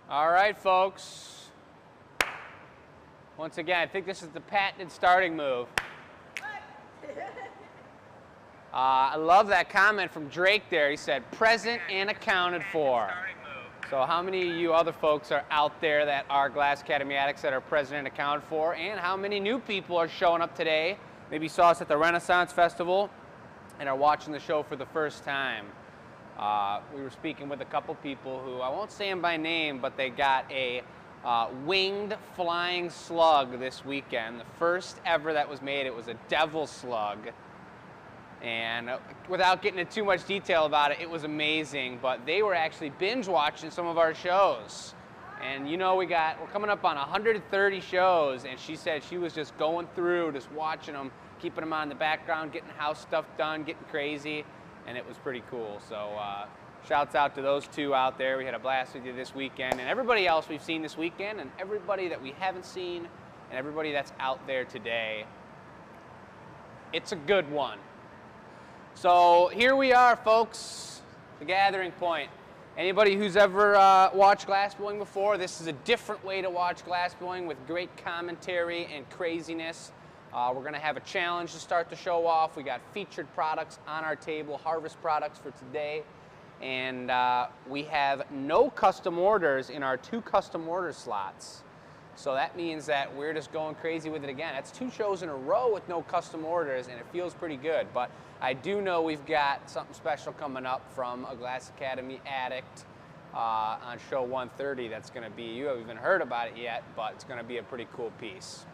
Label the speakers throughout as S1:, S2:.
S1: All right, folks. Once again, I think this is the patented starting move. I love that comment from Drake there. He said, present and accounted for. So how many of you other folks are out there that are Glass Academy addicts that are present and accounted for? And how many new people are showing up today? Maybe saw us at the Renaissance Festival and are watching the show for the first time. We were speaking with a couple people who, I won't say them by name, but they got a winged flying slug this weekend. The first ever that was made. It was a devil slug. And without getting into too much detail about it, it was amazing. But they were actually binge watching some of our shows. And you know, we're coming up on 130 shows, and she said she was just going through, just watching them, keeping them on in the background, getting house stuff done, getting crazy. And it was pretty cool. So shouts out to those two out there. We had a blast with you this weekend, and everybody else we've seen this weekend, and everybody that we haven't seen, and everybody that's out there today. It's a good one. So here we are, folks, the gathering point. Anybody who's ever watched glassblowing before, this is a different way to watch glassblowing with great commentary and craziness. We're going to have a challenge to start the show off. We got featured products on our table, harvest products for today. And we have no custom orders in our 2 custom order slots. So that means that we're just going crazy with it again. That's 2 shows in a row with no custom orders, and it feels pretty good. But I do know we've got something special coming up from a Glass Academy addict on show 130 that's going to be, you haven't even heard about it yet, but it's going to be a pretty cool piece.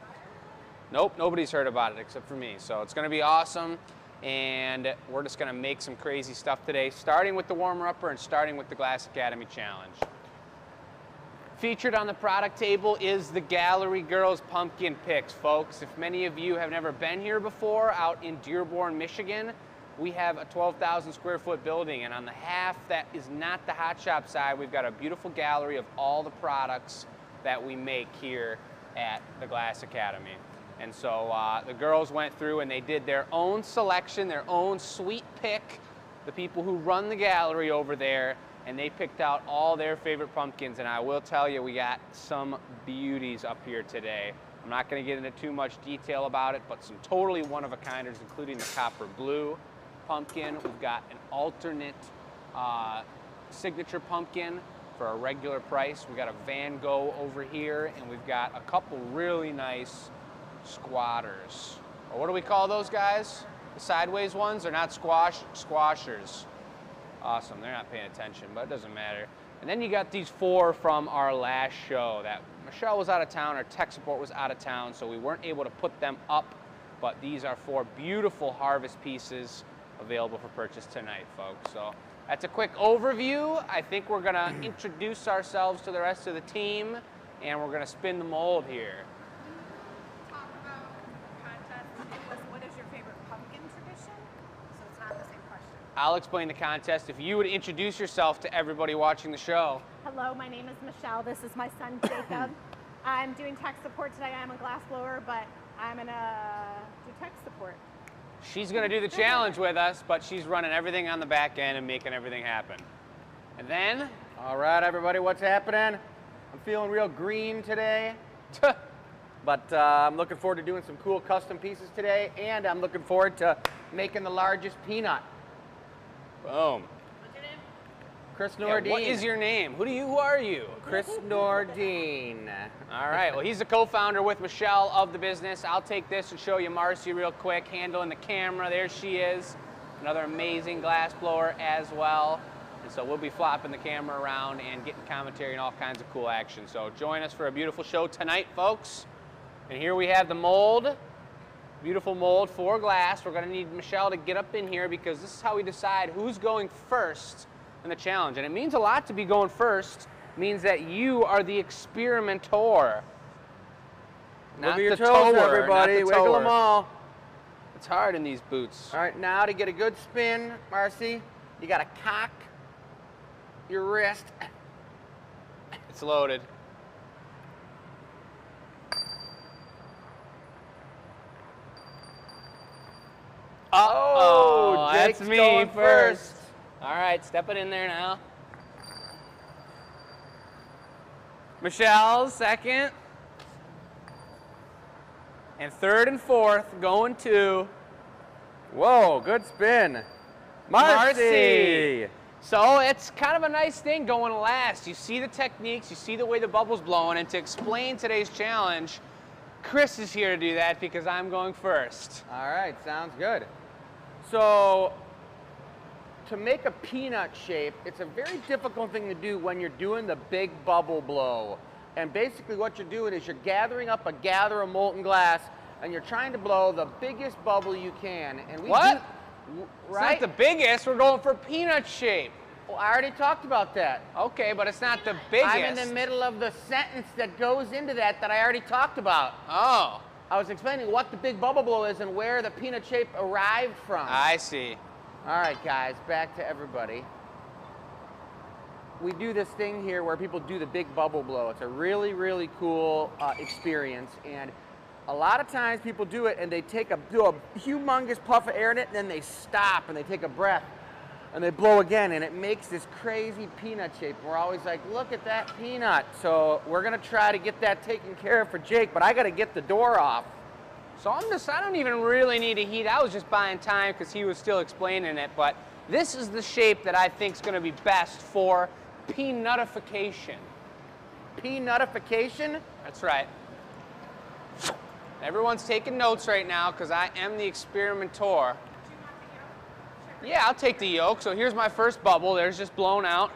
S1: Nope, nobody's heard about it except for me. So it's going to be awesome, and we're just going to make some crazy stuff today, starting with the warmer-upper and starting with the Glass Academy Challenge. Featured on the product table is the Gallery Girls Pumpkin Pics, folks. If many of you have never been here before, out in Dearborn, Michigan, we have a 12,000 square foot building, and on the half that is not the hot shop side, we've got a beautiful gallery of all the products that we make here at the Glass Academy. And so the girls went through and they did their own selection, their own sweet pick, the people who run the gallery over there, and they picked out all their favorite pumpkins. And I will tell you, we got some beauties up here today. I'm not going to get into too much detail about it, but some totally one-of-a-kinders, including the copper blue pumpkin. We've got an alternate signature pumpkin for a regular price. We've got a Van Gogh over here, and we've got a couple really nice squatters. Or what do we call those guys? The sideways ones? They're not squashers. Awesome, they're not paying attention, but it doesn't matter. And then you got these 4 from our last show that Michelle was out of town, our tech support was out of town, so we weren't able to put them up, but these are 4 beautiful harvest pieces available for purchase tonight, folks. So that's a quick overview. I think we're gonna introduce ourselves to the rest of the team, and we're gonna spin the mold here. I'll explain the contest. If you would introduce yourself to everybody watching the show.
S2: Hello, my name is Michelle. This is my son, Jacob. I'm doing tech support today. I'm a glass blower, but I'm going to do tech support.
S1: She's going to do the challenge with us, but she's running everything on the back end and making everything happen. And then,
S3: all right, everybody, what's happening? I'm feeling real green today, but I'm looking forward to doing some cool custom pieces today, and I'm looking forward to making the largest peanut.
S1: Boom.
S2: What's your name?
S3: Chris Nordine.
S1: Yeah, what is your name? Who are you?
S3: Chris Nordine.
S1: All right, well, he's the co-founder with Michelle of the business. I'll take this and show you Marcy real quick, handling the camera. There she is. Another amazing glass blower as well. And so we'll be flopping the camera around and getting commentary and all kinds of cool action. So join us for a beautiful show tonight, folks. And here we have the mold. Beautiful mold for glass. We're going to need Michelle to get up in here because this is how we decide who's going first in the challenge. And it means a lot to be going first. It means that you are the experimenter. Not
S3: your
S1: the
S3: toes,
S1: tower,
S3: everybody.
S1: not the
S3: Wiggle
S1: tower.
S3: them all.
S1: It's hard in these boots.
S3: All right, now to get a good spin, Marcy, you got to cock your wrist.
S1: It's loaded.
S3: Oh,
S1: that's
S3: Jake's
S1: me
S3: going
S1: first. All right, step it in there now. Michelle's second. And third and fourth going to
S3: Whoa, good spin. Marcy.
S1: So it's kind of a nice thing going last. You see the techniques, you see the way the bubble's blowing, and to explain today's challenge, Chris is here to do that because I'm going first.
S3: All right, sounds good. So to make a peanut shape, it's a very difficult thing to do when you're doing the big bubble blow. And basically what you're doing is you're gathering up a gather of molten glass and you're trying to blow the biggest bubble you can. And we
S1: What?
S3: Right?
S1: It's not the biggest, we're going for peanut shape.
S3: Well, I already talked about that.
S1: Okay, but it's not the biggest.
S3: I'm in the middle of the sentence that goes into that I already talked about.
S1: Oh.
S3: I was explaining what the big bubble blow is and where the peanut shape arrived from.
S1: I see.
S3: All right, guys, back to everybody. We do this thing here where people do the big bubble blow. It's a really, really cool experience. And a lot of times people do it and they do a humongous puff of air in it and then they stop and they take a breath and they blow again and it makes this crazy peanut shape. And we're always like, look at that peanut. So we're gonna try to get that taken care of for Jake, but I gotta get the door off.
S1: So I don't even really need to heat. I was just buying time because he was still explaining it, but this is the shape that I think is gonna be best for peanutification.
S3: Peanutification?
S1: That's right. Everyone's taking notes right now because I am the experimenter. Yeah, I'll take the yolk. So here's my first bubble. There's just blown out.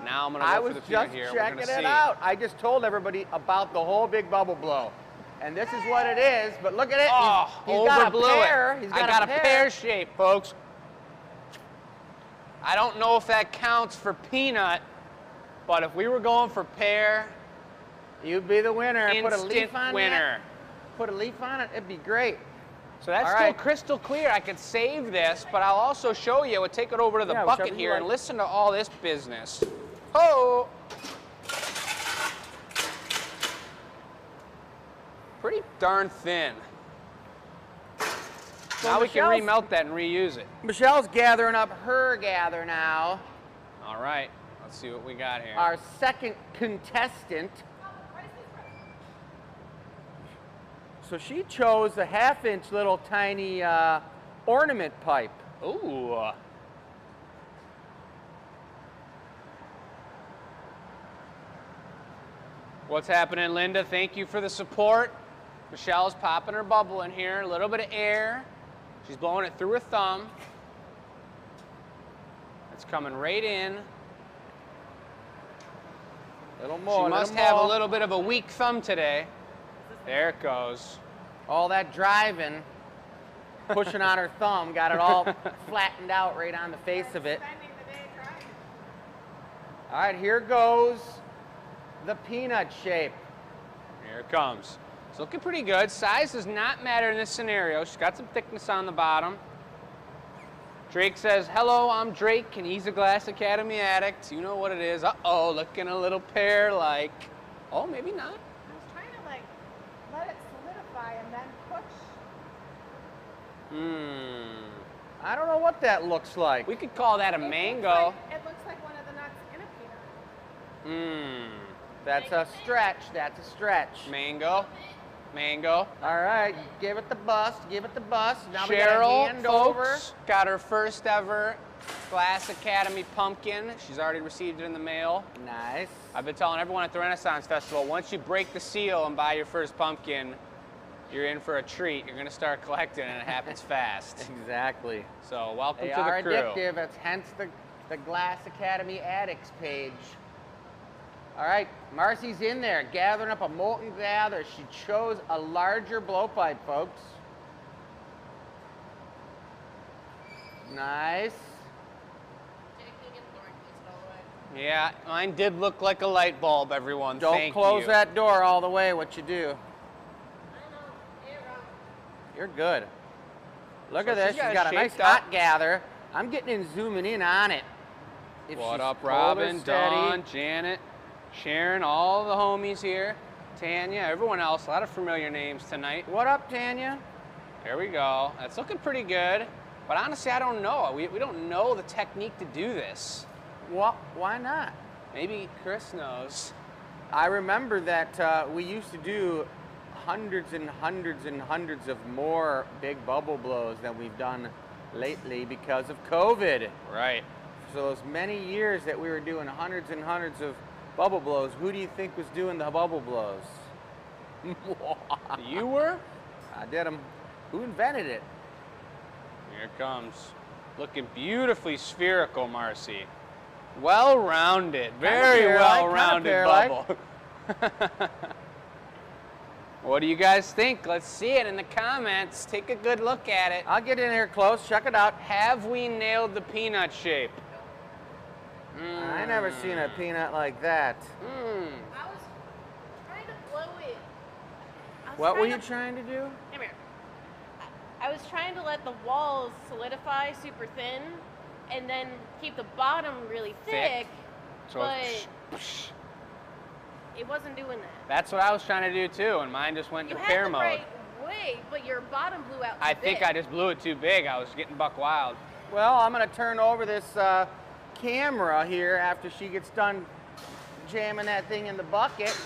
S1: Now I'm going to go for the peanut here.
S3: I was just checking it out. I just told everybody about the whole big bubble blow. And this is what it is, but look at it.
S1: Oh,
S3: he's got a pear.
S1: I got a pear shape, folks. I don't know if that counts for peanut, but if we were going for pear,
S3: you'd be the winner. Put a leaf on
S1: winner.
S3: It. Put a leaf on it, it'd be great.
S1: So that's still crystal clear. I could save this, but I'll also show you. We'll take it over to the bucket here and listen to all this business. Oh! Pretty darn thin. So now we can remelt that and reuse it.
S3: Michelle's gathering up her gather now.
S1: All right, let's see what we got here.
S3: Our second contestant. So she chose a 1/2-inch little tiny ornament pipe.
S1: Ooh. What's happening, Linda? Thank you for the support. Michelle's popping her bubble in here, a little bit of air. She's blowing it through her thumb. It's coming right in.
S3: A little more.
S1: She must have a little bit of a weak thumb today. There it goes.
S3: All that driving, pushing on her thumb, got it all flattened out right on the face of it. All right, here goes the peanut shape.
S1: Here it comes. It's looking pretty good. Size does not matter in this scenario. She's got some thickness on the bottom. Drake says, hello, I'm Drake, and he's a Glass Academy addict. You know what it is. Uh-oh, looking a little pear-like. Oh, maybe not.
S2: I was trying to, like, let it solidify and then push.
S3: I don't know what that looks like.
S1: We could call that a mango.
S2: It looks like one of the nuts in a peanut.
S3: That's a stretch. That's a stretch.
S1: Mango. Mango.
S3: All right, give it the bust. Give it the bust. Now
S1: Cheryl,
S3: we got a hand over.
S1: folks, got her first ever Glass Academy pumpkin. She's already received it in the mail.
S3: Nice.
S1: I've been telling everyone at the Renaissance Festival, once you break the seal and buy your first pumpkin, you're in for a treat. You're going to start collecting, and it happens fast.
S3: Exactly.
S1: So welcome
S3: They
S1: to the
S3: are
S1: crew.
S3: addictive. It's hence the Glass Academy Addicts page. All right, Marcy's in there, gathering up a molten gather. She chose a larger blowpipe, folks. Nice.
S1: Yeah, mine did look like a light bulb, everyone.
S3: Don't close that door all the way, what you do. You're good. Look at this, she's got a nice hot gather. I'm getting in, zooming in on it.
S1: What up, Robin, Dawn, Janet, Sharon, all the homies here. Tanya, everyone else, a lot of familiar names tonight.
S3: What up, Tanya?
S1: There we go. That's looking pretty good. But honestly, I don't know. We don't know the technique to do this.
S3: Well, why not?
S1: Maybe Chris knows.
S3: I remember that we used to do hundreds and hundreds and hundreds of more big bubble blows than we've done lately because of COVID.
S1: Right.
S3: So those many years that we were doing hundreds and hundreds of bubble blows, who do you think was doing the bubble blows?
S1: You were?
S3: I did them. Who invented it?
S1: Here it comes. Looking beautifully spherical, Marcy. Well-rounded, very well-rounded bubble. What do you guys think? Let's see it in the comments. Take a good look at it.
S3: I'll get in here close, check it out.
S1: Have we nailed the peanut shape?
S3: I never seen a peanut like that.
S2: I was trying to blow it.
S3: What were you trying to do?
S2: Come here. I was trying to let the walls solidify super thin and then keep the bottom really thick,
S1: So
S2: but it wasn't doing that.
S1: that's what I was trying to do too, and mine just went
S2: You
S1: repair
S2: had the
S1: mode.
S2: right way, but your bottom blew out too
S1: I think
S2: big.
S1: I just blew it too big. I was getting buck wild.
S3: Well, I'm gonna turn over this camera here after she gets done jamming that thing in the bucket.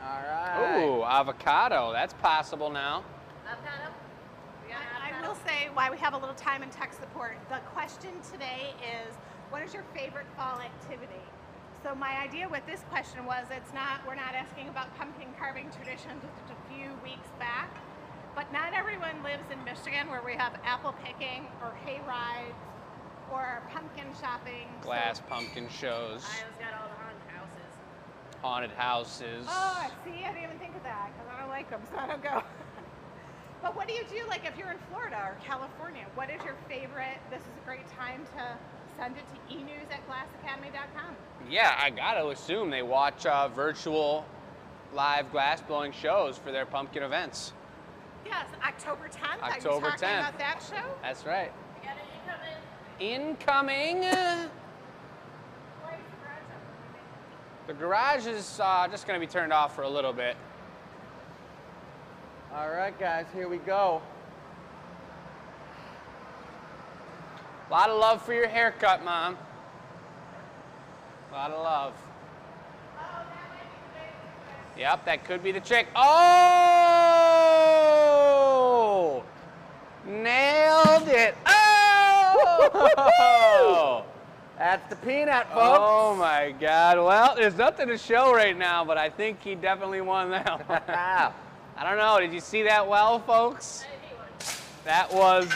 S3: All right.
S1: Ooh, avocado. That's possible now.
S2: Avocado? We got
S4: I
S2: avocado?
S4: will say, while we have a little time in tech support, the question today is, what is your favorite fall activity? So my idea with this question was, we're not asking about pumpkin carving traditions just a few weeks back, but not everyone lives in Michigan where we have apple picking or hay rides or pumpkin shopping.
S1: Glass pumpkin shows,
S2: Iowa's got all the haunted houses.
S1: haunted houses.
S4: Oh, see, I didn't even think of that because I don't like them, so I don't go. But what do you do, like if you're in Florida or California? What is your favorite? This is a great time to send it to enews@glassacademy.com.
S1: Yeah, I gotta assume they watch virtual live glass blowing shows for their pumpkin events.
S4: Yes, October 10th.
S1: October
S4: Are you talking
S1: 10th.
S4: about that show?
S1: That's right.
S2: We got it incoming.
S1: Incoming. The garage is just gonna be turned off for a little bit.
S3: All right, guys, here we go.
S1: A lot of love for your haircut, Mom. A lot of love. Yep, that could be the trick. Oh! Nailed it. Oh!
S3: That's the peanut, folks.
S1: Oh my God. Well, there's nothing to show right now, but I think he definitely won that one. I don't know. Did you see that well, folks? That was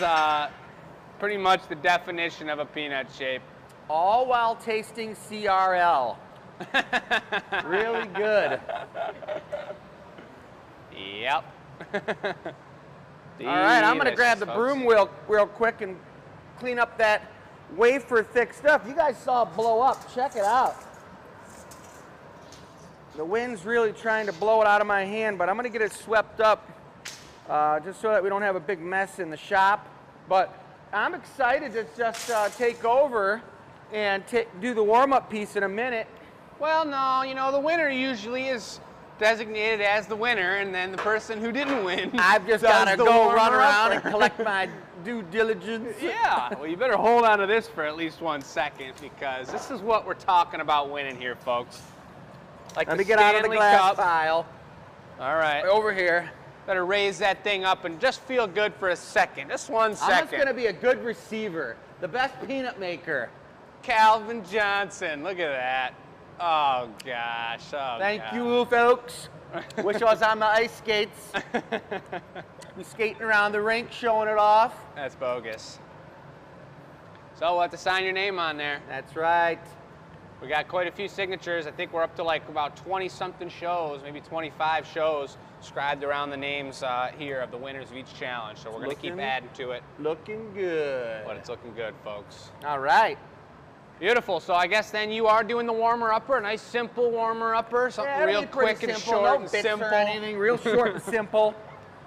S1: pretty much the definition of a peanut shape.
S3: All while tasting CRL. Really good.
S1: Yep.
S3: All right, I'm going to grab the broom wheel real quick and clean up that wafer thick stuff. You guys saw it blow up. Check it out. The wind's really trying to blow it out of my hand, but I'm going to get it swept up just so that we don't have a big mess in the shop. But I'm excited to just take over and do the warm-up piece in a minute.
S1: Well, no, you know, the winner usually is designated as the winner, and then the person who didn't win
S3: I've just
S1: does
S3: got to
S1: the
S3: go run
S1: warmer-upper.
S3: around and collect my due diligence.
S1: Yeah, well, you better hold on to this for at least 1 second, because this is what we're talking about winning here, folks. Like
S3: Let
S1: the
S3: me get out of the
S1: Stanley
S3: glass
S1: Cup.
S3: pile.
S1: All right.
S3: Over here.
S1: Better raise that thing up and just feel good for a second. Just 1
S3: I'm
S1: second.
S3: just going to be a good receiver. The best peanut maker.
S1: Calvin Johnson. Look at that. Oh, gosh. Oh,
S3: Thank
S1: God.
S3: you, folks. Wish I was on the ice skates. Be skating around the rink, showing it off.
S1: That's bogus. So we'll have to sign your name on there.
S3: That's right.
S1: We got quite a few signatures. I think we're up to like about 20-something shows, maybe 25 shows scribed around the names here of the winners of each challenge. So we're going to keep adding to it.
S3: Looking good.
S1: But it's looking good, folks.
S3: All right.
S1: Beautiful. So I guess then you are doing the warmer-upper, a nice simple warmer-upper, something
S3: Yeah, it'll
S1: real
S3: be pretty
S1: quick and
S3: simple.
S1: short
S3: No
S1: and
S3: bits
S1: simple.
S3: or anything. Real short and simple.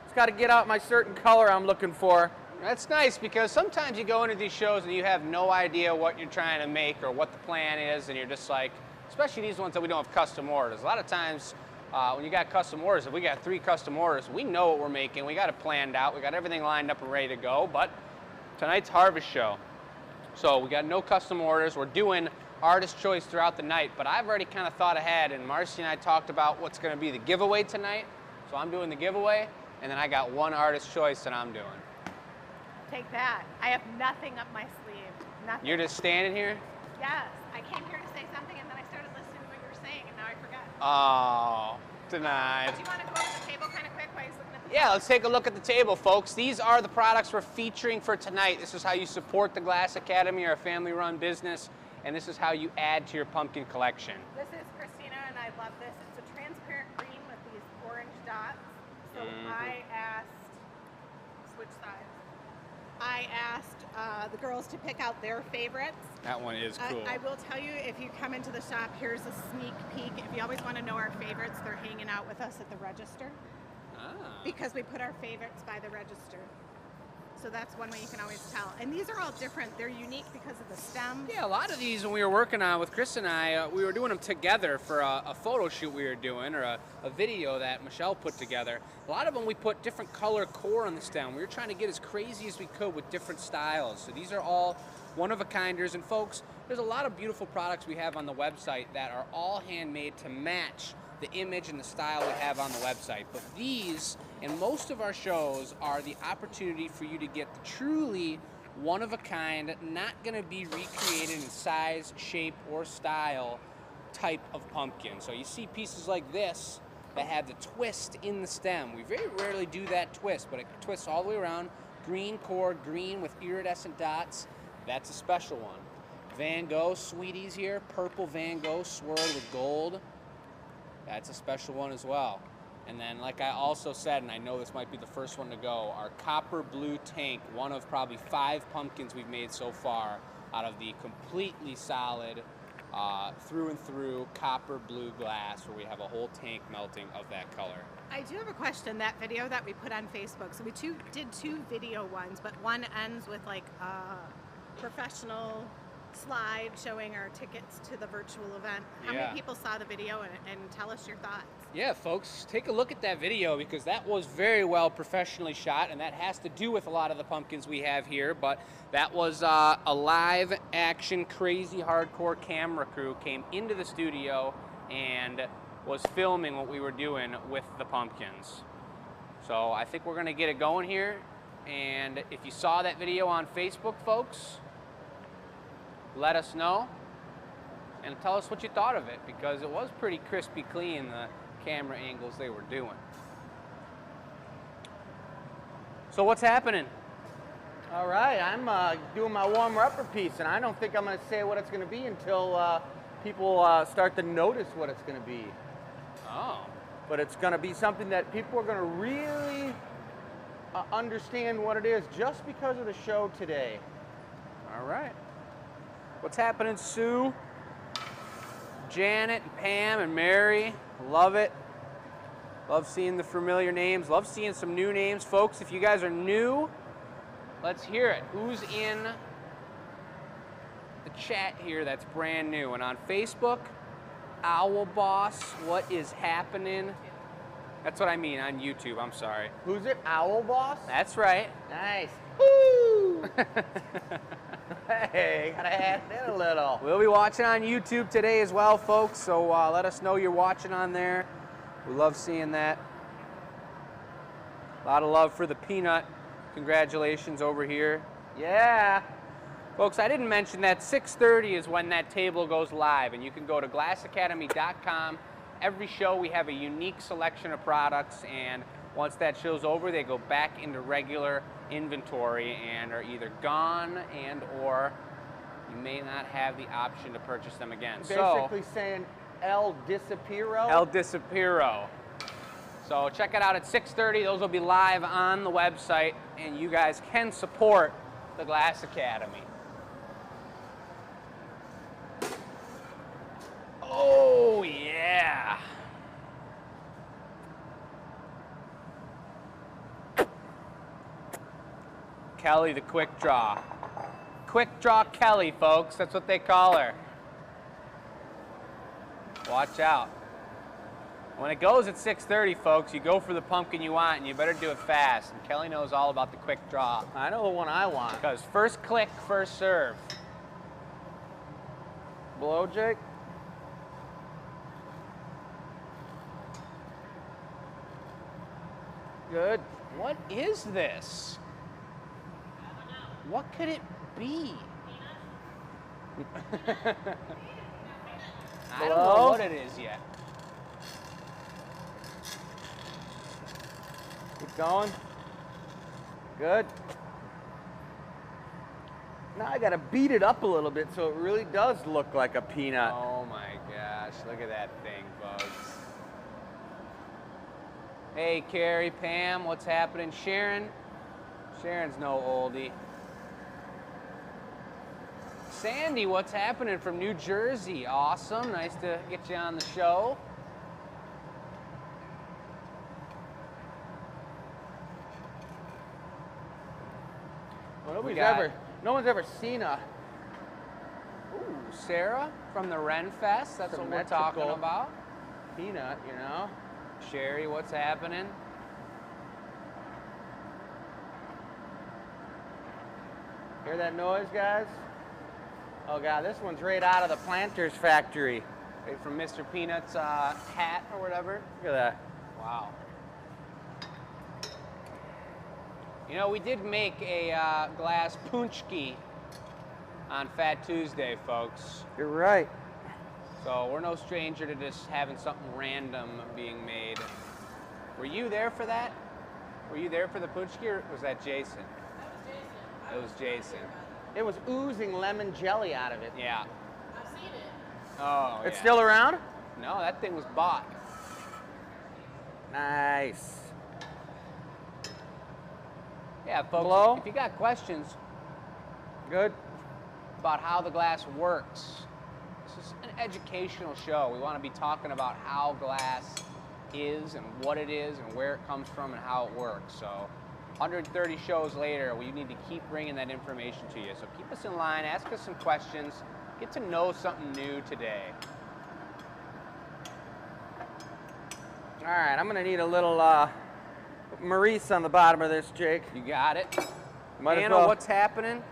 S3: Just got to get out my certain color I'm looking for.
S1: That's nice because sometimes you go into these shows and you have no idea what you're trying to make or what the plan is, and you're just like, especially these ones that we don't have custom orders. A lot of times when you got custom orders, if we got 3 custom orders, we know what we're making. We got it planned out. We got everything lined up and ready to go. But tonight's Harvest Show. So we got no custom orders. We're doing artist choice throughout the night, but I've already kind of thought ahead, and Marcy and I talked about what's going to be the giveaway tonight. So I'm doing the giveaway, and then I got one artist choice that I'm doing.
S4: Take that. I have nothing up my sleeve. Nothing.
S1: You're just standing here?
S4: Yes. I came here to say something, and then I started listening to what you were saying, and now I forgot.
S1: Oh, denied.
S4: Do you want to go to the table kind of quick while he's looking at the
S1: Yeah, let's take a look at the table, folks. These are the products we're featuring for tonight. This is how you support the Glass Academy, our family-run business, and this is how you add to your pumpkin collection.
S4: This is Christina, and I love this. It's a transparent green with these orange dots. So I asked, switch sides. I asked the girls to pick out their favorites.
S1: That one is cool.
S4: I will tell you, if you come into the shop, here's a sneak peek. If you always want to know our favorites, they're hanging out with us at the register. Because we put our favorites by the register. So that's one way you can always tell. And these are all different. They're unique because of the stems.
S1: Yeah, a lot of these when we were working on with Chris and I, we were doing them together for a photo shoot we were doing, or a video that Michelle put together. A lot of them we put different color core on the stem. We were trying to get as crazy as we could with different styles. So these are all one-of-a-kinders. And folks, there's a lot of beautiful products we have on the website that are all handmade to match the image and the style we have on the website. But these and most of our shows are the opportunity for you to get the truly one-of-a-kind, not going to be recreated in size, shape, or style type of pumpkin. So you see pieces like this that have the twist in the stem. We very rarely do that twist, but it twists all the way around. Green core, green with iridescent dots. That's a special one. Van Gogh sweeties here, purple Van Gogh swirled with gold. That's a special one as well. And then, like I also said, and I know this might be the first one to go, our copper blue tank, one of probably 5 pumpkins we've made so far out of the completely solid, through and through copper blue glass, where we have a whole tank melting of that color.
S4: I do have a question. That video that we put on Facebook, so we did 2 video ones, but one ends with like a professional slide showing our tickets to the virtual event. How many people saw the video, and tell us your thoughts?
S1: Yeah, folks, take a look at that video because that was very well professionally shot, and that has to do with a lot of the pumpkins we have here. But that was a live action, crazy, hardcore camera crew came into the studio and was filming what we were doing with the pumpkins. So I think we're going to get it going here. And if you saw that video on Facebook, folks, let us know and tell us what you thought of it, because it was pretty crispy clean, the camera angles they were doing. So what's happening?
S3: All right, I'm doing my warmer-upper piece, and I don't think I'm going to say what it's going to be until people start to notice what it's going to be.
S1: Oh.
S3: But it's going to be something that people are going to really understand what it is just because of the show today.
S1: All right. What's happening, Sue? Janet and Pam and Mary, love it. Love seeing the familiar names. Love seeing some new names. Folks, if you guys are new, let's hear it. Who's in the chat here that's brand new? And on Facebook, Owl Boss, what is happening? That's what I mean on YouTube, I'm sorry.
S3: Who's it? Owl Boss?
S1: That's right.
S3: Nice. Woo! Hey, gotta add in a little.
S1: We'll be watching on YouTube today as well, folks, so let us know you're watching on there. We love seeing that. A lot of love for the peanut. Congratulations over here.
S3: Yeah.
S1: Folks, I didn't mention that 6:30 is when that table goes live, and you can go to glassacademy.com. Every show we have a unique selection of products, and once that show's over, they go back into regular inventory and are either gone and or you may not have the option to purchase them again.
S3: Basically saying El Disapiro.
S1: El Disapiro. So check it out at 6:30. Those will be live on the website, and you guys can support the Glass Academy. Oh, yeah. Kelly the quick draw. Quick draw Kelly, folks. That's what they call her. Watch out. When it goes at 6:30, folks, you go for the pumpkin you want, and you better do it fast. And Kelly knows all about the quick draw.
S3: I know the one I want.
S1: Because first click, first serve.
S3: Blow, Jake? Good.
S1: What is this? What could it be? I don't know what it is yet.
S3: Keep going. Good. Now I gotta beat it up a little bit so it really does look like a peanut.
S1: Oh my gosh, look at that thing, folks. Hey, Carrie, Pam, what's happening? Sharon? Sharon's no oldie. Sandy, what's happening from New Jersey? Awesome, nice to get you on the show.
S3: Well, no one's ever seen a...
S1: Ooh, Sarah from the Ren Fest, that's what we're talking about.
S3: Peanut, you know?
S1: Sherry, what's happening?
S3: Hear that noise, guys? Oh God, this one's right out of the planter's factory.
S1: Right from Mr. Peanut's hat or whatever.
S3: Look at that.
S1: Wow. You know, we did make a glass punchki on Fat Tuesday, folks.
S3: You're right.
S1: So we're no stranger to just having something random being made. Were you there for that? Were you there for the punchki, or was that Jason? That was Jason. It was Jason.
S3: It was oozing lemon jelly out of it.
S1: Yeah.
S5: I've seen it.
S1: Oh,
S3: It's
S1: yeah.
S3: still around?
S1: No, that thing was bought.
S3: Nice.
S1: Yeah, folks,
S3: Hello?
S1: if you got questions
S3: Good.
S1: about how the glass works, this is an educational show. We want to be talking about how glass is and what it is and where it comes from and how it works. So 130 shows later, we need to keep bringing that information to you. So keep us in line, ask us some questions, get to know something new today.
S3: All right, I'm gonna need a little Maurice on the bottom of this, Jake.
S1: You got it.
S3: Might as
S1: Anna,
S3: well.
S1: what's happening?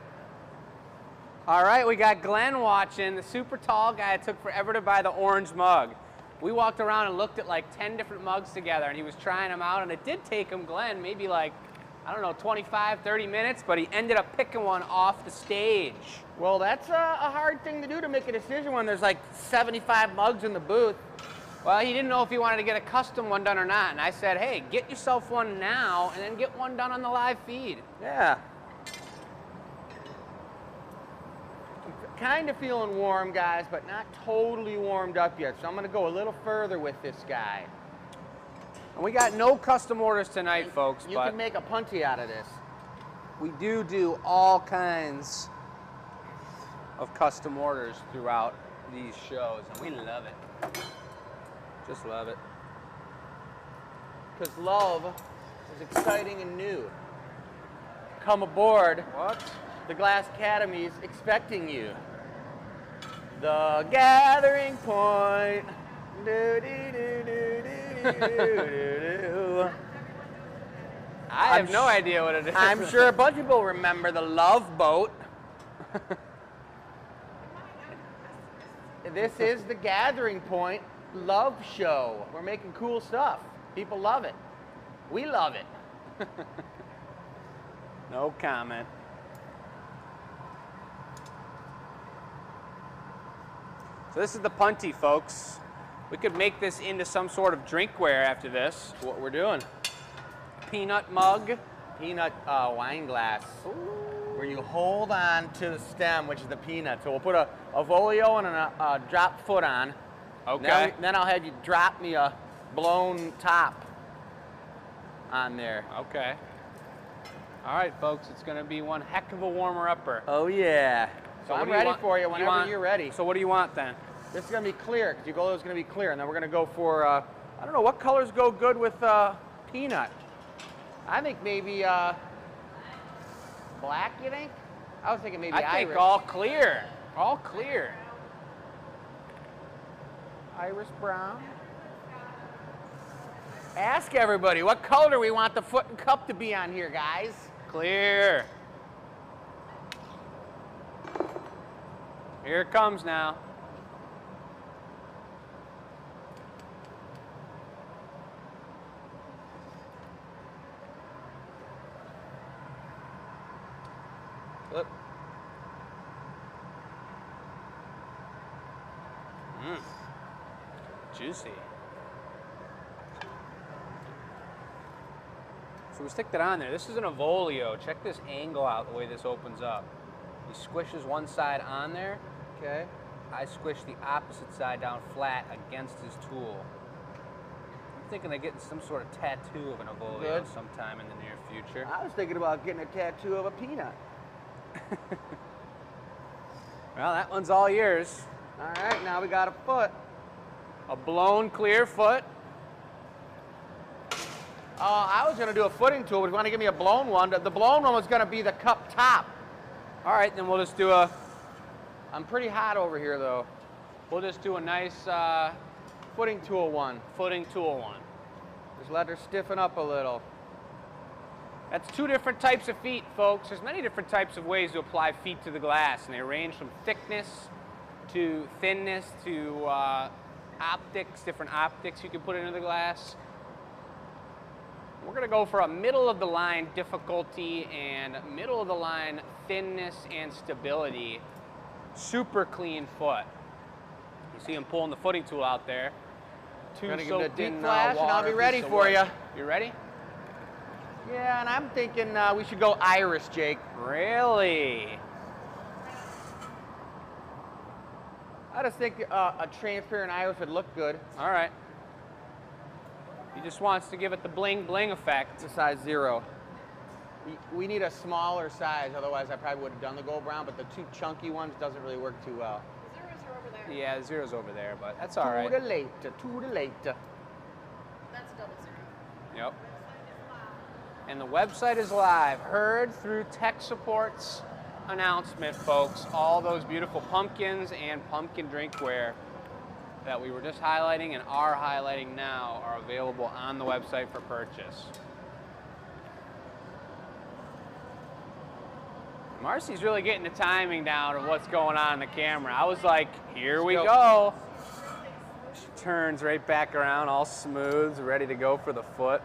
S1: All right, we got Glenn watching, the super tall guy. It took forever to buy the orange mug. We walked around and looked at like 10 different mugs together, and he was trying them out, and it did take him, Glenn, maybe like, I don't know, 25, 30 minutes, but he ended up picking one off the stage.
S3: Well, that's a hard thing to do, to make a decision when there's like 75 mugs in the booth.
S1: Well, he didn't know if he wanted to get a custom one done or not, and I said, hey, get yourself one now, and then get one done on the live feed.
S3: Yeah. I'm kind of feeling warm, guys, but not totally warmed up yet, so I'm gonna go a little further with this guy.
S1: And we got no custom orders tonight, folks,
S3: You
S1: but
S3: can make a punty out of this.
S1: we do all kinds of custom orders throughout these shows, and we love it. Just love it.
S3: Because love is exciting and new. Come aboard.
S1: What?
S3: The Glass Academy's expecting you. The gathering point.
S1: I have no idea what it is.
S3: I'm sure a bunch of people remember the Love Boat. This is the Gathering Point Love Show. We're making cool stuff. People love it. We love it.
S1: No comment. So this is the punty, folks. We could make this into some sort of drinkware after this.
S3: What we're doing.
S1: Peanut mug.
S3: Peanut wine glass. Where you hold on to the stem, which is the peanut. So we'll put a volio and a drop foot on.
S1: Okay.
S3: Then I'll have you drop me a blown top on there.
S1: Okay. All right, folks, it's going to be one heck of a warmer-upper.
S3: Oh, yeah. So
S1: what
S3: I'm
S1: do you
S3: ready
S1: want?
S3: for you whenever you're ready.
S1: So what do you want then?
S3: This is going to be clear, because your goal is going to be clear. And then we're going to go for, I don't know, what colors go good with peanut? I think maybe Black, you think? I was thinking maybe
S1: I
S3: iris.
S1: think all clear. All clear.
S3: Iris brown. Ask everybody, what color do we want the foot and cup to be on here, guys?
S1: Clear. Here it comes now.
S3: Look.
S1: Juicy. So we stick that on there. This is an Avolio. Check this angle out, the way this opens up. He squishes one side on there.
S3: Okay.
S1: I squish the opposite side down flat against his tool. I'm thinking of getting some sort of tattoo of an Avolio
S3: Good.
S1: sometime in the near future.
S3: I was thinking about getting a tattoo of a peanut.
S1: Well, that one's all yours.
S3: All right, now we got a foot.
S1: A blown clear foot.
S3: I was going to do a footing tool, but if you want to give me a blown one, the blown one was going to be the cup top.
S1: All right, then we'll just do a.
S3: I'm pretty hot over here, though.
S1: We'll just do a nice
S3: Footing tool one.
S1: footing tool one.
S3: Just let her stiffen up a little.
S1: That's two different types of feet, folks. There's many different types of ways to apply feet to the glass, and they range from thickness to thinness to optics, different optics you can put into the glass. We're gonna go for a middle of the line difficulty and middle of the line thinness and stability. Super clean foot. You see him pulling the footing tool out there. Two
S3: Gonna give it a
S1: soaked
S3: deep
S1: in
S3: flash, and I'll
S1: water
S3: be ready
S1: piece of
S3: for
S1: wood.
S3: you.
S1: You ready?
S3: Yeah, and I'm thinking we should go iris, Jake.
S1: Really?
S3: I just think a transparent iris would look good.
S1: All right. He just wants to give it the bling bling effect.
S3: It's a size 0. We need a smaller size, otherwise I probably would have done the gold brown, but the two chunky ones doesn't really work too well.
S5: The zeros are over there.
S1: Yeah, the zero's over there, but that's all right.
S3: Too late, too late.
S5: That's double zero.
S1: Yep. And the website is live. Heard through tech support's announcement, folks. All those beautiful pumpkins and pumpkin drinkware that we were just highlighting and are highlighting now are available on the website for purchase. Marcy's really getting the timing down of what's going on in the camera. I was like, here we go. She turns right back around, all smooth, ready to go for the foot.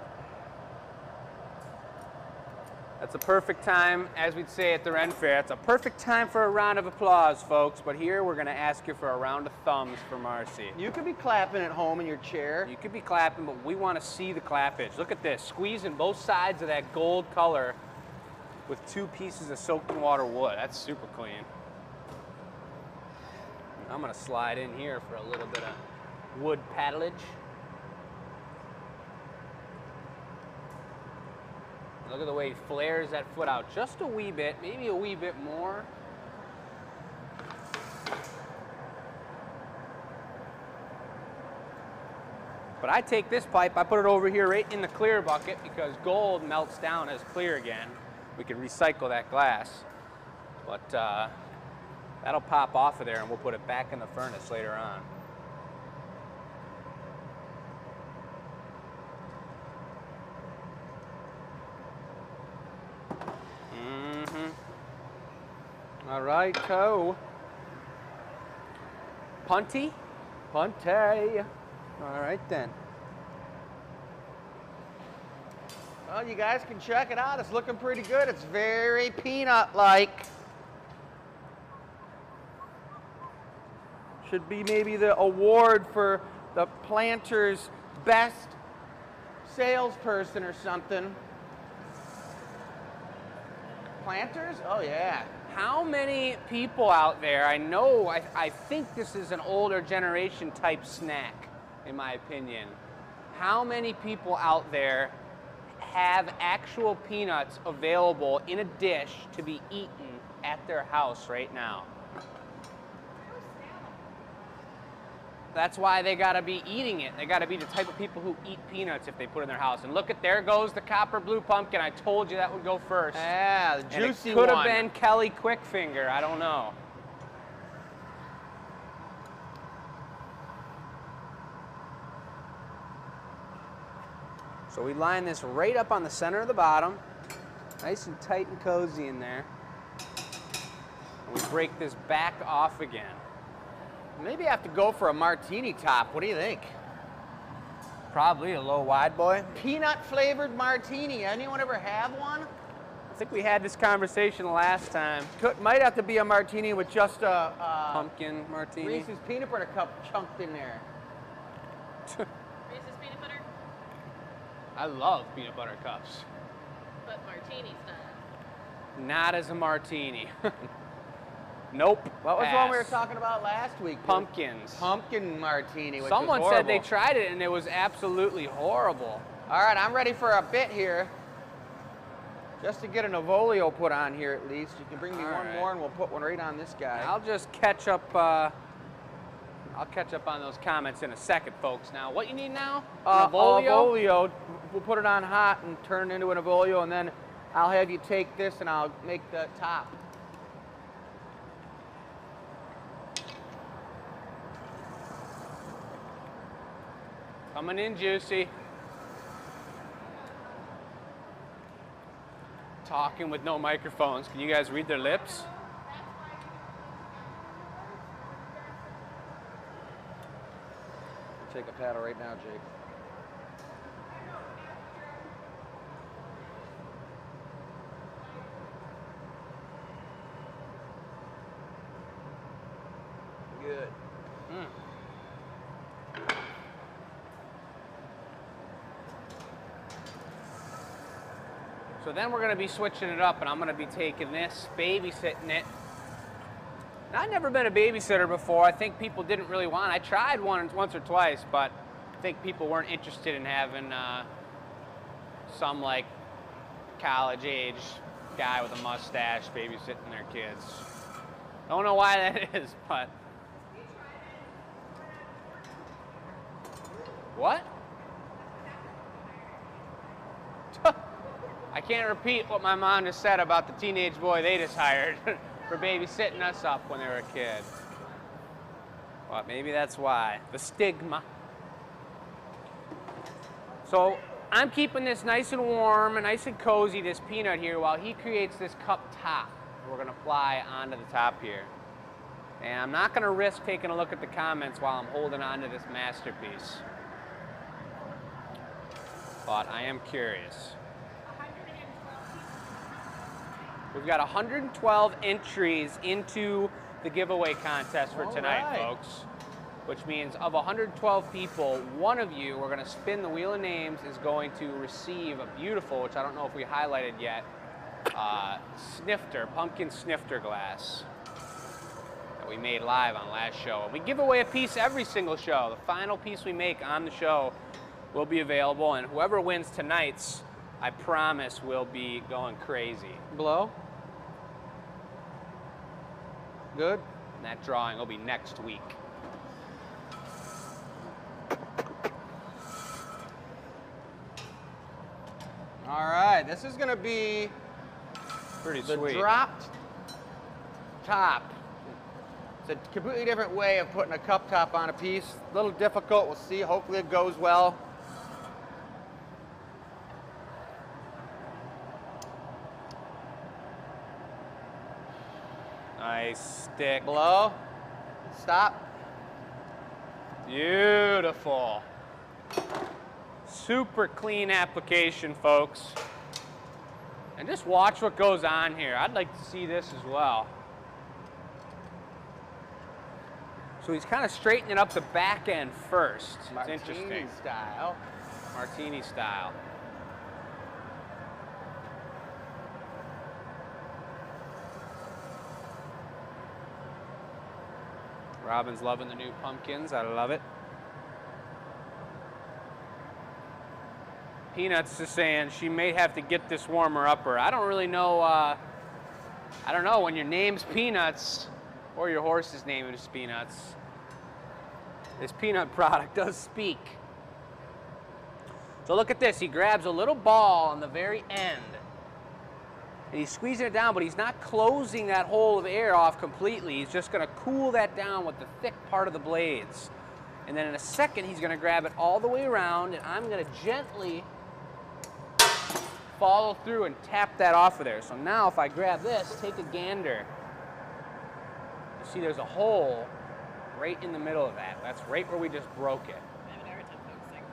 S1: That's a perfect time, as we'd say at the Ren Fair, it's a perfect time for a round of applause, folks. But here we're gonna ask you for a round of thumbs for Marcy.
S3: You could be clapping at home in your chair.
S1: You could be clapping, but we wanna see the clappage. Look at this, squeezing both sides of that gold color with two pieces of soaked in water wood. That's super clean. I'm gonna slide in here for a little bit of wood paddleage. Look at the way he flares that foot out just a wee bit, maybe a wee bit more. But I take this pipe, I put it over here right in the clear bucket because gold melts down as clear again. We can recycle that glass. But that'll pop off of there and we'll put it back in the furnace later on.
S3: All right, toe.
S1: Punty?
S3: Punte.
S1: All right then.
S3: Well, you guys can check it out. It's looking pretty good. It's very peanut-like. Should be maybe the award for the planter's best salesperson or something. Planters? Oh, yeah.
S1: How many people out there, I think this is an older generation type snack, in my opinion. How many people out there have actual peanuts available in a dish to be eaten at their house right now? That's why they gotta be eating it. They gotta be the type of people who eat peanuts if they put it in their house. And look at, there goes the copper blue pumpkin. I told you that would go first.
S3: Yeah, the
S1: And
S3: juicy
S1: it
S3: one.
S1: could have been Kelly Quickfinger, I don't know. So we line this right up on the center of the bottom. Nice and tight and cozy in there. And we break this back off again.
S3: Maybe I have to go for a martini top. What do you think?
S1: Probably a low wide boy.
S3: Peanut flavored martini. Anyone ever have one?
S1: I think we had this conversation last time.
S3: Might have to be a martini with just a
S1: Pumpkin martini.
S3: Reese's peanut butter cup chunked in there.
S5: Reese's peanut butter,
S1: I love peanut butter cups.
S5: but martini style.
S1: Not as a martini. Nope.
S3: What was
S1: pass.
S3: one we were talking about last week?
S1: Pumpkins.
S3: Pumpkin martini, which
S1: Someone
S3: was
S1: said they
S3: horrible.
S1: tried it and it was absolutely horrible.
S3: All right, I'm ready for a bit here. Just to get an Avolio put on here at least. You can bring me
S1: All
S3: one
S1: right.
S3: more and we'll put one right on this guy.
S1: I'll just catch up. I'll catch up on those comments in a second, folks. Now, what you need now? An Avolio?
S3: Avolio. We'll put it on hot and turn it into an Avolio, and then I'll have you take this and I'll make the top.
S1: Coming in juicy. Talking with no microphones. Can you guys read their lips?
S3: Take a paddle right now, Jake. Good.
S1: So then we're going to be switching it up, and I'm going to be taking this, babysitting it. Now, I've never been a babysitter before. I think people didn't really want it. I tried once or twice, but I think people weren't interested in having some like college-age guy with a mustache babysitting their kids. Don't know why that is, but. What? I can't repeat what my mom just said about the teenage boy they just hired for babysitting us up when they were a kid. Well, maybe that's why. The stigma. So I'm keeping this nice and warm and nice and cozy, this peanut here, while he creates this cup top we're going to apply onto the top here. And I'm not going to risk taking a look at the comments while I'm holding on to this masterpiece. But I am curious. We've got 112 entries into the giveaway contest for tonight,
S3: right.
S1: folks. Which means of 112 people, one of you, we're going to spin the wheel of names, is going to receive a beautiful, which I don't know if we highlighted yet, snifter, pumpkin snifter glass that we made live on last show. And we give away a piece every single show. The final piece we make on the show will be available, and whoever wins tonight's, I promise, will be going crazy.
S3: Blow. Good.
S1: And that drawing will be next week.
S3: All right, this is gonna be
S1: Pretty
S3: the
S1: sweet.
S3: dropped top. It's a completely different way of putting a cup top on a piece. A little difficult, we'll see. Hopefully it goes well.
S1: Nice stick.
S3: Blow. Stop.
S1: Beautiful. Super clean application, folks. And just watch what goes on here. I'd like to see this as well. So he's kind of straightening up the back end first. It's
S3: Martini
S1: interesting.
S3: style.
S1: Martini style. Robin's loving the new pumpkins. I love it. Peanuts is saying she may have to get this warmer upper. I don't really know. I don't know when your name's Peanuts or your horse's name is Peanuts. This peanut product does speak. So look at this. He grabs a little ball on the very end. And he's squeezing it down, but he's not closing that hole of air off completely. He's just going to cool that down with the thick part of the blades. And then in a second, he's going to grab it all the way around, and I'm going to gently follow through and tap that off of there. So now if I grab this, take a gander, you see there's a hole right in the middle of that. That's right where we just broke it.
S5: I have a hard time focusing.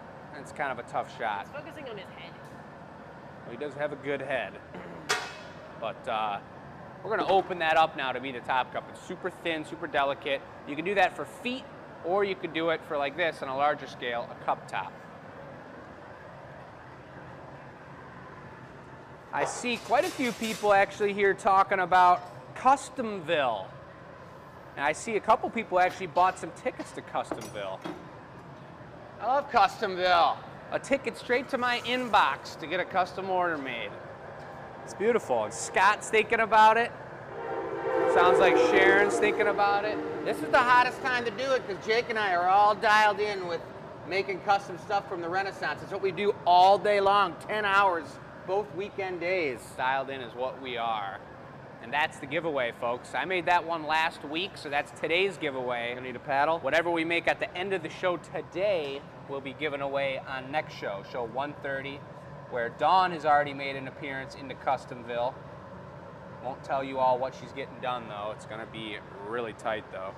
S1: It's kind of a tough shot.
S5: It's focusing on his head.
S1: Well, he does have a good head. But we're going to open that up now to be the top cup. It's super thin, super delicate. You can do that for feet, or you could do it for like this on a larger scale, a cup top. I see quite a few people actually here talking about Customville. And I see a couple people actually bought some tickets to Customville.
S3: I love Customville.
S1: A ticket straight to my inbox to get a custom order made. It's beautiful. And Scott's thinking about it. Sounds like Sharon's thinking about it.
S3: This is the hottest time to do it because Jake and I are all dialed in with making custom stuff from the Renaissance. It's what we do all day long, 10 hours, both weekend days.
S1: Dialed in is what we are. And that's the giveaway, folks. I made that one last week, so that's today's giveaway.
S3: You need a paddle?
S1: Whatever we make at the end of the show today will be given away on next show, show 130, where Dawn has already made an appearance into Customville. Won't tell you all what she's getting done, though. It's going to be really tight, though.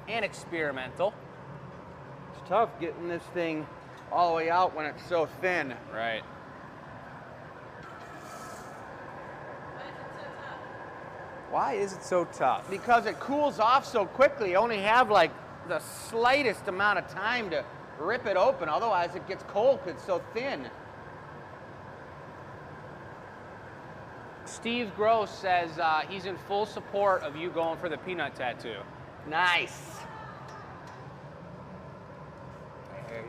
S1: And experimental.
S3: It's tough getting this thing all the way out when it's so thin.
S1: Right. Why is it so tough?
S3: Because it cools off so quickly. You only have like the slightest amount of time to rip it open. Otherwise, it gets cold because it's so thin.
S1: Steve Gross says he's in full support of you going for the peanut tattoo.
S3: Nice.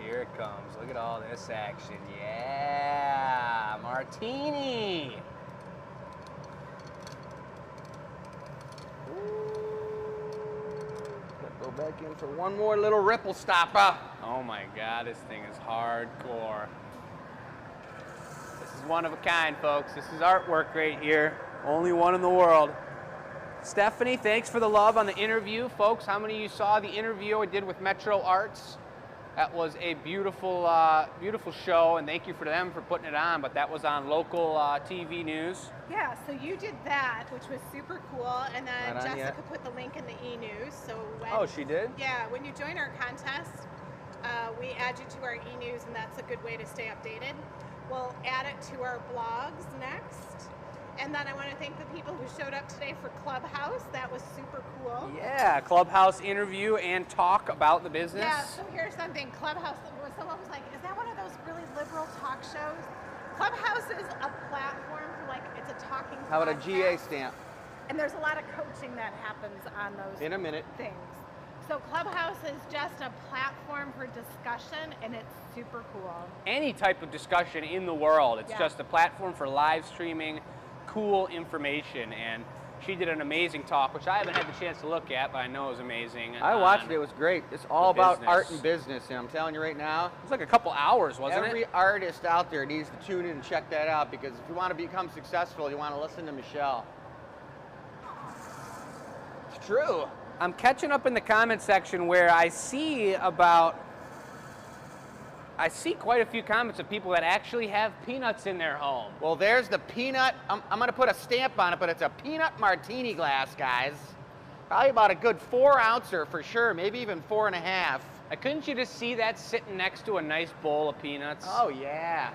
S1: Here it comes. Look at all this action. Yeah, martini.
S3: Go back in for one more little ripple stopper.
S1: Oh my God, this thing is hardcore. This is one of a kind, folks. This is artwork right here. Only one in the world. Stephanie, thanks for the love on the interview. Folks, how many of you saw the interview I did with Metro Arts? That was a beautiful, beautiful show, and thank you for them for putting it on, but that was on local TV news.
S4: Yeah, so you did that, which was super cool, and then
S3: Not on
S4: Jessica
S3: yet.
S4: put the link in the e-news. So when,
S1: Oh, she did?
S4: Yeah, when you join our contest, we add you to our e-news, and that's a good way to stay updated. We'll add it to our blogs next. And then I want to thank the people who showed up today for Clubhouse. That was super cool.
S1: Yeah, Clubhouse interview and talk about the business.
S4: Yeah, so here's something. Clubhouse, where someone was like, is that one of those really liberal talk shows? Clubhouse is a platform for like, it's a talking
S3: How about a
S4: podcast.
S3: GA stamp?
S4: And there's a lot of coaching that happens on those
S3: In a minute.
S4: things. So Clubhouse is just a platform for discussion, and it's super cool.
S1: Any type of discussion in the world. It's
S4: Yeah.
S1: just a platform for live streaming cool information, and she did an amazing talk, which I haven't had the chance to look at, but I know it was amazing.
S3: I watched it. It was great. It's all
S1: the
S3: about
S1: business.
S3: art and business, and I'm telling you right now,
S1: It was like a couple hours, wasn't
S3: every
S1: it?
S3: artist out there needs to tune in and check that out, because if you want to become successful, you want to listen to Michelle. It's true.
S1: I'm catching up in the comment section where I see quite a few comments of people that actually have peanuts in their home.
S3: Well, there's the peanut. I'm going to put a stamp on it, but it's a peanut martini glass, guys. Probably about a good 4-ouncer for sure, maybe even 4.5.
S1: Couldn't you just see that sitting next to a nice bowl of peanuts?
S3: Oh, yeah.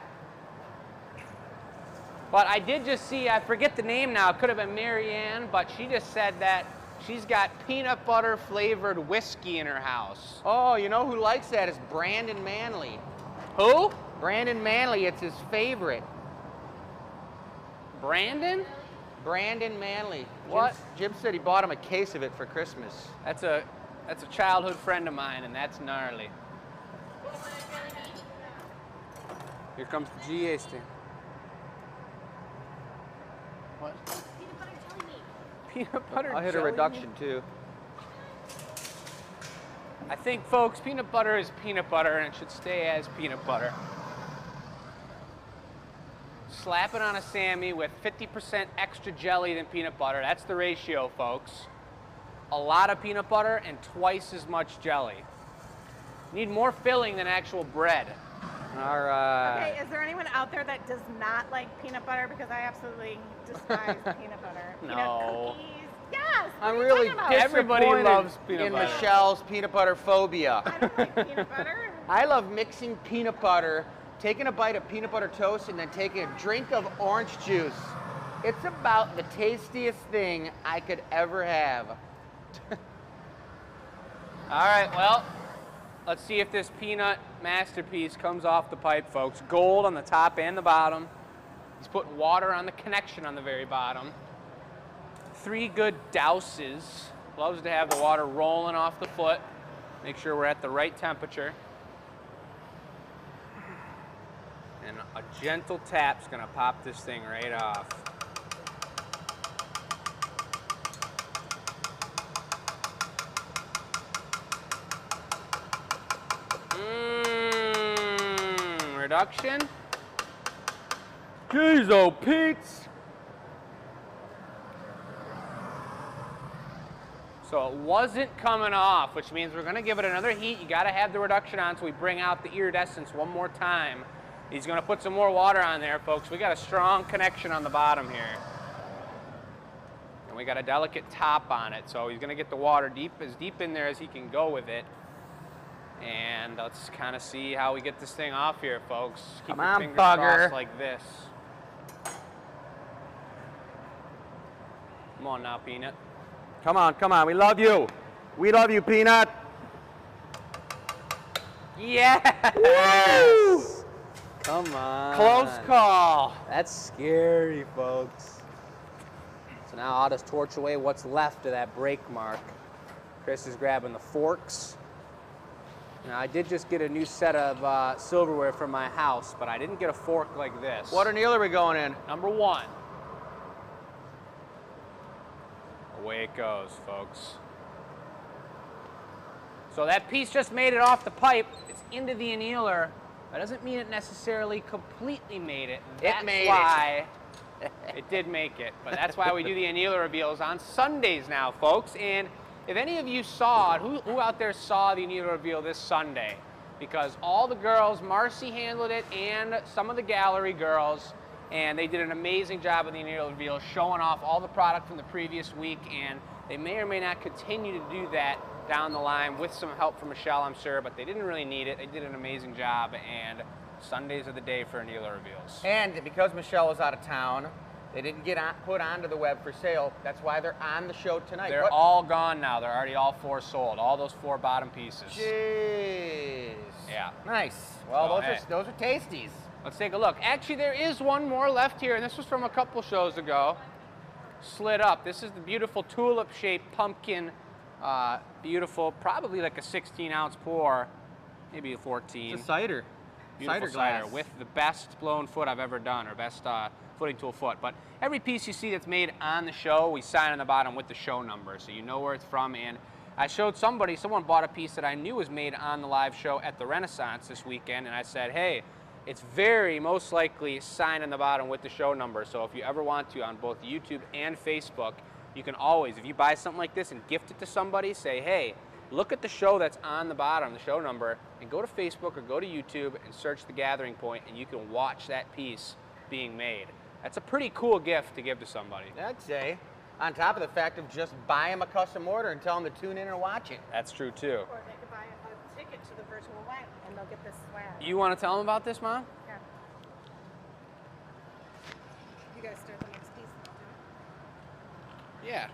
S1: But I did just see, I forget the name now, it could have been Marianne, but she just said that she's got peanut butter flavored whiskey in her house.
S3: Oh, you know who likes that? Is Brandon Manley.
S1: Who?
S3: Brandon Manley, it's his favorite.
S1: Brandon?
S3: Brandon Manley.
S1: What?
S3: Jim said he bought him a case of it for Christmas.
S1: That's a childhood friend of mine, and that's gnarly. Here comes the GA stand. What?
S5: Peanut butter jelly meat.
S1: Peanut butter
S3: I'll hit a
S1: jelly
S3: reduction
S1: meat?
S3: too.
S1: I think, folks, peanut butter is peanut butter, and it should stay as peanut butter. Slap it on a Sammy with 50% extra jelly than peanut butter. That's the ratio, folks. A lot of peanut butter and twice as much jelly. Need more filling than actual bread.
S3: All right.
S4: Okay, is there anyone out there that does not like peanut butter? Because I absolutely despise peanut butter.
S1: No.
S4: Peanut cookies. Yes.
S3: I'm
S4: what are you
S3: really
S4: talking about?
S1: Everybody
S3: disappointed
S1: loves peanut
S3: in
S1: butter.
S3: Michelle's peanut butter phobia.
S4: I don't like peanut butter.
S3: I love mixing peanut butter, taking a bite of peanut butter toast, and then taking a drink of orange juice. It's about the tastiest thing I could ever have.
S1: All right, well, let's see if this peanut masterpiece comes off the pipe, folks. Gold on the top and the bottom. He's putting water on the connection on the very bottom. 3 good douses. Loves to have the water rolling off the foot. Make sure we're at the right temperature. And a gentle tap's gonna pop this thing right off. Reduction.
S3: Jeez, oh, Pete's.
S1: So it wasn't coming off, which means we're gonna give it another heat. You gotta have the reduction on so we bring out the iridescence one more time. He's gonna put some more water on there, folks. We got a strong connection on the bottom here. And we got a delicate top on it, so he's gonna get the water as deep in there as he can go with it. And let's kind of see how we get this thing off here, folks. Keep
S3: Come
S1: your
S3: on,
S1: fingers
S3: bugger.
S1: crossed like this. Come on now, Peanut.
S3: Come on, we love you. We love you, Peanut.
S1: Yes!
S3: Woo!
S1: Come on.
S3: Close call.
S1: That's scary, folks. So now I'll just torch away what's left of that break mark. Chris is grabbing the forks. Now, I did just get a new set of silverware from my house, but I didn't get a fork like this.
S3: What anneal are we going in?
S1: Number 1. Away it goes, folks. So that piece just made it off the pipe. It's into the annealer. That doesn't mean it necessarily completely made it. That's
S3: made
S1: why it did make it. But that's why we do the annealer reveals on Sundays now, folks. And if any of you saw it, who out there saw the annealer reveal this Sunday? Because all the girls, Marcy handled it and some of the gallery girls, and they did an amazing job of the annealer reveal, showing off all the product from the previous week, and they may or may not continue to do that down the line with some help from Michelle, I'm sure, but they didn't really need it. They did an amazing job, and Sundays are the day for annealer reveals.
S3: And because Michelle was out of town, they didn't get put onto the web for sale. That's why they're on the show tonight.
S1: They're all gone now. They're already all 4 sold. All those 4 bottom pieces.
S3: Jeez.
S1: Yeah.
S3: Nice. Well,
S1: So,
S3: those are tasties.
S1: Let's take a look. Actually, there is one more left here, and this was from a couple shows ago. Slid up. This is the beautiful tulip-shaped pumpkin. Beautiful, probably like a 16-ounce pour, maybe a 14.
S3: It's a cider.
S1: Beautiful
S3: Cider glass.
S1: cider with the best blown foot I've ever done, or best footing tool foot. But every piece you see that's made on the show, we sign on the bottom with the show number, so you know where it's from. And I showed someone bought a piece that I knew was made on the live show at the Renaissance this weekend, and I said, hey, it's very most likely signed on the bottom with the show number. So if you ever want to, on both YouTube and Facebook, you can always, if you buy something like this and gift it to somebody, say, hey, look at the show that's on the bottom, the show number, and go to Facebook or go to YouTube and search The Gathering Point, and you can watch that piece being made. That's a pretty cool gift to give to somebody.
S3: I'd say. On top of the fact of just buy them a custom order and tell them to tune in and watch it.
S1: That's true, too.
S4: Or they could buy a ticket to the virtual event and they'll get this swag.
S1: You want to tell them about this, Mom?
S4: Yeah. You guys start the next piece.
S1: Yeah.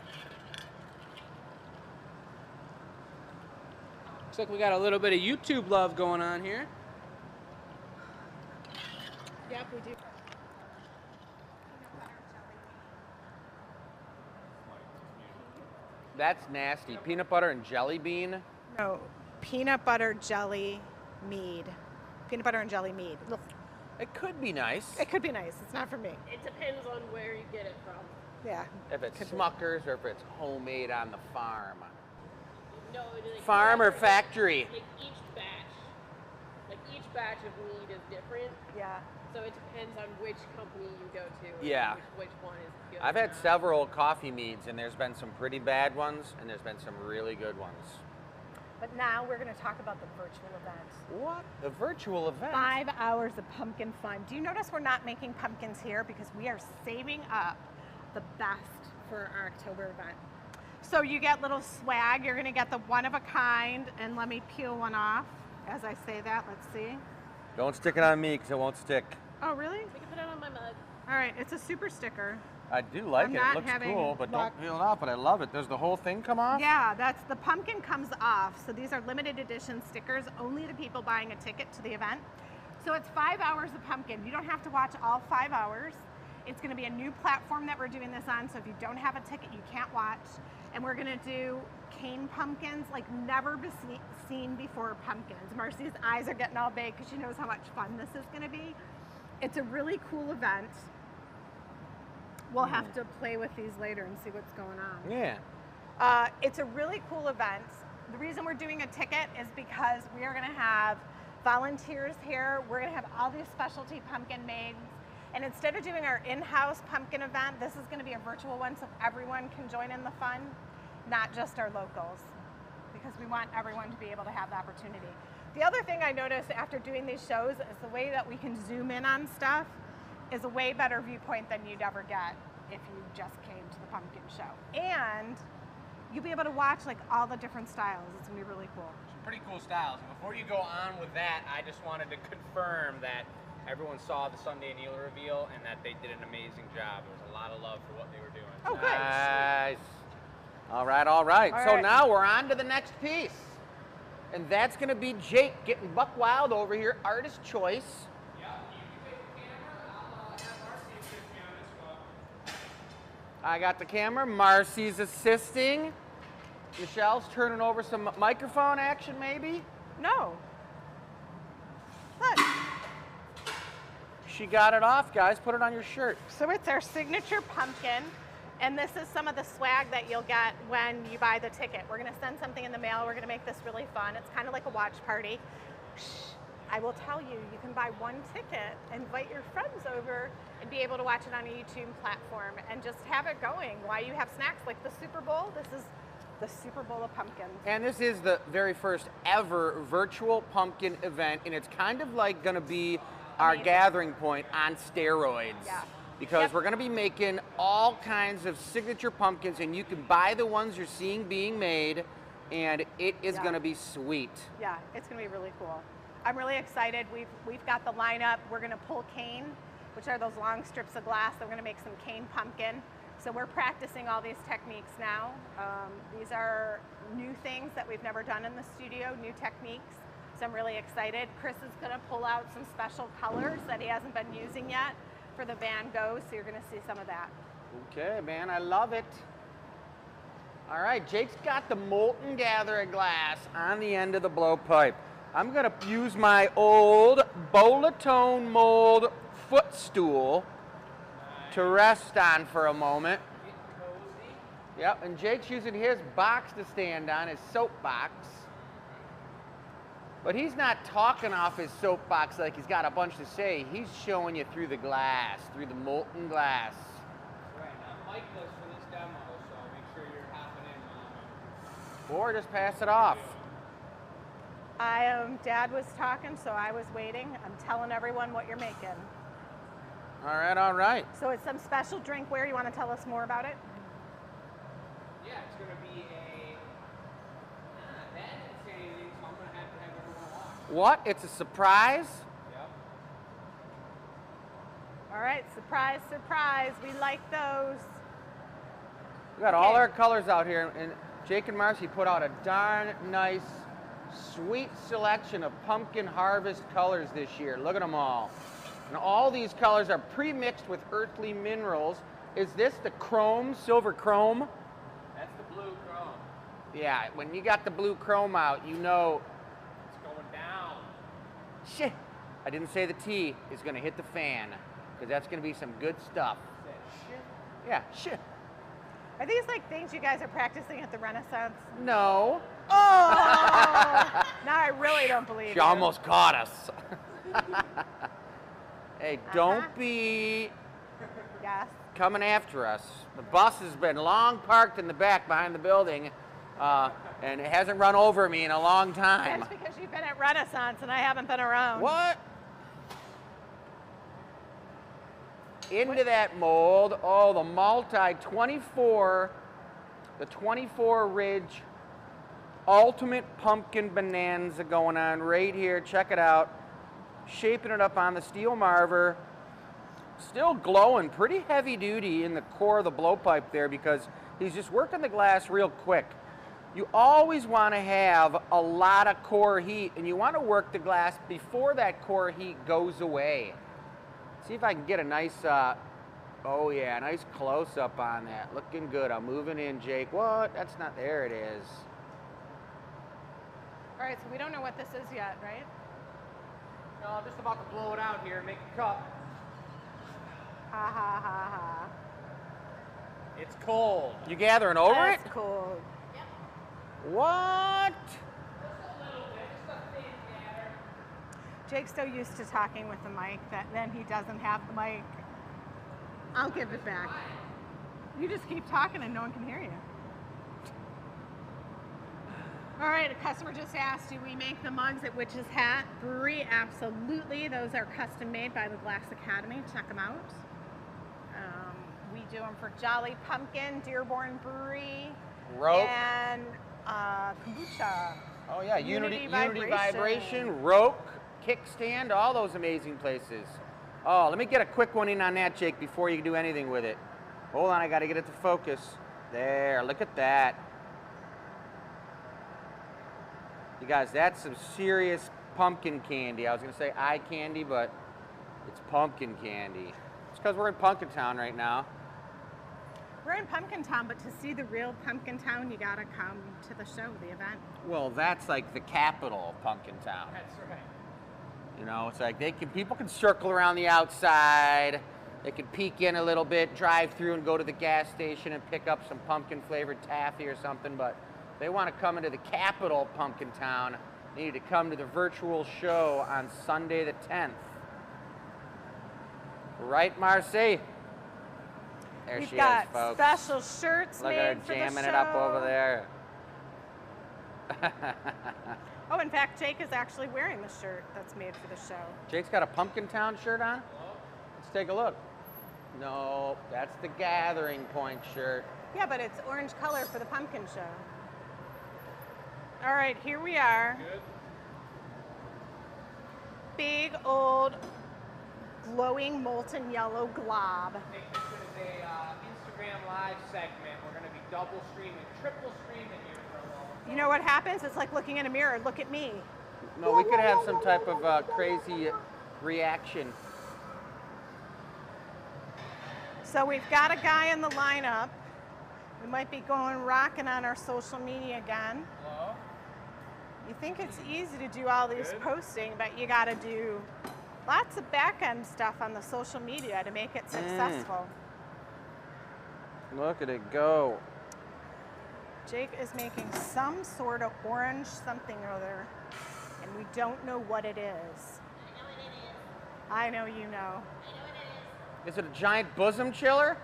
S1: Looks like we got a little bit of YouTube love going on here.
S4: Yep, we do.
S3: That's nasty. Peanut butter and jelly bean.
S4: No, peanut butter jelly mead. Peanut butter and jelly mead. Look,
S3: It could be nice.
S4: it could be nice. It's not for me.
S5: It depends on where you get it from.
S4: Yeah.
S3: If it's Smucker's or if it's homemade on the farm.
S5: No, like
S3: farm or
S5: whatever,
S3: factory?
S5: Like each batch of mead is different.
S2: Yeah.
S5: So it depends on which company you go to. And
S3: Yeah.
S5: which one is good.
S3: I've
S5: or
S3: had
S5: not.
S3: several coffee meads, and there's been some pretty bad ones, and there's been some really good ones.
S2: But now we're going to talk about the virtual event.
S3: What? The virtual event?
S2: 5 hours of pumpkin fun. Do you notice we're not making pumpkins here because we are saving up the best for our October event. So you get little swag. You're going to get the one of a kind, and let me peel one off as I say that. Let's see.
S3: Don't stick it on me, because it won't stick.
S2: Oh, really?
S5: We can put it on my mug.
S2: All right, it's a super sticker.
S3: I do like
S2: I'm
S3: it. It
S2: not
S3: looks
S2: having
S3: cool, but
S2: luck.
S3: don't peel it off. But I love it. Does the whole thing come off?
S2: Yeah, that's the pumpkin comes off. So these are limited edition stickers, only to people buying a ticket to the event. So it's 5 hours of pumpkin. You don't have to watch all 5 hours. It's going to be a new platform that we're doing this on. So if you don't have a ticket, you can't watch. And we're going to do cane pumpkins, like never seen before pumpkins. Marcy's eyes are getting all big because she knows how much fun this is going to be. It's a really cool event. We'll have to play with these later and see what's going on.
S3: Yeah.
S2: It's a really cool event. The reason we're doing a ticket is because we are going to have volunteers here. We're going to have all these specialty pumpkin maids. And instead of doing our in-house pumpkin event, this is going to be a virtual one so everyone can join in the fun, not just our locals, because we want everyone to be able to have the opportunity. The other thing I noticed after doing these shows is the way that we can zoom in on stuff is a way better viewpoint than you'd ever get if you just came to the pumpkin show. And you'll be able to watch like all the different styles. It's gonna be really cool.
S1: Some pretty cool styles. And before you go on with that, I just wanted to confirm that everyone saw the Sunday annealer reveal and that they did an amazing job. There was a lot of love for what they were doing.
S2: Oh, good.
S3: Nice. All right, all right.
S2: All
S3: So
S2: right.
S3: now we're on to the next piece. And that's going to be Jake getting buck wild over here, artist choice.
S1: Yeah, you can take the camera. I'll have Marcy assist me on this one.
S3: I got the camera. Marcy's assisting. Michelle's turning over some microphone action, maybe.
S2: No. Look.
S3: She got it off, guys. Put it on your shirt.
S2: So it's our signature pumpkin. And this is some of the swag that you'll get when you buy the ticket. We're gonna send something in the mail. We're gonna make this really fun. It's kind of like a watch party. Shh. I will tell you, you can buy one ticket, invite your friends over, and be able to watch it on a YouTube platform and just have it going while you have snacks like the Super Bowl. This is the Super Bowl of pumpkins.
S3: And this is the very first ever virtual pumpkin event, and it's kind of like gonna be our
S2: Amazing.
S3: gathering point on steroids.
S2: Yeah.
S3: Because
S2: Yep.
S3: we're gonna be making all kinds of signature pumpkins, and you can buy the ones you're seeing being made, and it is
S2: Yeah.
S3: gonna be sweet.
S2: Yeah, it's gonna be really cool. I'm really excited. We've got the lineup. We're gonna pull cane, which are those long strips of glass. We're gonna make some cane pumpkin. So we're practicing all these techniques now. These are new things that we've never done in the studio, new techniques. So I'm really excited. Chris is gonna pull out some special colors that he hasn't been using yet for the Van Gogh, so you're gonna see some of that.
S3: Okay, man, I love it. All right, Jake's got the molten gathering glass on the end of the blowpipe. I'm gonna use my old Bolatone mold footstool to rest on for a moment. Yep, and Jake's using his box to stand on, his soapbox. But he's not talking off his soapbox like he's got a bunch to say. He's showing you through the glass, through the molten glass.
S1: Right, I'm micless for this demo, so make sure you're hopping in, Mom.
S3: Or just pass it off.
S2: Dad was talking, so I was waiting. I'm telling everyone what you're making.
S3: All right, all right.
S2: So it's some special drinkware. You want to tell us more about it?
S1: Yeah, it's going to be a... That didn't say anything, so I'm going to have everyone watch.
S3: What? It's a surprise?
S1: Yep.
S2: All right, surprise, surprise. We like those.
S3: We got all
S2: Okay.
S3: our colors out here, and Jake and Marcy put out a darn nice, sweet selection of pumpkin harvest colors this year. Look at them all. And all these colors are pre-mixed with earthly minerals. Is this the chrome, silver chrome?
S1: That's the blue chrome.
S3: Yeah, when you got the blue chrome out, you know,
S1: It's going down.
S3: shit, I didn't say the T is gonna hit the fan, because that's gonna be some good stuff.
S1: Is that shit?
S3: Yeah, shit.
S2: Are these like things you guys are practicing at the Renaissance?
S3: No,
S2: Oh! Now I really don't believe
S3: She
S2: you.
S3: almost caught us. Hey, don't be
S2: Yes.
S3: coming after us. The bus has been long parked in the back behind the building, and it hasn't run over me in a long time.
S2: That's because you've been at Renaissance and I haven't been around.
S3: What? Into that mold. Oh, the the 24 Ridge Ultimate Pumpkin Bonanza going on right here. Check it out. Shaping it up on the steel marver. Still glowing, pretty heavy duty in the core of the blowpipe there because he's just working the glass real quick. You always want to have a lot of core heat, and you want to work the glass before that core heat goes away. See if I can get a nice, oh yeah, nice close-up on that. Looking good. I'm moving in, Jake. What? That's not, there it is.
S2: All right, so we don't know what this is yet, right?
S1: No, I'm just about to blow it out here and make a cup.
S2: Ha ha ha ha.
S1: It's cold.
S3: You gathering over
S2: That's
S3: it?
S2: cool.
S3: What?
S2: Jake's so used to talking with the mic that then he doesn't have the mic. I'll give it back. You just keep talking and no one can hear you. All right, a customer just asked, do we make the mugs at Witch's Hat Brewery? Absolutely. Those are custom made by the Glass Academy. Check them out. We do them for Jolly Pumpkin, Dearborn Brewery,
S3: Rope.
S2: and Kombucha.
S3: Oh yeah,
S2: Unity
S3: Vibration, Roke, Kickstand, all those amazing places. Oh, let me get a quick one in on that, Jake, before you do anything with it. Hold on, I got to get it to focus. There, look at that. You guys, that's some serious pumpkin candy. I was going to say eye candy, but it's pumpkin candy. It's because we're in Pumpkin Town right now.
S2: We're in Pumpkin Town, but to see the real Pumpkin Town, you gotta come to the show, the event.
S3: Well, that's like the capital of Pumpkin Town.
S1: That's right.
S3: You know, it's like people can circle around the outside. They can peek in a little bit, drive through and go to the gas station and pick up some pumpkin flavored taffy or something, but they want to come into the capital of Pumpkin Town. They need to come to the virtual show on Sunday the 10th. Right, Marcy? There
S2: We've
S3: she
S2: got
S3: is, folks.
S2: special shirts
S3: Look
S2: made
S3: at her
S2: for the
S3: jamming
S2: show.
S3: it up over there.
S2: Oh, in fact, Jake is actually wearing the shirt that's made for the show.
S3: Jake's got a Pumpkin Town shirt on? Let's take a look. No, that's the Gathering Point shirt.
S2: Yeah, but it's orange color for the pumpkin show. All right, here we are.
S1: Good.
S2: Big old glowing molten yellow glob.
S1: This is a Instagram live segment. We're going to be double streaming, triple streaming here for a moment.
S2: You know what happens? It's like looking in a mirror. Look at me.
S3: No, we could have some type of crazy reaction.
S2: So we've got a guy in the lineup. We might be going rocking on our social media again.
S1: Hello?
S2: You think it's easy to do all these
S1: Good.
S2: posting, but you got to do lots of back-end stuff on the social media to make it successful.
S3: Look at it go.
S2: Jake is making some sort of orange something or other, and we don't know what it is. I know you know.
S3: Is it a giant bosom chiller?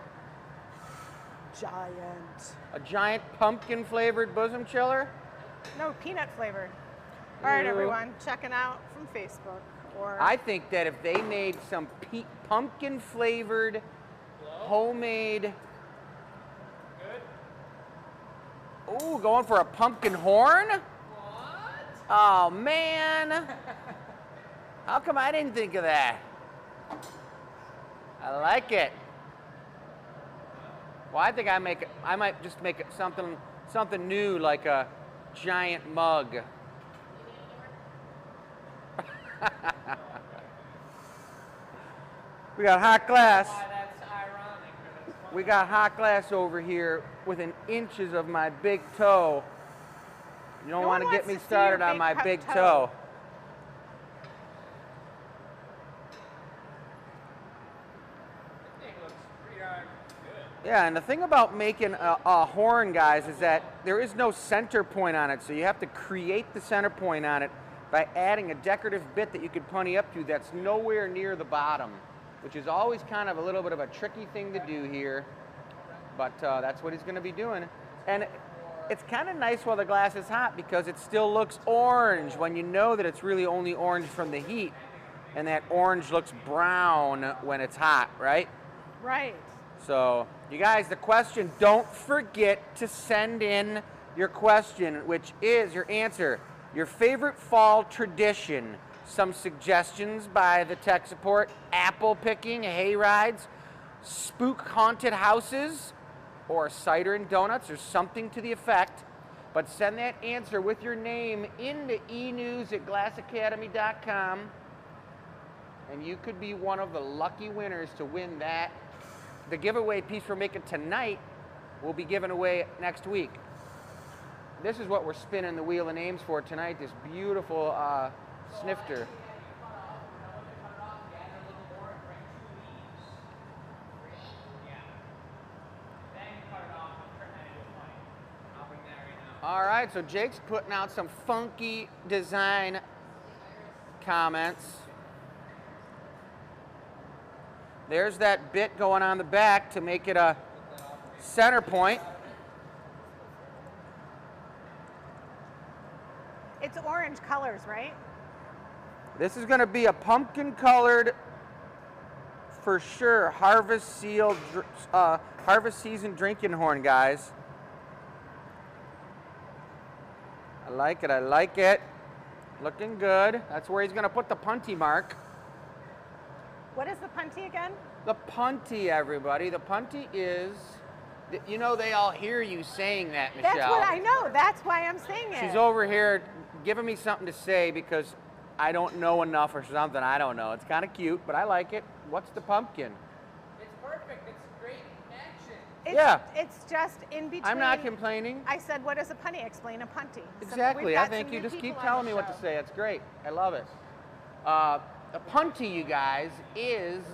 S2: Giant.
S3: A giant pumpkin flavored bosom chiller?
S2: No, peanut flavored. All right,
S3: Ooh.
S2: everyone, checking out from Facebook. Or
S3: I think that if they made some pumpkin flavored, homemade.
S1: Good.
S3: Ooh, going for a pumpkin horn?
S1: What?
S3: Oh man. How come I didn't think of that? I like it. Well, I think I might just make it something new, like a giant mug. We got hot glass.
S1: Why that's ironic. But it's funny.
S3: We got hot glass over here within inches of my big toe. You don't
S2: No
S3: want to
S2: one
S3: get me
S2: wants to see
S3: started
S2: your
S3: on my
S2: big
S3: big
S2: toe.
S3: toe.
S1: This thing looks pretty darn good.
S3: Yeah, and the thing about making a horn, guys, is that there is no center point on it, so you have to create the center point on it by adding a decorative bit that you could pony up to that's nowhere near the bottom, which is always kind of a little bit of a tricky thing to do here, but that's what he's going to be doing. And it's kind of nice while the glass is hot because it still looks orange when you know that it's really only orange from the heat, and that orange looks brown when it's hot, right?
S2: Right.
S3: So, you guys, the question, don't forget to send in your question, which is your answer. Your favorite fall tradition. Some suggestions by the tech support: apple picking, hay rides, spook haunted houses, or cider and donuts, or something to the effect. But send that answer with your name into enews@glassacademy.com, and you could be one of the lucky winners to win that. The giveaway piece we're making tonight will be given away next week. This is what we're spinning the wheel of names for tonight, this beautiful snifter. All right, so Jake's putting out some funky design comments. There's that bit going on the back to make it a center point.
S2: It's orange colors, right?
S3: This is going to be a pumpkin colored, for sure, harvest season drinking horn, guys. I like it, I like it. Looking good. That's where he's going to put the punty mark.
S2: What is the punty again?
S3: The punty, everybody. The punty is, you know, they all hear you saying that, Michelle.
S2: That's what I know. That's why I'm saying it.
S3: She's over here giving me something to say because I don't know enough or something. I don't know. It's kind of cute, but I like it. What's the pumpkin?
S1: It's perfect. It's great action.
S2: It's just in between.
S3: I'm not complaining.
S2: I said, what is a punty? Explain a punty.
S3: Exactly. I think you just keep telling me what to say. It's great. I love it. A punty, you guys, is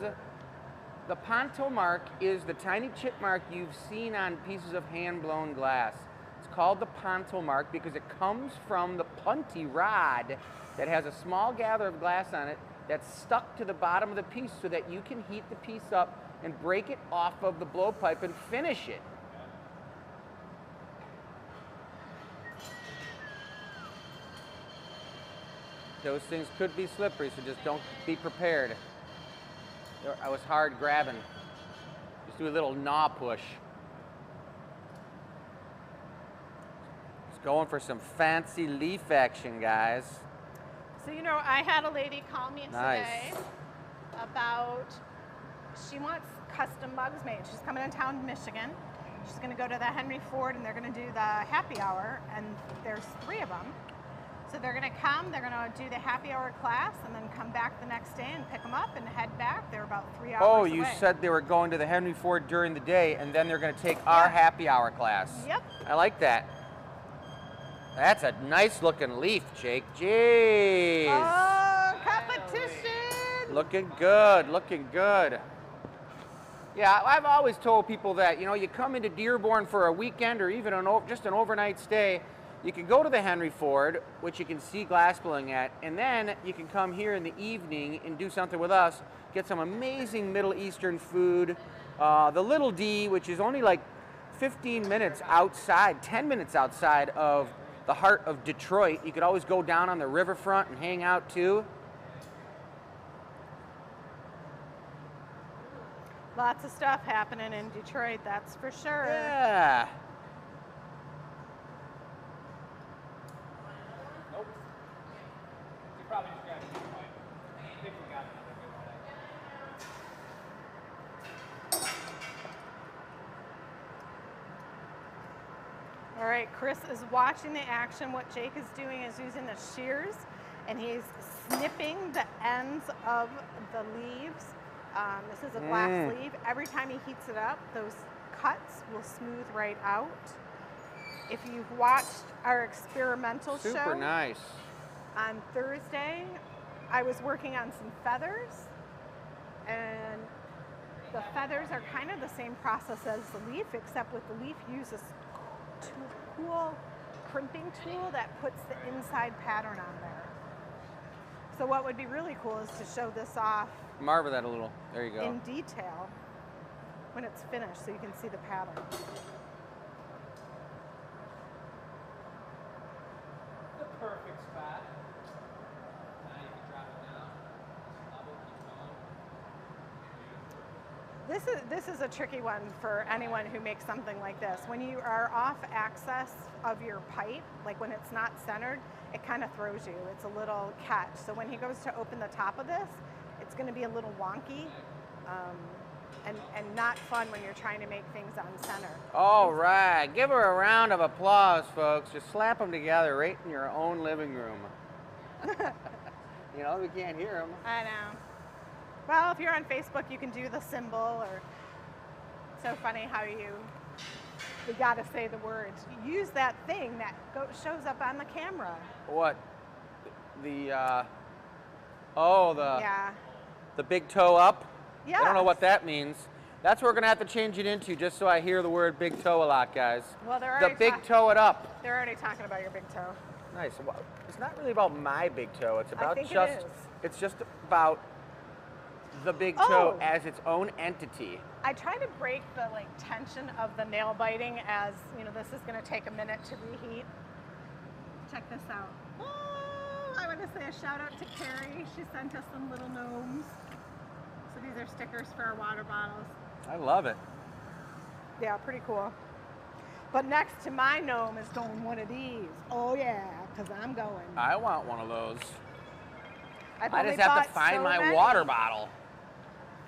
S3: the ponto mark is the tiny chip mark you've seen on pieces of hand-blown glass. It's called the ponto mark because it comes from the punty rod that has a small gather of glass on it that's stuck to the bottom of the piece so that you can heat the piece up and break it off of the blowpipe and finish it. Those things could be slippery, so just don't be prepared. I was hard grabbing. Just do a little gnaw push. Just going for some fancy leaf action, guys.
S2: So, you know, I had a lady call me today about, she wants custom mugs made. She's coming in town to Michigan. She's going to go to the Henry Ford and they're going to do the happy hour, and there's 3 of them. So they're going to come, they're going to do the happy hour class, and then come back the next day and pick them up and head back. They're about 3 hours away.
S3: Oh, you said they were going to the Henry Ford during the day, and then they're going to take our happy hour class.
S2: Yep.
S3: I like that. That's a nice looking leaf, Jake. Jeez.
S2: Oh, competition!
S3: Looking good, looking good. Yeah, I've always told people that, you know, you come into Dearborn for a weekend or even just an overnight stay, you can go to the Henry Ford, which you can see glass blowing at, and then you can come here in the evening and do something with us, get some amazing Middle Eastern food. The Little D, which is only like 15 minutes outside, 10 minutes outside of the heart of Detroit. You could always go down on the riverfront and hang out too.
S2: Lots of stuff happening in Detroit, that's for sure.
S3: Yeah.
S2: All right, Chris is watching the action. What Jake is doing is using the shears, and he's snipping the ends of the leaves. This is a glass sleeve. Every time he heats it up, those cuts will smooth right out. If you've watched our experimental show,
S3: Super nice.
S2: on Thursday, I was working on some feathers, and The feathers are kind of the same process as the leaf, except with the leaf uses cool crimping tool that puts the inside pattern on there. So what would be really cool is to show this off
S3: Marvel that a little. There you go.
S2: in detail when it's finished so you can see the pattern.
S1: The perfect spot. Now you can drop it down. Level, keep going.
S2: This is a tricky one for anyone who makes something like this. When you are off axis of your pipe, like when it's not centered, it kind of throws you. It's a little catch. So when he goes to open the top of this, it's going to be a little wonky and not fun when you're trying to make things on center.
S3: All right, give her a round of applause, folks. Just slap them together right in your own living room. You know, we can't hear them.
S2: I know. Well, if you're on Facebook, you can do the symbol, or so funny how we got to say the words. Use that thing that shows up on the camera.
S3: What? The
S2: Yeah.
S3: the big toe up?
S2: Yeah.
S3: I don't know what that means. That's what we're going to have to change it into, just so I hear the word big toe a lot, guys.
S2: Well, they're
S3: The
S2: already
S3: big toe it up.
S2: They're already talking about your big toe.
S3: Nice. Well, it's not really about my big toe. It's about
S2: think it
S3: just
S2: is.
S3: it's just about the big toe
S2: Oh.
S3: as its own entity.
S2: I try to break the tension of the nail biting, as you know, this is going to take a minute to reheat. Check this out. Oh, I want to say a shout out to Carrie. She sent us some little gnomes. So these are stickers for our water bottles.
S3: I love it.
S2: Yeah, pretty cool. But next to my gnome is going one of these. Oh yeah, because I'm going.
S3: I want one of those.
S2: I've
S3: I
S2: only
S3: just have to
S2: bought
S3: find
S2: so
S3: my
S2: many.
S3: water bottle.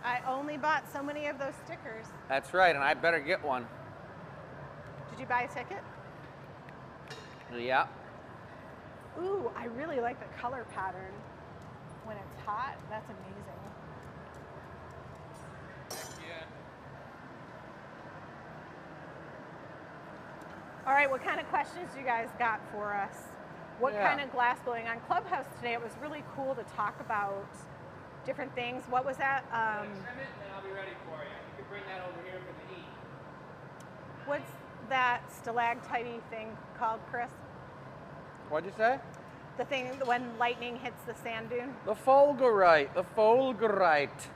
S2: I only bought so many of those stickers.
S3: That's right, and I better get one.
S2: Did you buy a ticket?
S3: Yeah.
S2: Ooh, I really like the color pattern when it's hot. That's amazing.
S1: Yeah.
S2: All right, what kind of questions do you guys got for us? What
S3: Yeah.
S2: kind of glass blowing? On Clubhouse today, it was really cool to talk about different things. What was that?
S1: Trim it, and then I'll be ready for you. You can bring that over here for the heat.
S2: What's that stalactite thing called, Chris?
S3: What'd you say?
S2: The thing when lightning hits the sand dune?
S3: The fulgurite. The fulgurite.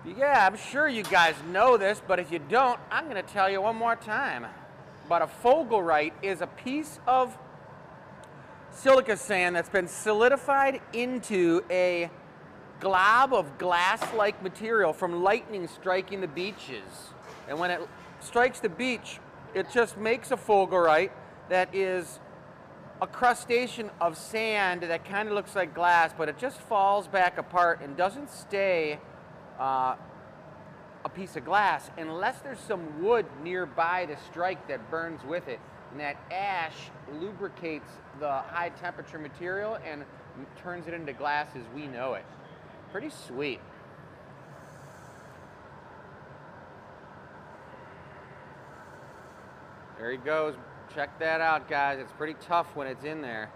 S3: Yeah, I'm sure you guys know this, but if you don't, I'm going to tell you one more time. But a fulgurite is a piece of silica sand that's been solidified into a glob of glass-like material from lightning striking the beaches. And when it strikes the beach, it just makes a fulgurite that is a crustation of sand that kind of looks like glass, but it just falls back apart and doesn't stay a piece of glass unless there's some wood nearby to strike that burns with it. And that ash lubricates the high temperature material and turns it into glass as we know it. Pretty sweet. There he goes. Check that out, guys. It's pretty tough when it's in there.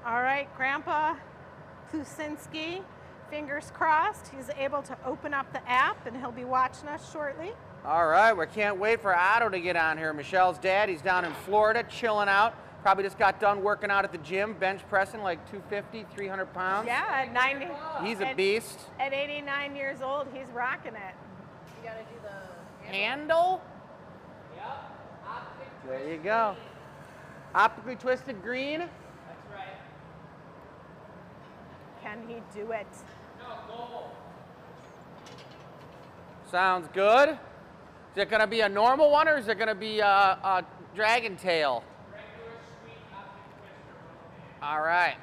S2: All right, Grandpa Kusinski, fingers crossed, he's able to open up the app and he'll be watching us shortly.
S3: All right, we can't wait for Otto to get on here. Michelle's dad, he's down in Florida chilling out. Probably just got done working out at the gym, bench pressing like 250, 300 pounds.
S2: Yeah, at 90.
S3: He's a beast.
S2: At 89 years old, he's rocking it.
S5: You gotta do the
S3: Handle?
S1: Yep. Optic
S3: There you go. Optically twisted green.
S1: That's right.
S2: Can he do it?
S1: No, gold.
S3: Sounds good. Is it going to be a normal one or is it going to be a dragon tail?
S1: Regular sweet optic twister.
S3: All right.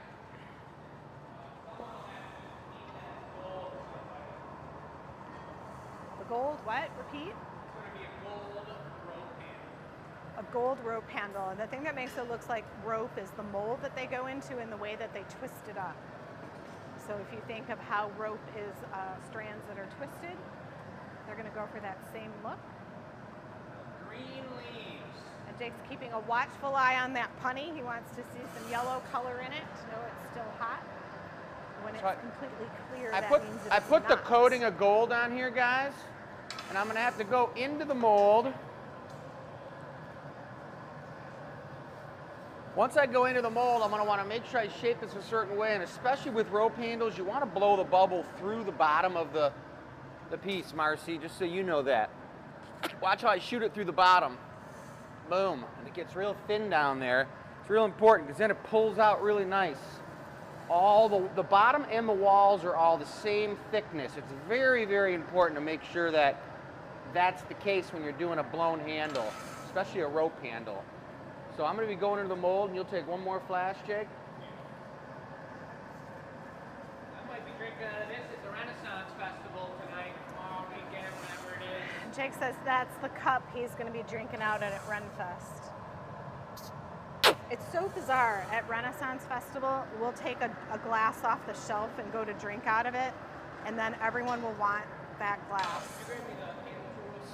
S2: The gold, what? Repeat?
S1: It's going to be a gold rope handle.
S2: A gold rope handle. And the thing that makes it look like rope is the mold that they go into and the way that they twist it up. So if you think of how rope is strands that are twisted, they're going to go for that same look.
S1: Green leaves.
S2: And Jake's keeping a watchful eye on that punny. He wants to see some yellow color in it to know it's still hot. When it's completely clear, that means it's
S3: I put the
S2: not.
S3: coating of gold on here, guys, and I'm gonna have to go into the mold. Once I go into the mold, I'm gonna wanna make sure I shape this a certain way, and especially with rope handles, you wanna blow the bubble through the bottom of the piece, Marcy, just so you know that. Watch how I shoot it through the bottom. Boom, and it gets real thin down there. It's real important, because then it pulls out really nice. All the bottom and the walls are all the same thickness. It's very, very important to make sure that that's the case when you're doing a blown handle, especially a rope handle. So I'm going to be going into the mold, and you'll take one more flash, Jake.
S1: I might be drinking out of this. It's a Renaissance Festival tonight, tomorrow weekend, whatever it is.
S2: Jake says that's the cup he's going to be drinking out at Renfest. It's so bizarre. At Renaissance Festival, we'll take a glass off the shelf and go to drink out of it, and then everyone will want that glass.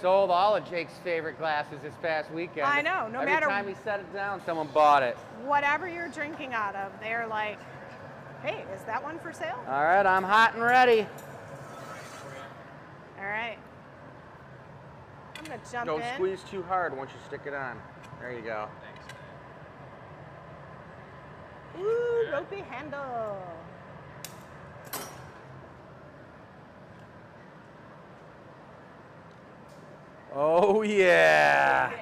S3: Sold all of Jake's favorite glasses this past weekend.
S2: I know, no matter-
S3: Every time he set it down, someone bought it.
S2: Whatever you're drinking out of, they're like, hey, is that one for sale?
S3: All right, I'm hot and ready.
S2: All right. I'm going to jump in.
S3: Don't squeeze too hard once you stick it on. There you go.
S2: Ooh, ropey handle.
S3: Oh, yeah.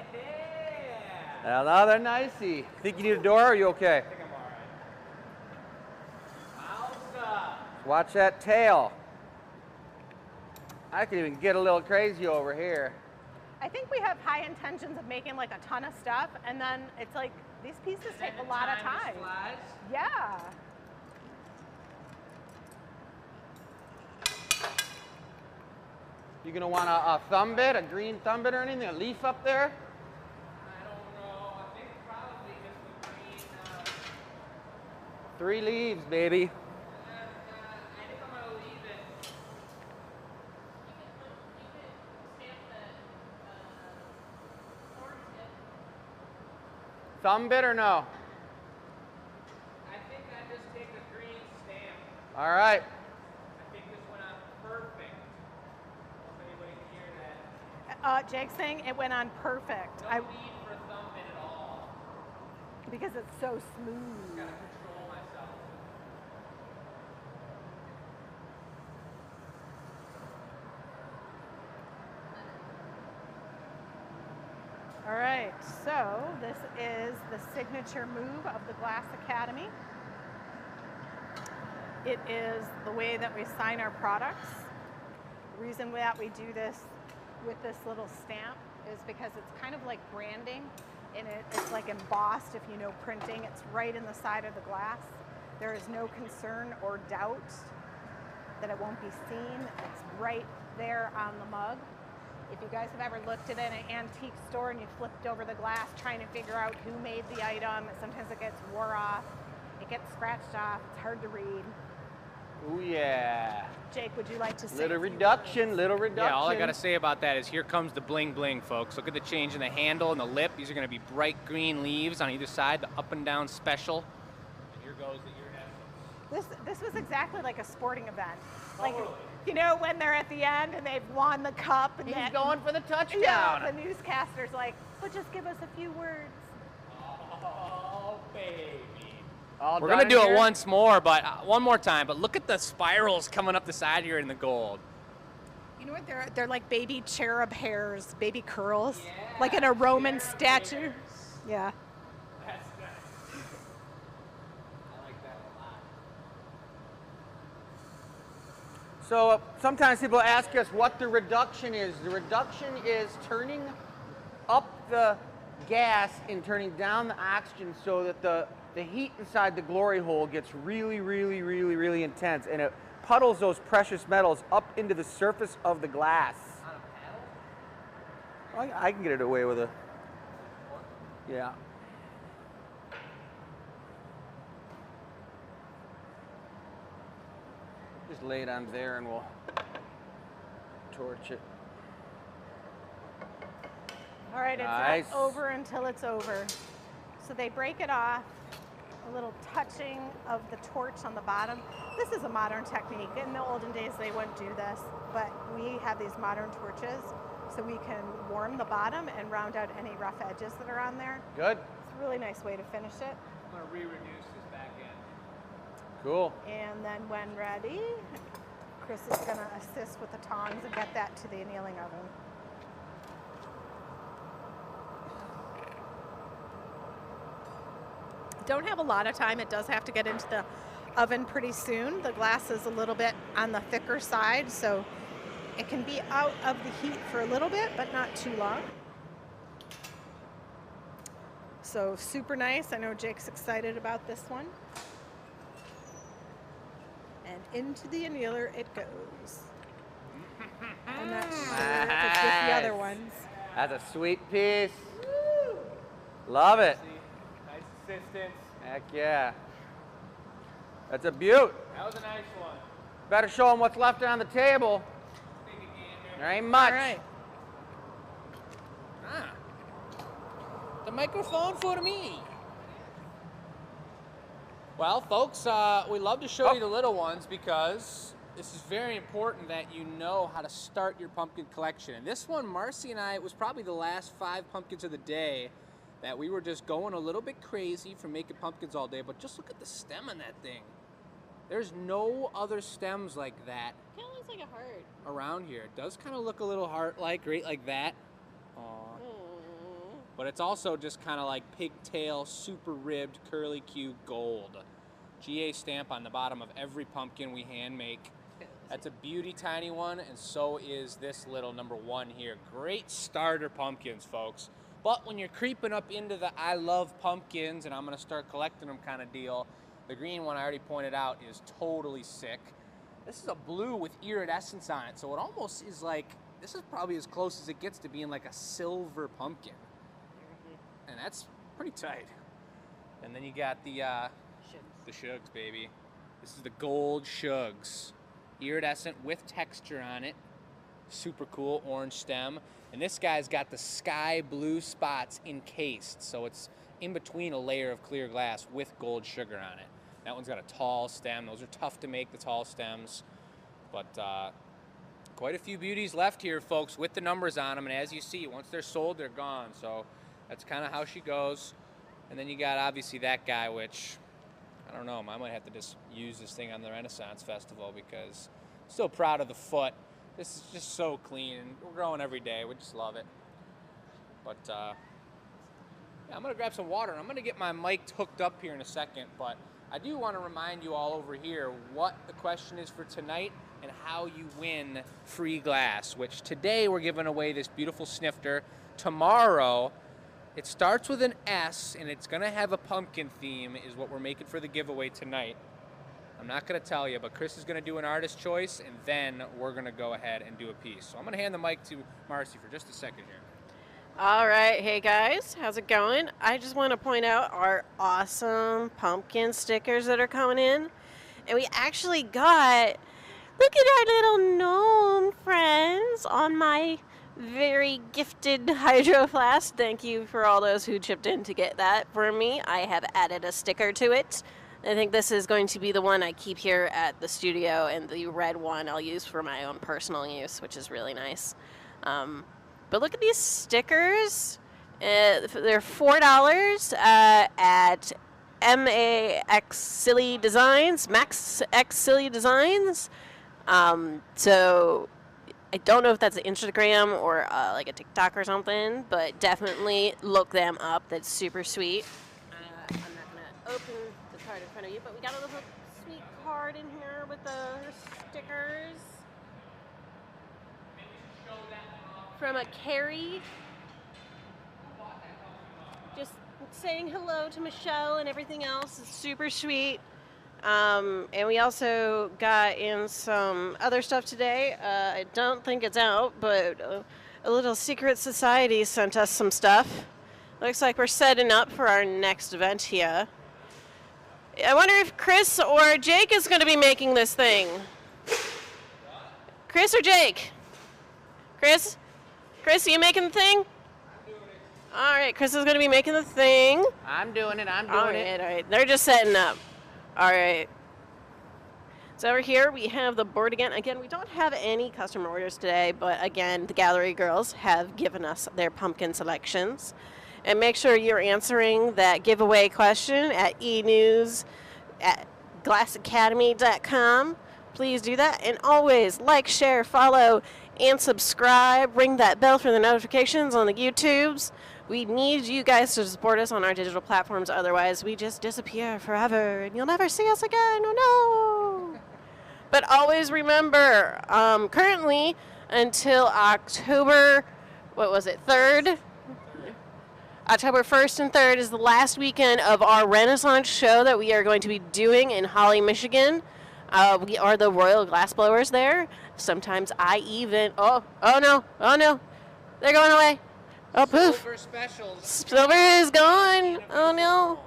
S3: Another nicey. Think you need a door, or are you okay?
S1: I think I'm all right.
S3: Watch that tail. I can even get a little crazy over here.
S2: I think we have high intentions of making like a ton of stuff, and then it's like these pieces take a lot of time. Yeah.
S3: You gonna want a thumb bit, a green thumb bit or anything, a leaf up there?
S1: I don't know. I think probably just the green.
S3: 3 leaves, baby.
S1: I think I'm gonna leave it.
S3: Thumb bit or no?
S1: I think I just take a green stamp.
S3: All right.
S1: I think this went on perfect. If anybody can hear that.
S2: Jake's saying it went on perfect.
S1: No need for a thumb bit at all.
S2: Because it's so smooth.
S1: Gotta control myself.
S2: All right, so this is the signature move of the Glass Academy. It is the way that we sign our products. The reason that we do this with this little stamp is because it's kind of like branding, and it's like embossed. If you know printing, it's right in the side of the glass. There is no concern or doubt that it won't be seen. It's right there on the mug. If you guys have ever looked at an antique store and you flipped over the glass trying to figure out who made the item, sometimes it gets wore off, it gets scratched off, it's hard to read.
S3: Oh yeah.
S2: Jake, would you like to say
S3: Little
S2: a few
S3: reduction,
S2: words?
S3: little reduction.
S1: Yeah, all I gotta say about that is here comes the bling bling, folks. Look at the change in the handle and the lip. These are gonna be bright green leaves on either side, the up and down special. And here goes the iridescent.
S2: This was exactly like a sporting event. Like,
S1: Totally.
S2: you know, when they're at the end and they've won the cup and
S3: He's going for the touchdown.
S2: yeah, the newscaster's like, well, just give us a few words.
S1: Oh, baby.
S3: All
S1: We're
S3: done
S1: gonna do
S3: here?
S1: it once more, but one more time. But look at the spirals coming up the side here in the gold.
S2: You know what? They're like baby cherub hairs, baby curls,
S1: Yeah,
S2: like in a Roman
S1: cherub
S2: statue.
S1: hairs.
S2: Yeah.
S1: That's nice. I like that a lot.
S3: So sometimes people ask us what the reduction is. The reduction is turning up the gas and turning down the oxygen so that the heat inside the glory hole gets really, really, really, really intense, and it puddles those precious metals up into the surface of the glass.
S1: On a paddle?
S3: I can get it away with a, yeah. Just lay it on there and we'll torch it.
S2: All right, it's
S3: Nice.
S2: not over until it's over. So they break it off, a little touching of the torch on the bottom. This is a modern technique. In the olden days, they wouldn't do this, but we have these modern torches so we can warm the bottom and round out any rough edges that are on there.
S3: Good.
S2: It's a really nice way to finish it.
S1: I'm gonna re-reduce this back end.
S3: Cool.
S2: And then when ready, Chris is gonna assist with the tongs and get that to the annealing oven. Don't have a lot of time. It does have to get into the oven pretty soon. The glass is a little bit on the thicker side, so it can be out of the heat for a little bit, but not too long. So super nice. I know Jake's excited about this one. And into the annealer it goes. I'm not sure if it's with the other ones.
S3: That's a sweet piece. Love it.
S1: Nice assistance.
S3: Heck yeah. That's a beaut.
S1: That was a nice one.
S3: Better show them what's left on the table.
S1: Take a gander.
S3: There ain't much.
S2: All right.
S1: Ah. The microphone for me. Well, folks, we love to show you the little ones because this is very important that you know how to start your pumpkin collection. And this one, Marcy and I, it was probably the last 5 pumpkins of the day that we were just going a little bit crazy from making pumpkins all day. But just look at the stem on that thing. There's no other stems like that
S5: Kind of looks like a heart.
S1: around here. It does kind of look a little heart-like, right like that. Aw. But it's also just kind of like pigtail, super ribbed, curly Q gold. GA stamp on the bottom of every pumpkin we hand make. That's a beauty tiny one, and so is this little number 1 here. Great starter pumpkins, folks. But when you're creeping up into the I love pumpkins and I'm gonna start collecting them kind of deal, the green one I already pointed out is totally sick. This is a blue with iridescence on it, so it almost is like, this is probably as close as it gets to being like a silver pumpkin. And that's pretty tight. And then you got the shugs, baby. This is the gold shugs. Iridescent with texture on it. Super cool, orange stem. And this guy's got the sky blue spots encased, so it's in between a layer of clear glass with gold sugar on it. That one's got a tall stem. Those are tough to make, the tall stems. But quite a few beauties left here, folks, with the numbers on them. And as you see, once they're sold, they're gone. So that's kind of how she goes. And then you got obviously that guy, which, I don't know, I might have to just use this thing on the Renaissance Festival because I'm still proud of the foot. This is just so clean, and we're growing every day. We just love it. But yeah, I'm gonna grab some water, and I'm gonna get my mic hooked up here in a second, but I do want to remind you all over here what the question is for tonight and how you win free glass, which today we're giving away this beautiful snifter. Tomorrow, it starts with an S, and it's gonna have a pumpkin theme, is what we're making for the giveaway tonight. I'm not gonna tell you, but Chris is gonna do an artist choice, and then we're gonna go ahead and do a piece. So I'm gonna hand the mic to Marcy for just a second here.
S5: All right, hey guys, how's it going? I just want to point out our awesome pumpkin stickers that are coming in. And we actually got, look at our little gnome friends on my very gifted Hydro Flask. Thank you for all those who chipped in to get that for me. I have added a sticker to it. I think this is going to be the one I keep here at the studio, and the red one I'll use for my own personal use, which is really nice. But look at these stickers. They're $4 at MAX Silly Designs, Max X Silly Designs. So I don't know if that's an Instagram or like a TikTok or something, but definitely look them up. That's super sweet. I'm not going to open the card in front of you, but we got a little sweet card in here with the stickers. From a Carrie, just saying hello to Michelle and everything else. It's super sweet. And we also got in some other stuff today. I don't think it's out, but a little secret society sent us some stuff. Looks like we're setting up for our next event here. I wonder if Chris or Jake is going to be making this thing. Chris or Jake? Chris, are you making the thing?
S1: I'm doing
S5: All right, Chris is going to be making the thing.
S3: I'm doing it. I'm
S5: All
S3: doing it.
S5: right. They're just setting up. All right. So over here we have the board again. Again, we don't have any customer orders today, but again, the gallery girls have given us their pumpkin selections. And make sure you're answering that giveaway question at enews at glassacademy.com. Please do that. And always like, share, follow, and subscribe. Ring that bell for the notifications on the YouTubes. We need you guys to support us on our digital platforms. Otherwise, we just disappear forever, and you'll never see us again. Oh, no. But always remember, currently until October, 3rd? October 1st and 3rd is the last weekend of our Renaissance show that we are going to be doing in Holly, Michigan. We are the Royal Glassblowers there. Sometimes I even, oh no, they're going away. Oh, poof.
S1: Silver specials.
S5: Silver is gone. Oh, no.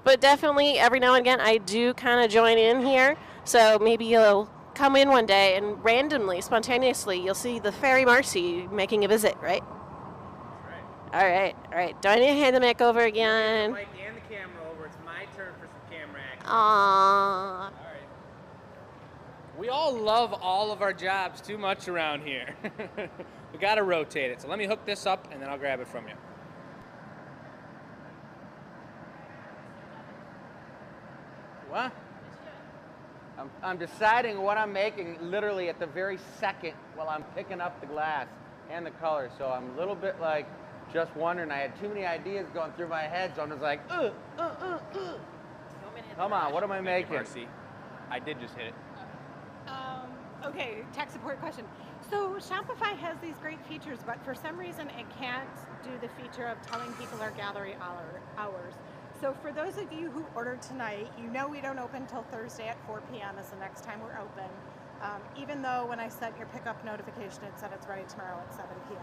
S5: But definitely every now and again I do kind of join in here. So maybe you'll come in one day and randomly, spontaneously, you'll see the Fairy Marcy making a visit, right? All right. Do I need to hand the mic over again?
S1: The mic and the camera over. It's my turn for some camera action.
S5: Aww.
S1: All right. We all love all of our jobs too much around here. We got to rotate it. So let me hook this up, and then I'll grab it from you.
S3: What? I'm deciding what I'm making literally at the very second while I'm picking up the glass and the color. So I'm a little bit like just wondering. I had too many ideas going through my head, so I'm just like, Come on, what am I making?
S1: Marcy, I did just hit it.
S2: Okay, tech support question. So Shopify has these great features, but for some reason it can't do the feature of telling people our gallery hours. So for those of you who ordered tonight, you know we don't open till Thursday at 4 p.m. is the next time we're open. Even though when I sent your pickup notification, it said it's ready tomorrow at 7 p.m.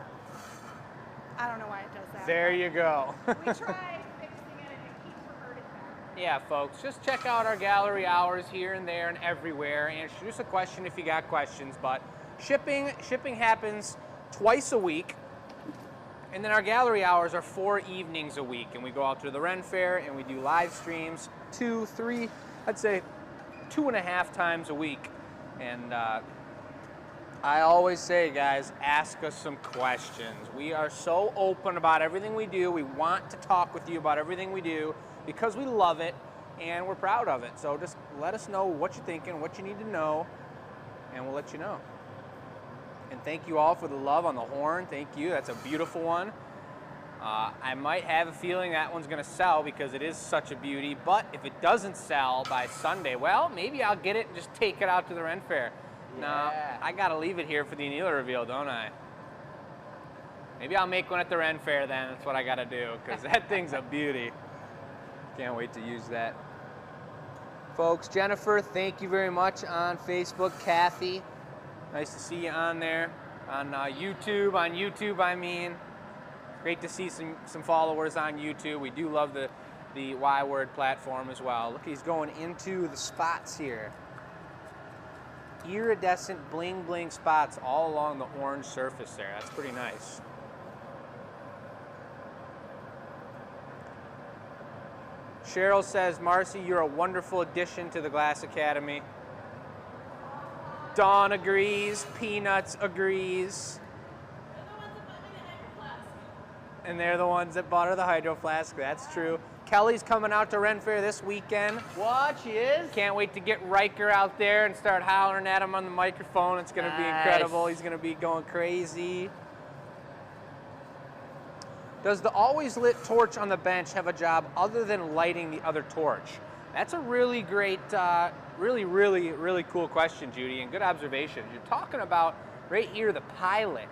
S2: I don't know why it does that.
S1: There you go.
S2: We tried fixing it and it keeps reverting back.
S1: Yeah, folks, just check out our gallery hours here and there and everywhere. And shoot us a question if you got questions. But shipping happens twice a week. And then our gallery hours are 4 evenings a week. And we go out to the Ren Fair and we do live streams 2, 3, I'd say 2.5 times a week. And I always say, guys, ask us some questions. We are so open about everything we do. We want to talk with you about everything we do because we love it and we're proud of it. So just let us know what you're thinking, what you need to know, and we'll let you know. And thank you all for the love on the horn. Thank you. That's a beautiful one. I might have a feeling that one's going to sell because it is such a beauty. But if it doesn't sell by Sunday, well, maybe I'll get it and just take it out to the Ren Fair.
S3: Yeah.
S1: No, I got to leave it here for the annealer reveal, don't I? Maybe I'll make one at the Ren Fair then. That's what I got to do because that thing's a beauty. Can't wait to use that. Folks, Jennifer, thank you very much on Facebook. Kathy, nice to see you on there. On YouTube, I mean. Great to see some followers on YouTube. We do love the Y-Word platform as well. Look, he's going into the spots here. Iridescent bling bling spots all along the orange surface there. That's pretty nice. Cheryl says, Marcy, you're a wonderful addition to the Glass Academy. Dawn agrees. Peanuts agrees. And they're the ones that bought her the Hydro Flask. That's true. Kelly's coming out to Ren Fair this weekend.
S3: What? She is?
S1: Can't wait to get Riker out there and start hollering at him on the microphone. It's going to be incredible. He's going to be going crazy. Does the always lit torch on the bench have a job other than lighting the other torch? That's a really great, really cool question, Judy, and good observation. You're talking about right here the pilot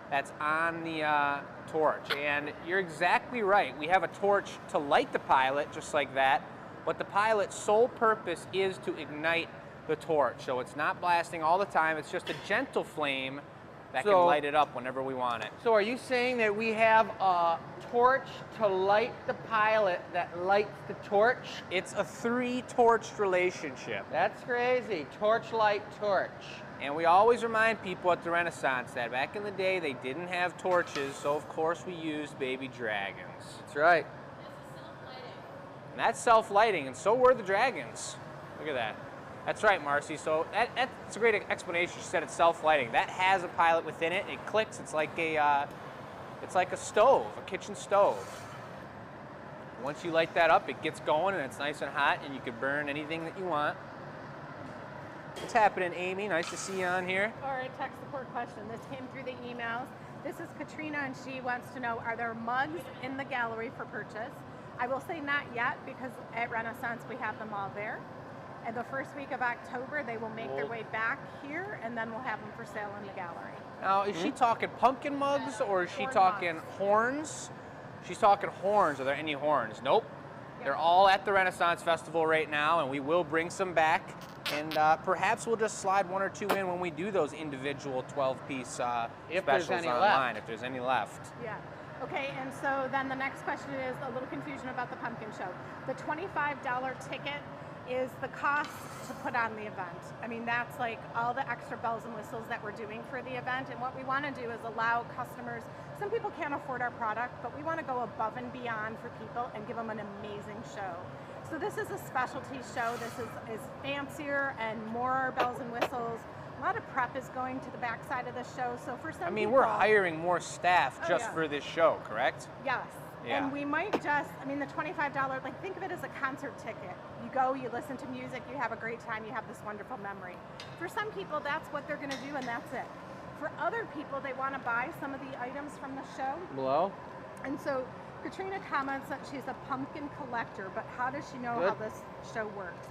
S1: that's on the torch, and you're exactly right. We have a torch to light the pilot just like that, but the pilot's sole purpose is to ignite the torch. So it's not blasting all the time. It's just a gentle flame that can light it up whenever we want it.
S3: So are you saying that we have a torch to light the pilot that lights the torch?
S1: It's a 3-torched relationship.
S3: That's crazy. Torch, light, torch.
S1: And we always remind people at the Renaissance that back in the day they didn't have torches, so of course we used baby dragons.
S3: That's right.
S1: And that's self-lighting, and so were the dragons. Look at that. That's right, Marcy. So that's a great explanation. She said it's self-lighting. That has a pilot within it. It clicks. It's like a stove, a kitchen stove. Once you light that up, it gets going, and it's nice and hot, and you can burn anything that you want. What's happening, Amy? Nice to see you on here.
S2: All right, tech support question. This came through the emails. This is Katrina, and she wants to know, are there mugs in the gallery for purchase? I will say not yet, because at Renaissance we have them all there. And the first week of October, they will make their way back here, and then we'll have them for sale in the gallery.
S1: Now, is she talking pumpkin mugs, or is she talking horns? She's talking horns. Are there any horns? Nope. Yep. They're all at the Renaissance Festival right now, and we will bring some back. And perhaps we'll just slide 1 or 2 in when we do those individual 12-piece specials online, if there's any left.
S2: Yeah. Okay, and so then the next question is a little confusion about the pumpkin show. The $25 ticket is the cost to put on the event. I mean, that's like all the extra bells and whistles that we're doing for the event. And what we want to do is allow customers, some people can't afford our product, but we want to go above and beyond for people and give them an amazing show. So this is a specialty show. This is fancier and more bells and whistles. A lot of prep is going to the backside of the show. So for some people,
S1: we're hiring more staff just for this show, correct?
S2: Yes.
S1: Yeah.
S2: And we might just, the $25, like think of it as a concert ticket. You go, you listen to music, you have a great time, you have this wonderful memory. For some people, that's what they're gonna do and that's it. For other people, they wanna buy some of the items from the show.
S3: Below.
S2: And so Katrina comments that she's a pumpkin collector, but how does she know how this show works?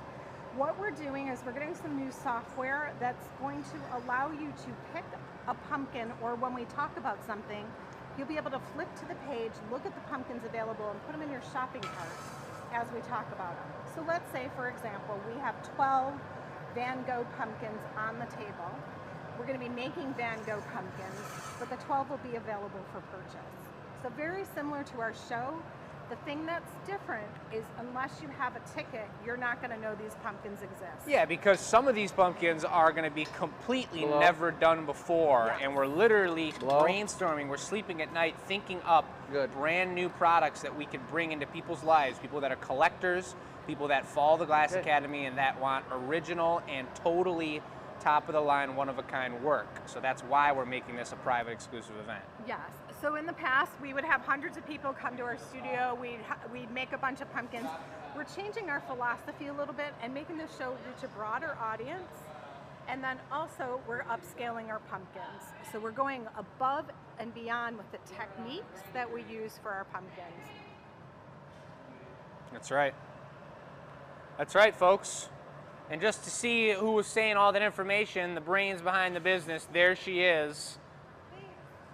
S2: What we're doing is we're getting some new software that's going to allow you to pick a pumpkin, or when we talk about something, you'll be able to flip to the page, look at the pumpkins available, and put them in your shopping cart as we talk about them. So let's say, for example, we have 12 Van Gogh pumpkins on the table. We're going to be making Van Gogh pumpkins, but the 12 will be available for purchase. So very similar to our show. The thing that's different is unless you have a ticket, you're not going to know these pumpkins exist.
S1: Yeah, because some of these pumpkins are going to be completely never done before, and we're literally brainstorming. We're sleeping at night thinking up brand new products that we can bring into people's lives, people that are collectors, people that follow the Glass Academy and that want original and totally top-of-the-line, one-of-a-kind work. So that's why we're making this a private, exclusive event.
S2: Yes. So in the past, we would have hundreds of people come to our studio. We'd make a bunch of pumpkins. We're changing our philosophy a little bit and making this show reach a broader audience. And then also, we're upscaling our pumpkins. So we're going above and beyond with the techniques that we use for our pumpkins.
S1: That's right. That's right, folks. And just to see who was saying all that information, the brains behind the business, there she is.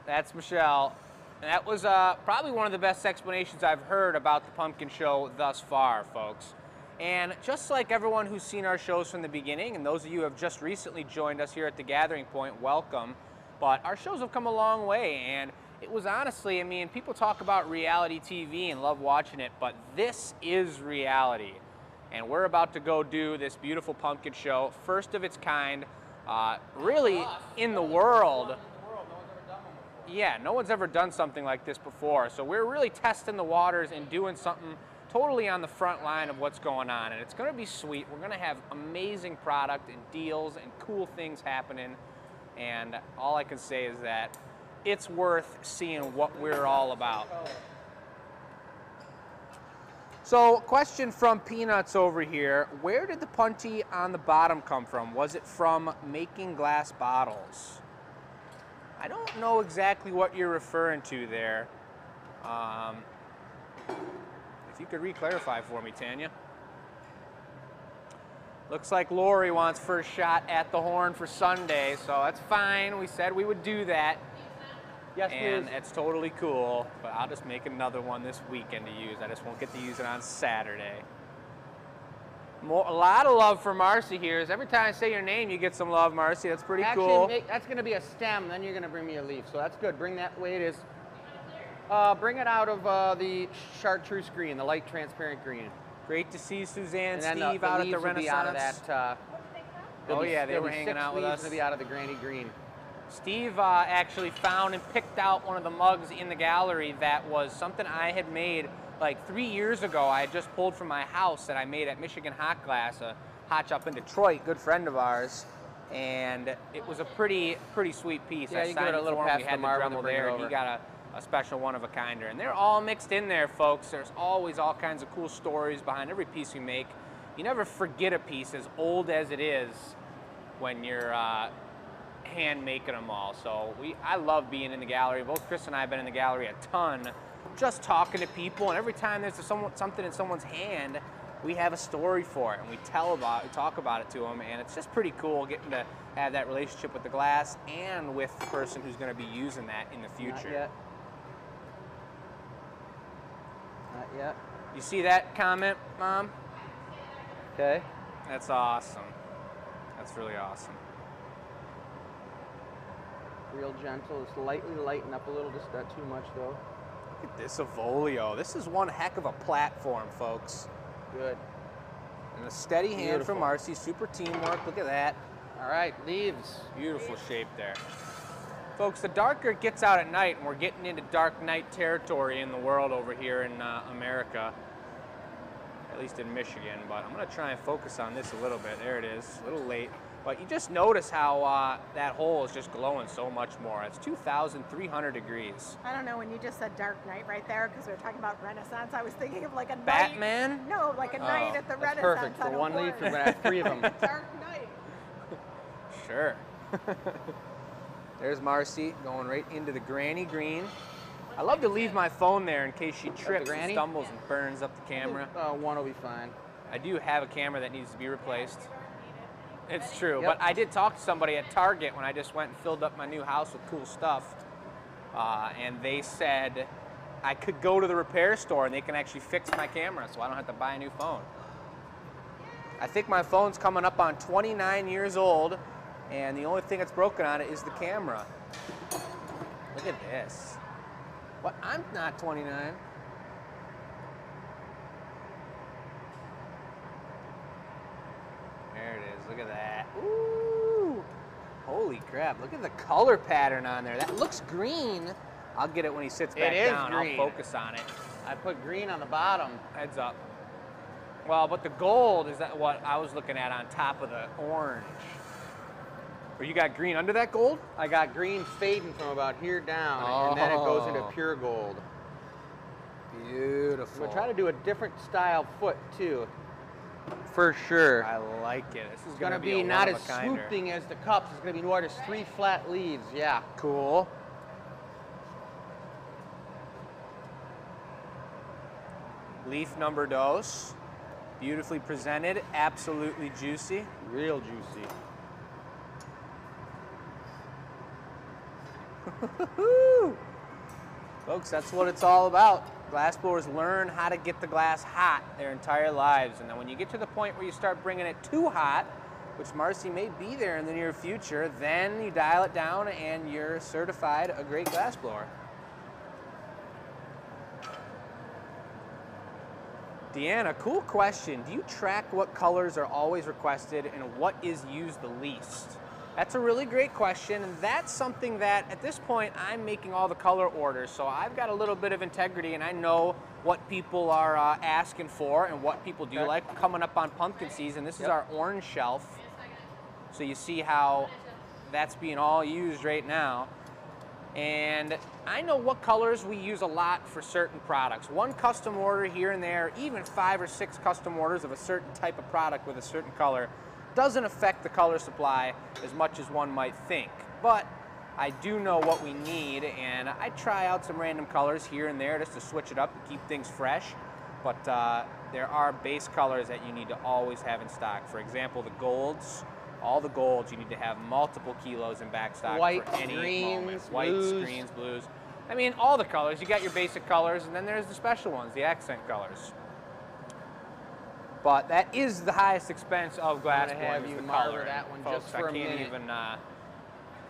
S1: That's Michelle. And that was probably one of the best explanations I've heard about the pumpkin show thus far, folks. And just like everyone who's seen our shows from the beginning, and those of you who have just recently joined us here at the Gathering Point, welcome. But our shows have come a long way, and it was honestly, people talk about reality TV and love watching it, but this is reality. And we're about to go do this beautiful pumpkin show, first of its kind, really in the world. Yeah, no one's ever done something like this before. So we're really testing the waters and doing something totally on the front line of what's going on. And it's going to be sweet. We're going to have amazing product and deals and cool things happening. And all I can say is that it's worth seeing what we're all about. So, question from Peanuts over here. Where did the punty on the bottom come from? Was it from making glass bottles? I don't know exactly what you're referring to there. If you could re-clarify for me, Tanya. Looks like Lori wants first shot at the horn for Sunday, so that's fine. We said we would do that.
S3: Yes,
S1: and it's totally cool, but I'll just make another one this weekend to use. I just won't get to use it on Saturday. A lot of love for Marcy here. Every time I say your name, you get some love, Marcy. That's pretty cool.
S3: That's going to be a stem, then you're going to bring me a leaf. So that's good. Bring that way it is. Bring it out of the chartreuse green, the light transparent green.
S1: Great to see Suzanne,
S3: and
S1: Steve out at the Renaissance.
S3: Out of that,
S1: oh yeah, they were hanging out with us.
S3: They'll be out of the granny green.
S1: Steve actually found and picked out one of the mugs in the gallery that was something I had made like 3 years ago. I had just pulled from my house that I made at Michigan Hot Glass, a hot shop in Detroit, good friend of ours. And it was a pretty sweet piece.
S3: Yeah,
S1: I
S3: you
S1: signed
S3: give it a little pass
S1: we had
S3: to Marvin
S1: the
S3: to bring it
S1: there,
S3: over.
S1: and he got a special one-of-a-kinder. And they're all mixed in there, folks. There's always all kinds of cool stories behind every piece we make. You never forget a piece, as old as it is, when you're hand making them all. So I love being in the gallery. Both Chris and I have been in the gallery a ton, just talking to people. And every time there's something in someone's hand, we have a story for it, and we talk about it to them. And it's just pretty cool getting to have that relationship with the glass and with the person who's going to be using that in the future.
S3: Not yet. Not yet.
S1: You see that comment, Mom?
S3: Okay.
S1: That's awesome. That's really awesome.
S3: Real gentle. It's lightly lighten up a little, just not too much though.
S1: Look at this Avolio. This is one heck of a platform, folks.
S3: Good.
S1: And a steady hand
S3: Beautiful.
S1: from Marcy. Super teamwork. Look at that.
S3: All right, leaves.
S1: Beautiful shape there. Folks, the darker it gets out at night, and we're getting into dark night territory in the world over here in America, at least in Michigan, but I'm going to try and focus on this a little bit. There it is, a little late. But you just notice how that hole is just glowing so much more. It's 2,300 degrees.
S2: I don't know, when you just said dark night right there, because we were talking about Renaissance, I was thinking of like a
S1: Batman?
S2: night. No, like a night at the
S3: That's
S2: Renaissance.
S3: perfect. For one leaf, we're going to have 3 of them.
S2: Dark night.
S1: Sure. There's Marcy going right into the granny green. I love to leave my phone there in case she trips and stumbles and burns up the camera.
S3: One will be fine.
S1: I do have a camera that needs to be replaced. It's true,
S3: Yep.
S1: but I did talk to somebody at Target when I just went and filled up my new house with cool stuff, and they said I could go to the repair store and they can actually fix my camera so I don't have to buy a new phone. I think my phone's coming up on 29 years old, and the only thing that's broken on it is the camera. Look at this. What? I'm not 29. There it is. Look at that. Ooh. Holy crap. Look at the color pattern on there. That looks green. I'll get it when he sits back down.
S3: Green.
S1: I'll focus on it.
S3: I put green on the bottom.
S1: Heads up. Well, but the gold is that what I was looking at on top of the orange. Or you got green under that gold?
S3: I got green fading from about here down, and then it goes into pure gold.
S1: Beautiful.
S3: We're trying to do a different style foot too, for sure.
S1: I like it. This is
S3: It's going to be not as swooping as the cups. It's going to be more just 3 flat leaves. Yeah.
S1: Cool. Leaf number dos. Beautifully presented. Absolutely juicy.
S3: Real juicy.
S1: Folks, that's what it's all about. Glassblowers learn how to get the glass hot their entire lives. And then when you get to the point where you start bringing it too hot, which Marcy may be there in the near future, then you dial it down and you're certified a great glassblower. Deanna, cool question. Do you track what colors are always requested and what is used the least? That's a really great question, and that's something that, at this point, I'm making all the color orders, so I've got a little bit of integrity, and I know what people are asking for and what people do like. Coming up on pumpkin season, this is our orange shelf, so you see how that's being all used right now. And I know what colors we use a lot for certain products. One custom order here and there, even 5 or 6 custom orders of a certain type of product with a certain color, doesn't affect the color supply as much as one might think. But I do know what we need, and I try out some random colors here and there just to switch it up and keep things fresh. But there are base colors that you need to always have in stock. For example, the golds. All the golds you need to have multiple kilos in back stock for any moment. Whites, greens, blues. I mean, all the colors. You got your basic colors, and then there's the special ones, the accent colors. But that is the highest expense of glass
S3: I'm gonna have
S1: blowing, is
S3: you
S1: the
S3: martyr
S1: coloring.
S3: that one
S1: Folks,
S3: just for
S1: I
S3: a
S1: can't
S3: minute.
S1: even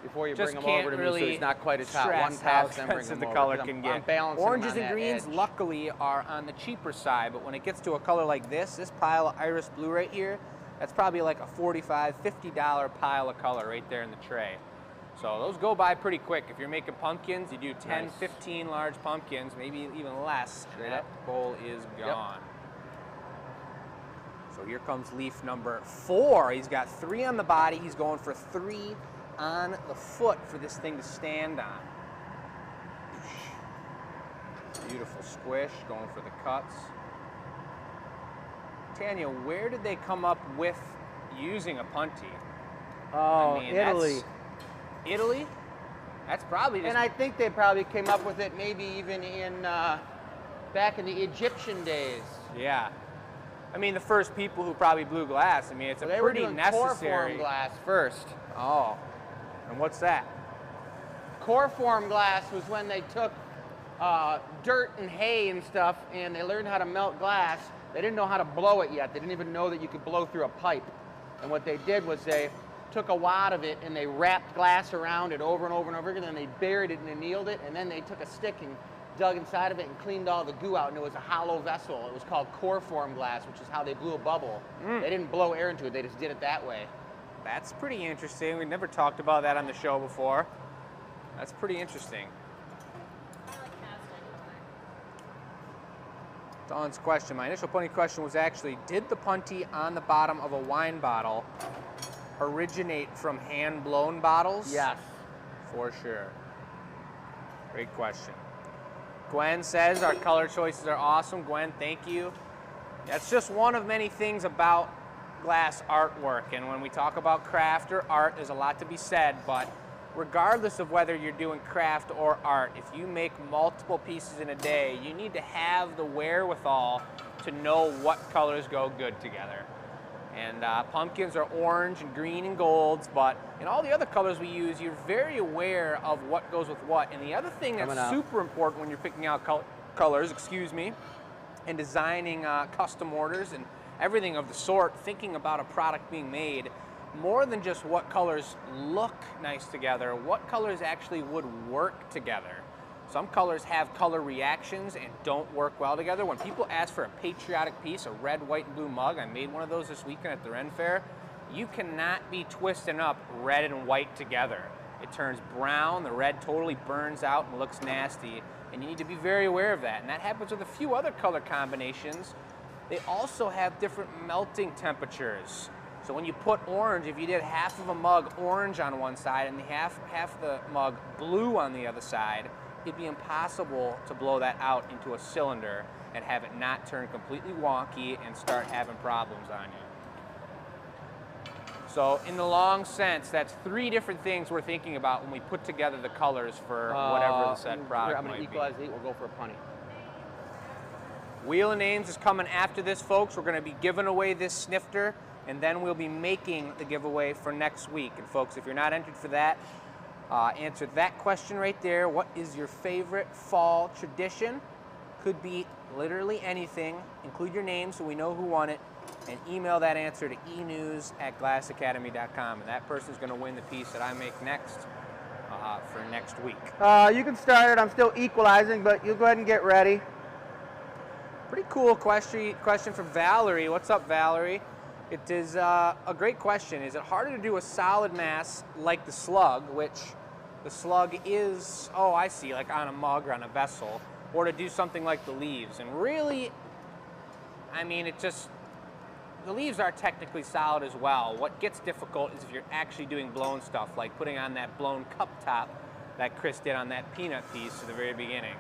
S3: Before you
S1: just
S3: bring them over to
S1: can't
S3: me so he's not quite as hot. One
S1: stress how
S3: pass, then bring
S1: expensive
S3: them
S1: the
S3: over.
S1: color
S3: 'Cause
S1: can
S3: I'm
S1: get.
S3: balancing them
S1: Oranges
S3: on
S1: and
S3: that
S1: greens,
S3: edge.
S1: luckily, are on the cheaper side, but when it gets to a color like this pile of iris blue right here, that's probably like a $45, $50 pile of color right there in the tray. So those go by pretty quick. If you're making pumpkins, you do 10,
S3: Nice.
S1: 15 large pumpkins, maybe even less,
S3: Straight
S1: and that
S3: up.
S1: bowl is
S3: Yep.
S1: gone. So here comes leaf number 4. He's got 3 on the body. He's going for 3 on the foot for this thing to stand on. Beautiful squish, going for the cuts. Tanya, where did they come up with using a punty?
S3: Oh,
S1: I mean,
S3: Italy.
S1: that's- Italy? That's probably just...
S3: And I think they probably came up with it maybe even in back in the Egyptian days.
S1: Yeah. I mean, the first people who probably blew glass, I mean, it's
S3: So
S1: a
S3: they were
S1: pretty
S3: doing
S1: necessary...
S3: core-form glass first.
S1: Oh. And what's that?
S3: Core-form glass was when they took dirt and hay and stuff and they learned how to melt glass. They didn't know how to blow it yet. They didn't even know that you could blow through a pipe. And what they did was they took a wad of it and they wrapped glass around it over and over and over again, and then they buried it and annealed it, and then they took a stick and dug inside of it and cleaned all the goo out, and it was a hollow vessel. It was called core-form glass, which is how they blew a bubble. They didn't blow air into it, they just did it that way.
S1: That's pretty interesting. We've never talked about that on the show before. That's pretty interesting. Dawn's question, my initial punty question was actually, did the punty on the bottom of a wine bottle originate from hand-blown bottles?
S3: Yes.
S1: For sure. Great question. Gwen says our color choices are awesome. Gwen, thank you. That's just one of many things about glass artwork. And when we talk about craft or art, there's a lot to be said. But regardless of whether you're doing craft or art, if you make multiple pieces in a day, you need to have the wherewithal to know what colors go good together. And pumpkins are orange and green and golds, but in all the other colors we use, you're very aware of what goes with what. And the other thing that's super important when you're picking out colors, and designing custom orders and everything of the sort, thinking about a product being made, more than just what colors look nice together, what colors actually would work together. Some colors have color reactions and don't work well together. When people ask for a patriotic piece, a red, white, and blue mug, I made one of those this weekend at the Ren Fair, you cannot be twisting up red and white together. It turns brown, the red totally burns out and looks nasty, and you need to be very aware of that. And that happens with a few other color combinations. They also have different melting temperatures. So when you put orange, if you did half of a mug orange on one side and half the mug blue on the other side, it'd be impossible to blow that out into a cylinder and have it not turn completely wonky and start having problems on you. So in the long sense, that's 3 different things we're thinking about when we put together the colors for whatever the said product
S3: I'm
S1: might
S3: gonna
S1: be.
S3: equalize the heat, we'll go for a punny.
S1: Wheel of Names is coming after this, folks. We're gonna be giving away this snifter, and then we'll be making the giveaway for next week. And folks, if you're not entered for that, answer that question right there. What is your favorite fall tradition? Could be literally anything. Include your name so we know who won it, and email that answer to enews@glassacademy.com, and that person's going to win the piece that I make next for next week.
S3: You can start it. I'm still equalizing, but you go ahead and get ready.
S1: Pretty cool question from Valerie. What's up, Valerie? It is a great question. Is it harder to do a solid mass like the slug, which the slug is, oh, I see, like on a mug or on a vessel, or to do something like the leaves? And really, I mean, the leaves are technically solid as well. What gets difficult is if you're actually doing blown stuff, like putting on that blown cup top that Chris did on that peanut piece at the very beginning.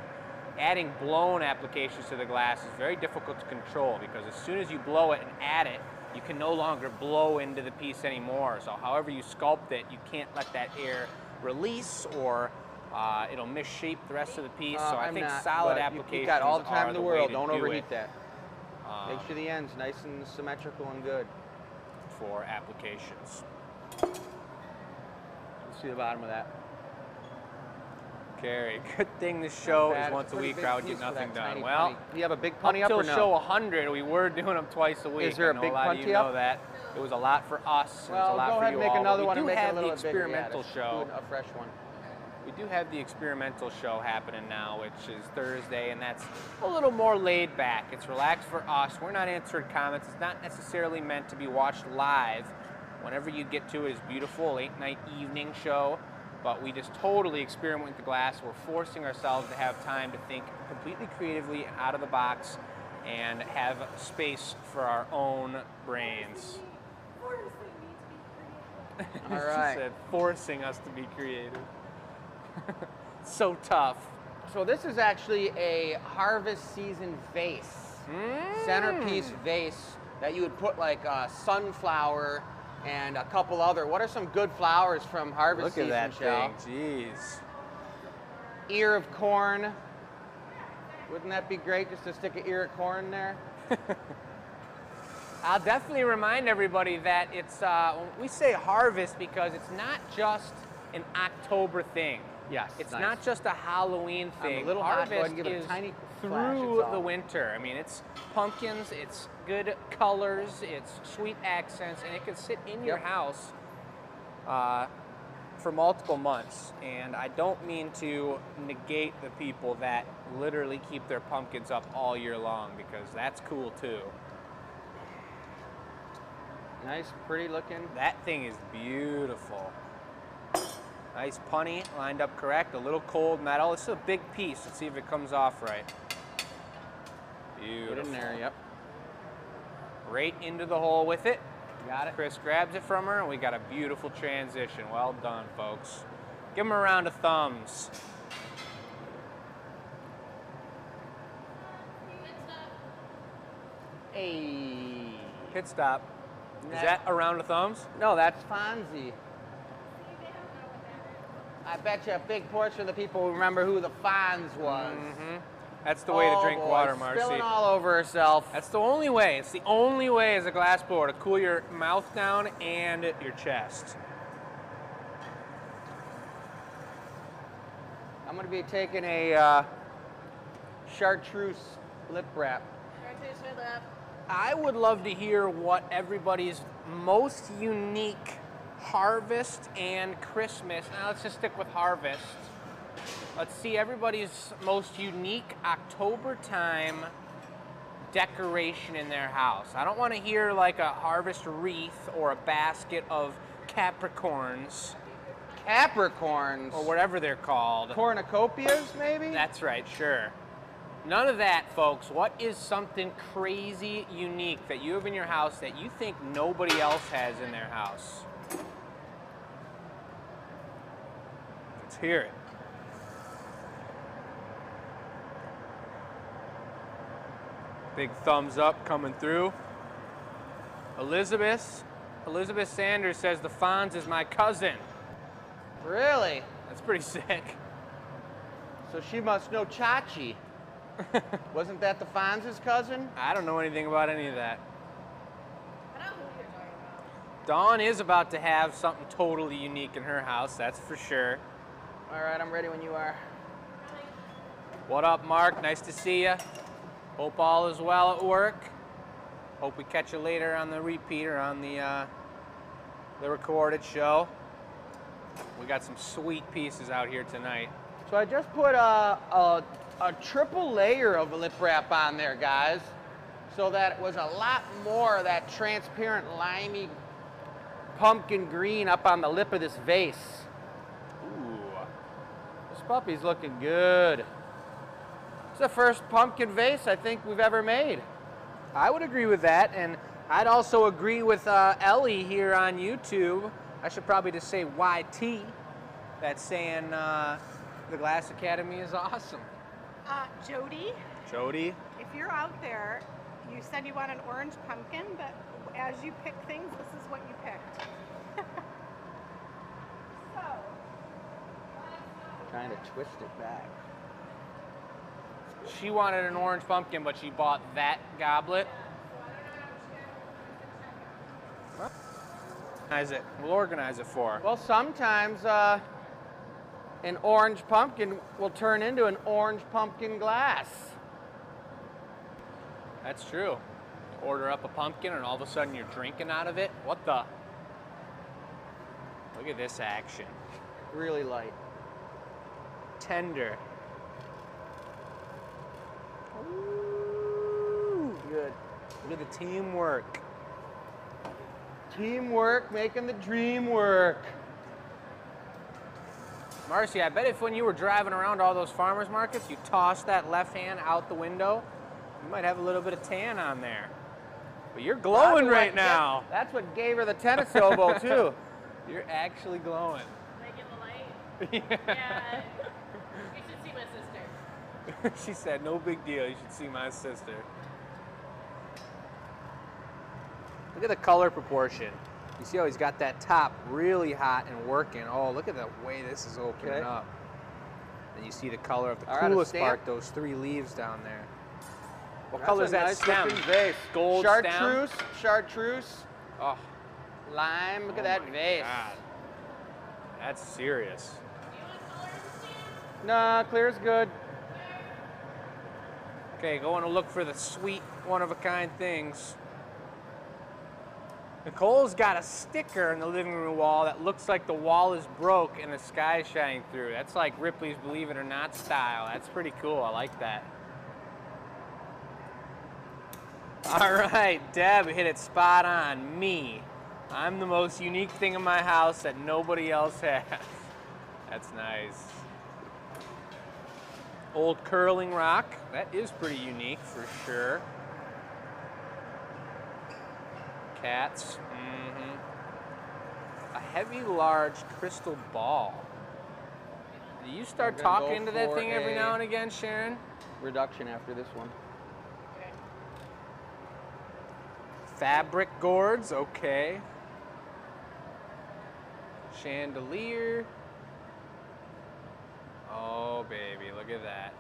S1: Adding blown applications to the glass is very difficult to control, because as soon as you blow it and add it, you can no longer blow into the piece anymore. So however you sculpt it, you can't let that air release, or it'll misshape the rest of the piece. So I think solid applications
S3: you got all the time
S1: are
S3: in the
S1: way
S3: world.
S1: to
S3: Don't
S1: do
S3: overheat
S1: it,
S3: that. Make sure the end's nice and symmetrical and good.
S1: for applications.
S3: Let's see the bottom of that.
S1: carry. Good thing this show
S3: Bad.
S1: is once a week or I would get nothing done. Well,
S3: do you have a big punty
S1: up
S3: up
S1: till
S3: or no?
S1: show 100, we were doing them twice a week.
S3: Is there a
S1: I know
S3: big
S1: a lot of you
S3: punty
S1: know
S3: up?
S1: that. It was a lot for us.
S3: Well,
S1: it was a lot
S3: go
S1: for
S3: ahead
S1: you
S3: and make
S1: all,
S3: another
S1: but
S3: one
S1: we
S3: and
S1: do
S3: make it a
S1: have the
S3: little bit bigger.
S1: experimental
S3: Yeah,
S1: show.
S3: do a fresh one.
S1: We do have the experimental show happening now, which is Thursday, and that's a little more laid back. It's relaxed for us. We're not answering comments. It's not necessarily meant to be watched live. Whenever you get to it, it's beautiful, late night evening show, but we just totally experiment with the glass. We're forcing ourselves to have time to think completely creatively and out of the box and have space for our own brains.
S3: All right.
S1: She said, forcing us to be creative. So tough.
S3: So this is actually a harvest season vase, centerpiece vase that you would put like a sunflower and a couple other. What are some good flowers from harvest season,
S1: Look at that
S3: Shell?
S1: thing, jeez.
S3: Ear of corn. Wouldn't that be great just to stick an ear of corn there?
S1: I'll definitely remind everybody that it's, we say harvest because it's not just an October thing.
S3: Yes,
S1: It's
S3: nice.
S1: not just a Halloween
S3: I'm a
S1: thing.
S3: little hot, so I
S1: Harvest
S3: can give it a
S1: is
S3: tiny flash,
S1: through
S3: it's
S1: the
S3: all.
S1: winter. I mean, it's pumpkins, it's good colors, it's sweet accents, and it can sit in your
S3: Yep.
S1: house for multiple months. And I don't mean to negate the people that literally keep their pumpkins up all year long, because that's cool too.
S3: Nice, pretty looking.
S1: That thing is beautiful. Nice punny, lined up correct, a little cold metal. This is a big piece. Let's see if it comes off right. Beautiful.
S3: Put in there, yep.
S1: Right into the hole with it.
S3: Got it.
S1: Chris grabs it from her, and we got a beautiful transition. Well done, folks. Give him a round of thumbs.
S3: Hey.
S1: Pit stop. Is that a round of thumbs?
S3: No, that's Fonzie. I bet you a big portion of the people will remember who the Fonz was.
S1: That's the way to drink
S3: boy,
S1: water, Marcy.
S3: Spilling all over herself.
S1: That's the only way. It's the only way as a glass blower to cool your mouth down and your chest.
S3: I'm going to be taking a chartreuse lip wrap.
S1: I would love to hear what everybody's most unique harvest and Christmas. Now let's just stick with harvest. Let's see everybody's most unique October time decoration in their house. I don't want to hear like a harvest wreath or a basket of Capricorns
S3: Capricorns.
S1: or whatever they're called.
S3: Cornucopias, maybe?
S1: That's right, sure. None of that, folks. What is something crazy unique that you have in your house that you think nobody else has in their house? Let's hear it. Big thumbs up coming through. Elizabeth Sanders says the Fonz is my cousin.
S3: Really?
S1: That's pretty sick.
S3: So she must know Chachi. Wasn't that the Fonz's cousin?
S1: I don't know anything about any of that.
S2: I don't know who you're talking about.
S1: Dawn is about to have something totally unique in her house, that's for sure.
S3: All right, I'm ready when you are.
S1: What up, Mark? Nice to see you. Hope all is well at work. Hope we catch you later on the repeat or on the recorded show. We got some sweet pieces out here tonight.
S3: So I just put a triple layer of lip wrap on there, guys, so that it was a lot more of that transparent, limey pumpkin green up on the lip of this vase.
S1: Ooh.
S3: This puppy's looking good. It's the first pumpkin vase I think we've ever made.
S1: I would agree with that, and I'd also agree with Ellie here on YouTube. I should probably just say YT. That's saying the Glass Academy is awesome.
S2: Jody,
S1: Jody?
S2: if you're out there, you said you want an orange pumpkin, but as you pick things, this is what you picked. So,
S3: Trying to twist it back.
S1: She wanted an orange pumpkin, but she bought that goblet. Organize it. We'll organize it for her.
S3: Well, sometimes an orange pumpkin will turn into an orange pumpkin glass.
S1: That's true. Order up a pumpkin and all of a sudden you're drinking out of it. What the? Look at this action.
S3: Really light.
S1: Tender.
S3: Ooh, good.
S1: Look at the teamwork.
S3: Teamwork making the dream work.
S1: Marcy, I bet if when you were driving around all those farmers markets, you tossed that left hand out the window, you might have a little bit of tan on there. But you're glowing right now.
S3: That's what gave her the tennis elbow, too.
S1: You're actually glowing.
S5: Can I get the light? Yeah. You should see my sister.
S1: She said, no big deal, you should see my sister. Look at the color proportion. You see how he's got that top really hot and working. Oh, look at the way this is opening up. And you see the color of the coolest part, those 3 leaves down there. What color is that stem?
S3: Vase.
S1: Gold
S3: chartreuse,
S1: stem?
S3: Chartreuse.
S1: Oh,
S3: Lime, look at that vase.
S1: God. That's serious.
S3: Nah, clear's good.
S1: Okay, going to look for the sweet, one-of-a-kind things. Nicole's got a sticker in the living room wall that looks like the wall is broke and the sky is shining through. That's like Ripley's Believe It or Not style. That's pretty cool. I like that. All right, Deb hit it spot on. Me. I'm the most unique thing in my house that nobody else has. That's nice. Old curling rock. That is pretty unique for sure. Cats. A heavy, large crystal ball. Do you start talking to that thing every now and again, Sharon?
S3: Reduction after this one.
S1: Fabric gourds, okay. Chandelier. Oh, baby, look at that.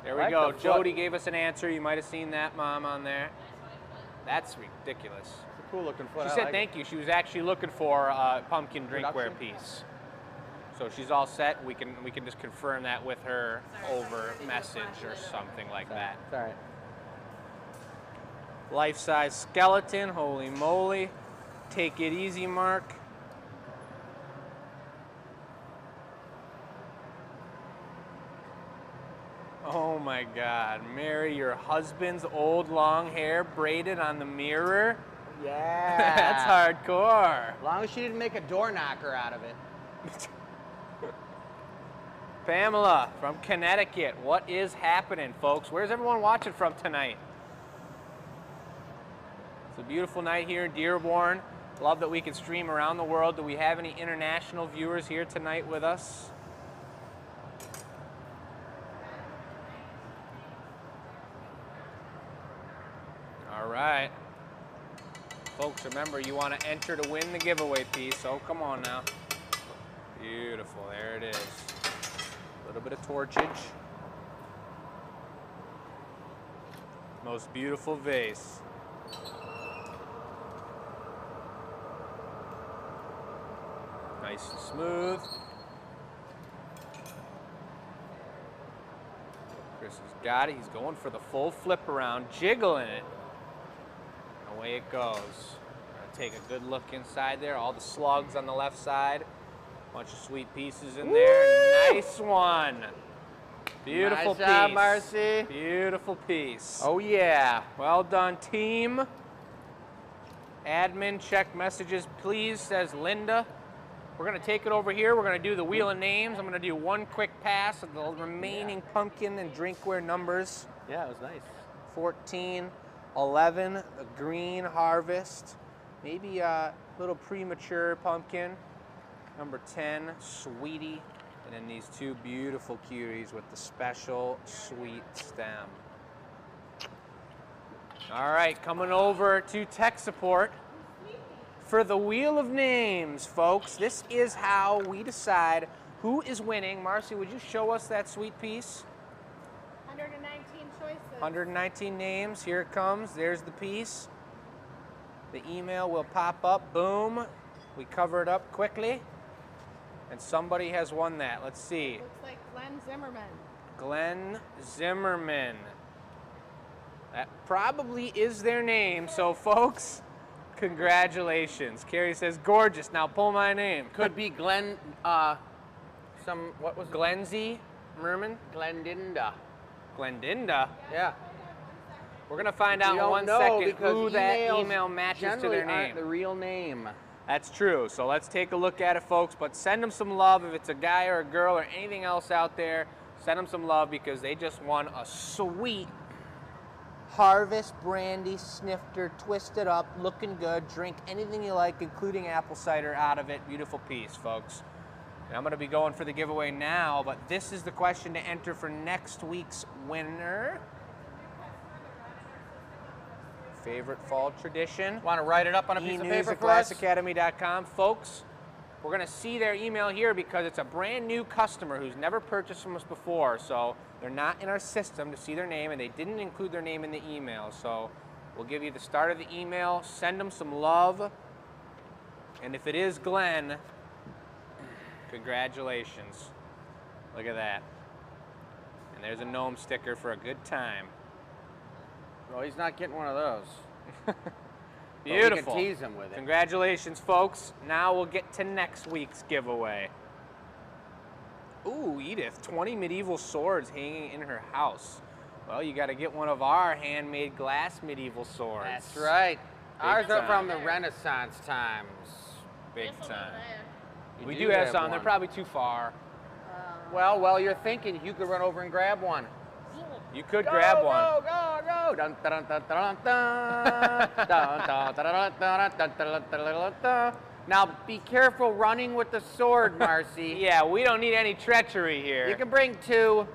S1: There we go. Jody gave us an answer. You might have seen that, Mom, on there. That's ridiculous.
S3: It's a cool looking foot.
S1: She said thank you. She was actually looking for a pumpkin drinkware piece. So she's all set. We can just confirm that with her over message or something like that.
S3: It's all right.
S1: Life-size skeleton. Holy moly. Take it easy, Mark. Oh my God, Mary, your husband's old long hair braided on the mirror?
S3: Yeah.
S1: That's hardcore.
S3: As long as she didn't make a door knocker out of it.
S1: Pamela from Connecticut, what is happening, folks? Where's everyone watching from tonight? It's a beautiful night here in Dearborn. Love that we can stream around the world. Do we have any international viewers here tonight with us? All right. Folks, remember, you want to enter to win the giveaway piece. Oh, come on now. Beautiful. There it is. A little bit of torchage. Most beautiful vase. Nice and smooth. Chris has got it. He's going for the full flip around, jiggling it. Away it goes. Gonna take a good look inside there. All the slugs on the left side. Bunch of sweet pieces in there. Nice one. Beautiful piece.
S3: Nice job, Marcy.
S1: Beautiful piece.
S3: Oh yeah.
S1: Well done, team. Admin, check messages, please, says Linda. We're gonna take it over here. We're gonna do the wheel of names. I'm gonna do one quick pass of the remaining pumpkin and drinkware numbers.
S3: Yeah, it was nice.
S1: 14, 11, the green harvest. Maybe a little premature pumpkin. Number 10, sweetie. And then these two beautiful cuties with the special sweet stem. All right, coming over to tech support for the wheel of names, folks. This is how we decide who is winning. Marcy, would you show us that sweet piece?
S2: 119 choices.
S1: 119 names. Here it comes. There's the piece. The email will pop up. Boom. We cover it up quickly. And somebody has won that. Let's see.
S2: Looks like Glenn Zimmerman.
S1: Glenn Zimmerman. That probably is their name. So, folks, congratulations. Carrie says, gorgeous. Now pull my name.
S3: Could be Glenn, what was it?
S1: Glenzy Merman?
S3: Glendinda.
S1: Glendinda?
S3: Yeah.
S1: We're going to find out
S3: We
S1: in
S3: don't
S1: 1
S3: know
S1: second
S3: because
S1: who that
S3: emails
S1: email matches to
S3: generally
S1: their
S3: aren't
S1: name.
S3: the real name.
S1: That's true. So let's take a look at it, folks. But send them some love. If it's a guy or a girl or anything else out there, send them some love because they just won a sweet Harvest Brandy Snifter, twisted up, looking good. Drink anything you like, including apple cider out of it. Beautiful piece, folks. And I'm going to be going for the giveaway now, but this is the question to enter for next week's winner. Favorite fall tradition.
S3: Want to write it up on a piece of paper for us?
S1: glassacademy.com. Folks, we're going to see their email here because it's a brand new customer who's never purchased from us before. So they're not in our system to see their name, and they didn't include their name in the email. So we'll give you the start of the email. Send them some love. And if it is Glenn, congratulations. Look at that. And there's a gnome sticker for a good time.
S3: Well, he's not getting one of those.
S1: Beautiful.
S3: We can tease him with it.
S1: Congratulations, folks. Now we'll get to next week's giveaway. Ooh, Edith, 20 medieval swords hanging in her house. Well, you got to get one of our handmade glass medieval swords.
S3: That's right. Ours are
S1: time.
S3: from the Renaissance times.
S1: Big time.
S3: You
S1: We do have some. They're
S3: one.
S1: probably too far.
S3: Well, while you're thinking, you could run over and grab one.
S1: You could grab one.
S3: Go, go, go! Dun, dun, dun, dun, dun, dun. Dun, dun, dun, dun, dun, dun, dun, dun, dun. Now, be careful running with the sword, Marcy.
S1: Yeah, we don't need any treachery here.
S3: You can bring two.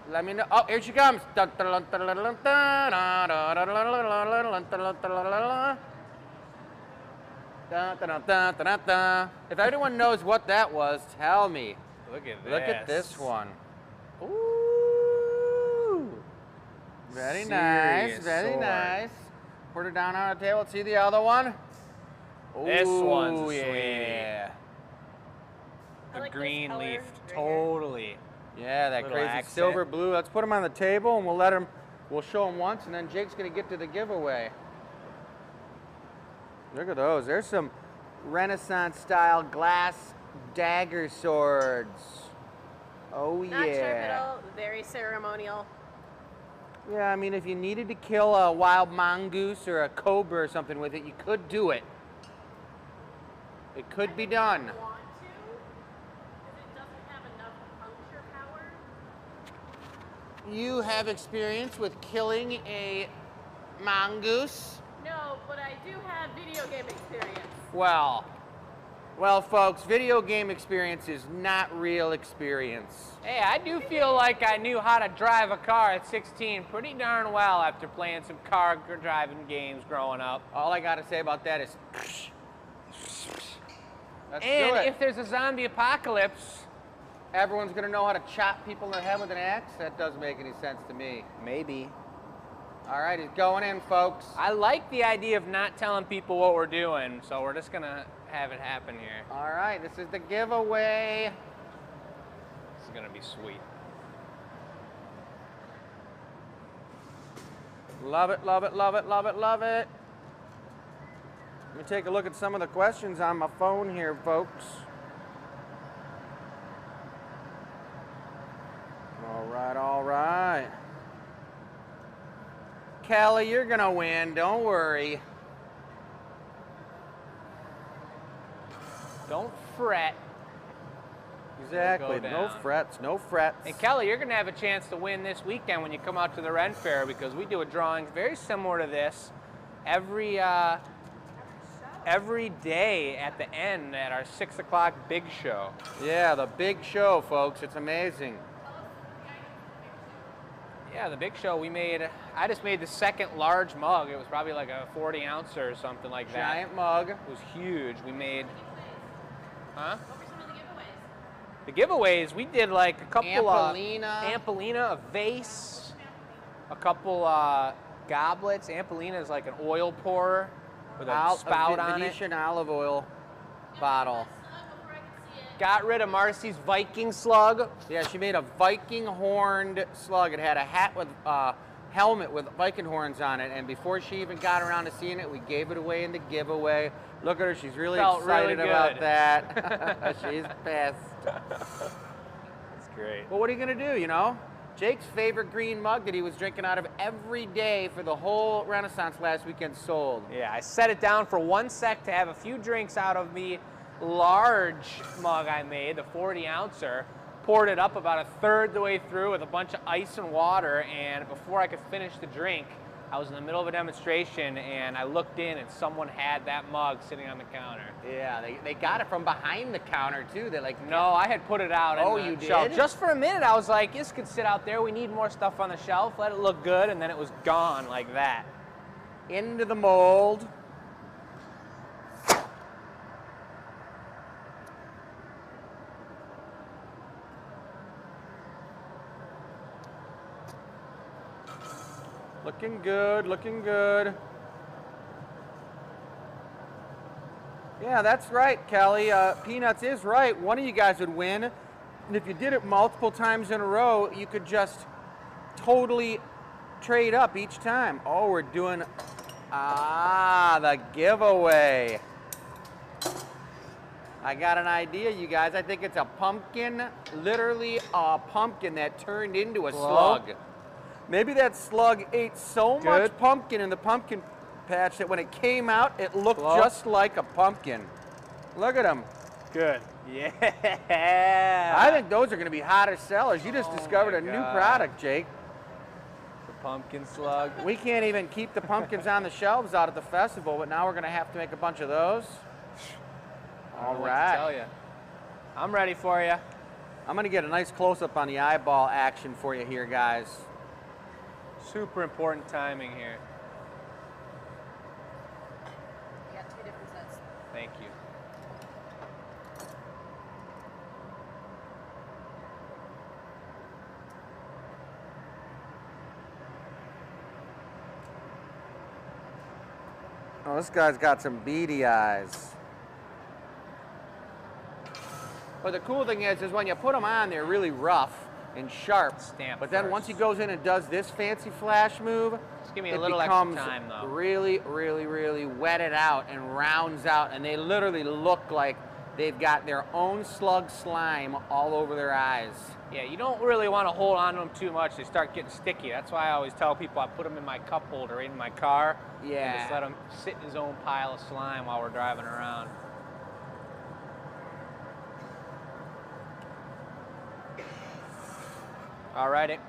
S3: Let me know. Oh, here she comes. Dun, dun, dun, dun, dun, dun, dun, dun, dun, dun, dun, dun, dun, dun, dun, dun, dun. If anyone knows what that was, tell me.
S1: Look at this.
S3: Look at this one. Ooh. Very nice,
S1: Serious
S3: very
S1: sword.
S3: nice. Put her down on the table. See the other one?
S1: This one's
S3: Ooh,
S1: sweet.
S3: yeah.
S1: The
S5: like this
S1: green
S5: color
S1: leaf.
S5: right here.
S1: Totally.
S3: Yeah, that
S1: Little
S3: crazy
S1: accent.
S3: silver blue. Let's put them on the table and we'll show them once and then Jake's gonna get to the giveaway. Look at those. There's some Renaissance style glass dagger swords. Oh
S5: Not
S3: yeah.
S5: sharp at all. Very ceremonial.
S3: Yeah, I mean if you needed to kill a wild mongoose or a cobra or something with it, you could do it. It could be done.
S5: Want to? Because it doesn't have enough puncture power.
S3: You have experience with killing a mongoose?
S5: No, but I do have video game experience.
S3: Well, folks, video game experience is not real experience.
S1: Hey, I do feel like I knew how to drive a car at 16 pretty darn well after playing some car driving games growing up.
S3: All I gotta say about that is, let's do
S1: And
S3: it.
S1: if there's a zombie apocalypse,
S3: Everyone's gonna know how to chop people in the head with an axe? That doesn't make any sense to me.
S1: maybe.
S3: All right, he's going in, folks.
S1: I like the idea of not telling people what we're doing, so we're just gonna have it happen here.
S3: All right, this is the giveaway.
S1: This is gonna be sweet.
S3: Love it, love it, love it, love it, love it. Let me take a look at some of the questions on my phone here, folks. All right, all right. Kelly, you're gonna win, don't worry.
S1: Don't fret.
S3: Exactly,
S1: Go
S3: no
S1: down.
S3: frets, no frets.
S1: And Kelly, you're gonna have a chance to win this weekend when you come out to the Ren Fair because we do a drawing very similar to this every day at the end at our 6 o'clock big show.
S3: Yeah, the big show, folks, it's amazing.
S1: Yeah, the big show I just made the second large mug. It was probably like a 40 ouncer or something like that.
S3: Giant mug.
S1: It was huge. We made, huh?
S5: What were some of the giveaways?
S1: The giveaways, we did like a couple
S3: Ampolina.
S1: Ampolina, a vase, a couple goblets. Ampolina is like an oil pourer with a spout on it.
S3: Venetian olive oil. bottle.
S1: Got rid of Marcy's Viking slug.
S3: Yeah, she made a Viking horned slug. It had a hat with helmet with Viking horns on it, and before she even got around to seeing it, we gave it away in the giveaway. Look at her, she's really excited about that. She's pissed.
S1: That's great.
S3: Well, what are you gonna do, you know? Jake's favorite green mug that he was drinking out of every day for the whole Renaissance last weekend sold.
S1: Yeah, I set it down for 1 sec to have a few drinks out of the large mug I made, the 40-ouncer. Poured it up about a third the way through with a bunch of ice and water, and before I could finish the drink, I was in the middle of a demonstration and I looked in and someone had that mug sitting on the counter.
S3: Yeah, they got it from behind the counter too. They're like,
S1: no, I had put it out
S3: on
S1: the shelf. Just for a minute, I was like, this could sit out there. We need more stuff on the shelf. Let it look good, and then it was gone like that.
S3: Into the mold. Looking good, looking good. Yeah, that's right, Kelly. Peanuts is right. One of you guys would win. And if you did it multiple times in a row, you could just totally trade up each time. Oh, we're doing, the giveaway. I got an idea, you guys. I think it's a pumpkin, literally a pumpkin that turned into a slug. Maybe that slug ate so much pumpkin in the pumpkin patch that when it came out, it looked just like a pumpkin. Look at him.
S1: Good. Yeah.
S3: I think those are going to be hotter sellers. You just discovered a new product, Jake.
S1: The pumpkin slug.
S3: We can't even keep the pumpkins on the shelves out at the festival, but now we're going to have to make a bunch of those. All right.
S1: What to tell you. I'm ready for you.
S3: I'm going to get a nice close-up on the eyeball action for you here, guys.
S1: Super important timing here.
S2: We got 2 different sets.
S1: Thank you.
S3: Oh, this guy's got some beady eyes. But the cool thing is when you put them on, they're really rough and sharp.
S1: Stamp
S3: but then once he goes in and does this fancy flash move,
S1: just give me a little extra time, though.
S3: Really, really, really wetted out and rounds out, and they literally look like they've got their own slug slime all over their eyes.
S1: Yeah, you don't really want to hold on to them too much. They start getting sticky. That's why I always tell people I put them in my cup holder in my car.
S3: Yeah.
S1: And just let him sit in his own pile of slime while we're driving around. All righty.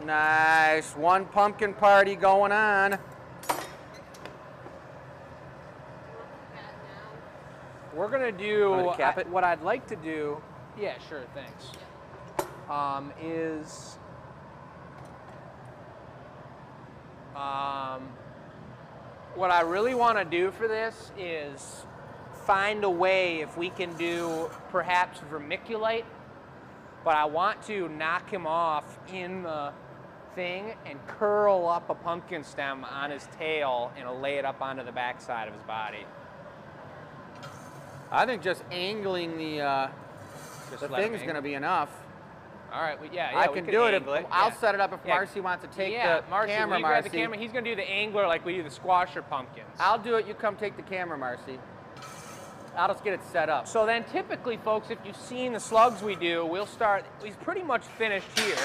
S3: Nice. One pumpkin party going on.
S1: We're going to do
S3: cap it?
S1: what I'd like to do. Yeah, sure, thanks. What I really want to do for this is find a way if we can do perhaps vermiculite, but I want to knock him off in the thing and curl up a pumpkin stem on his tail and lay it up onto the backside of his body.
S3: I think just angling the thing's going to be enough.
S1: All right, yeah,
S3: I can do it. I'll
S1: yeah.
S3: set it up if Marcy wants to take the camera,
S1: grab the camera. He's going to do the angler like we do the squasher pumpkins.
S3: I'll do it. You come take the camera, Marcy. I'll just get it set up.
S1: So then typically, folks, if you've seen the slugs we do, we'll start, he's pretty much finished here.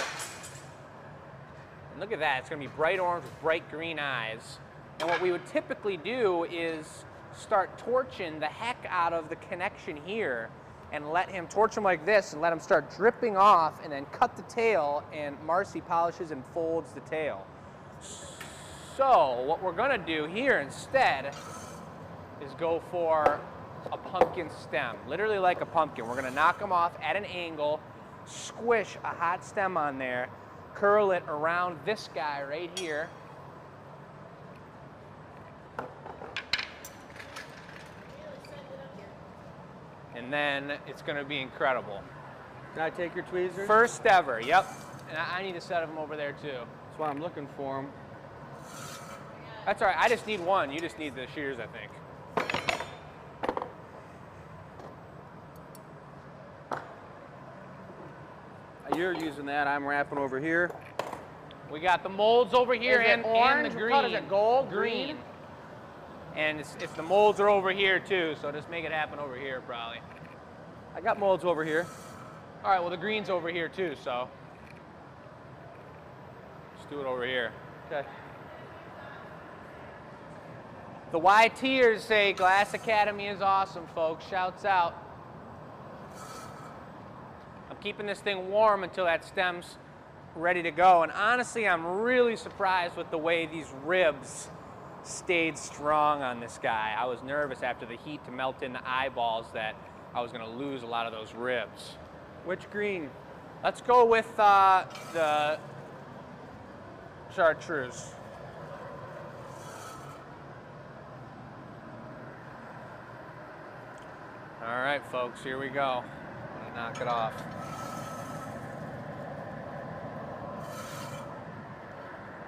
S1: And look at that. It's going to be bright orange with bright green eyes. And what we would typically do is start torching the heck out of the connection here and let him torch him like this and let him start dripping off and then cut the tail, and Marcy polishes and folds the tail. So what we're going to do here instead is go for a pumpkin stem, literally like a pumpkin. We're going to knock them off at an angle, squish a hot stem on there, curl it around this guy right here. And then it's going to be incredible.
S3: Can I take your tweezers?
S1: First ever, yep. And I need a set of them over there too.
S3: That's what I'm looking for them.
S1: That's all right, I just need one. You just need the shears, I think.
S3: You're using that, I'm wrapping over here.
S1: We got the molds over here and the green.
S3: What is it, gold?
S1: Green. And it's the molds are over here too, so just make it happen over here probably.
S3: I got molds over here.
S1: All right, well the green's over here too, so. Let's do it over here.
S3: Okay.
S1: The YTers say Glass Academy is awesome, folks. Shouts out. I'm keeping this thing warm until that stem's ready to go. And honestly, I'm really surprised with the way these ribs stayed strong on this guy. I was nervous after the heat to melt in the eyeballs that I was going to lose a lot of those ribs.
S3: Which green?
S1: Let's go with the chartreuse. All right, folks, here we go. I'm gonna knock it off.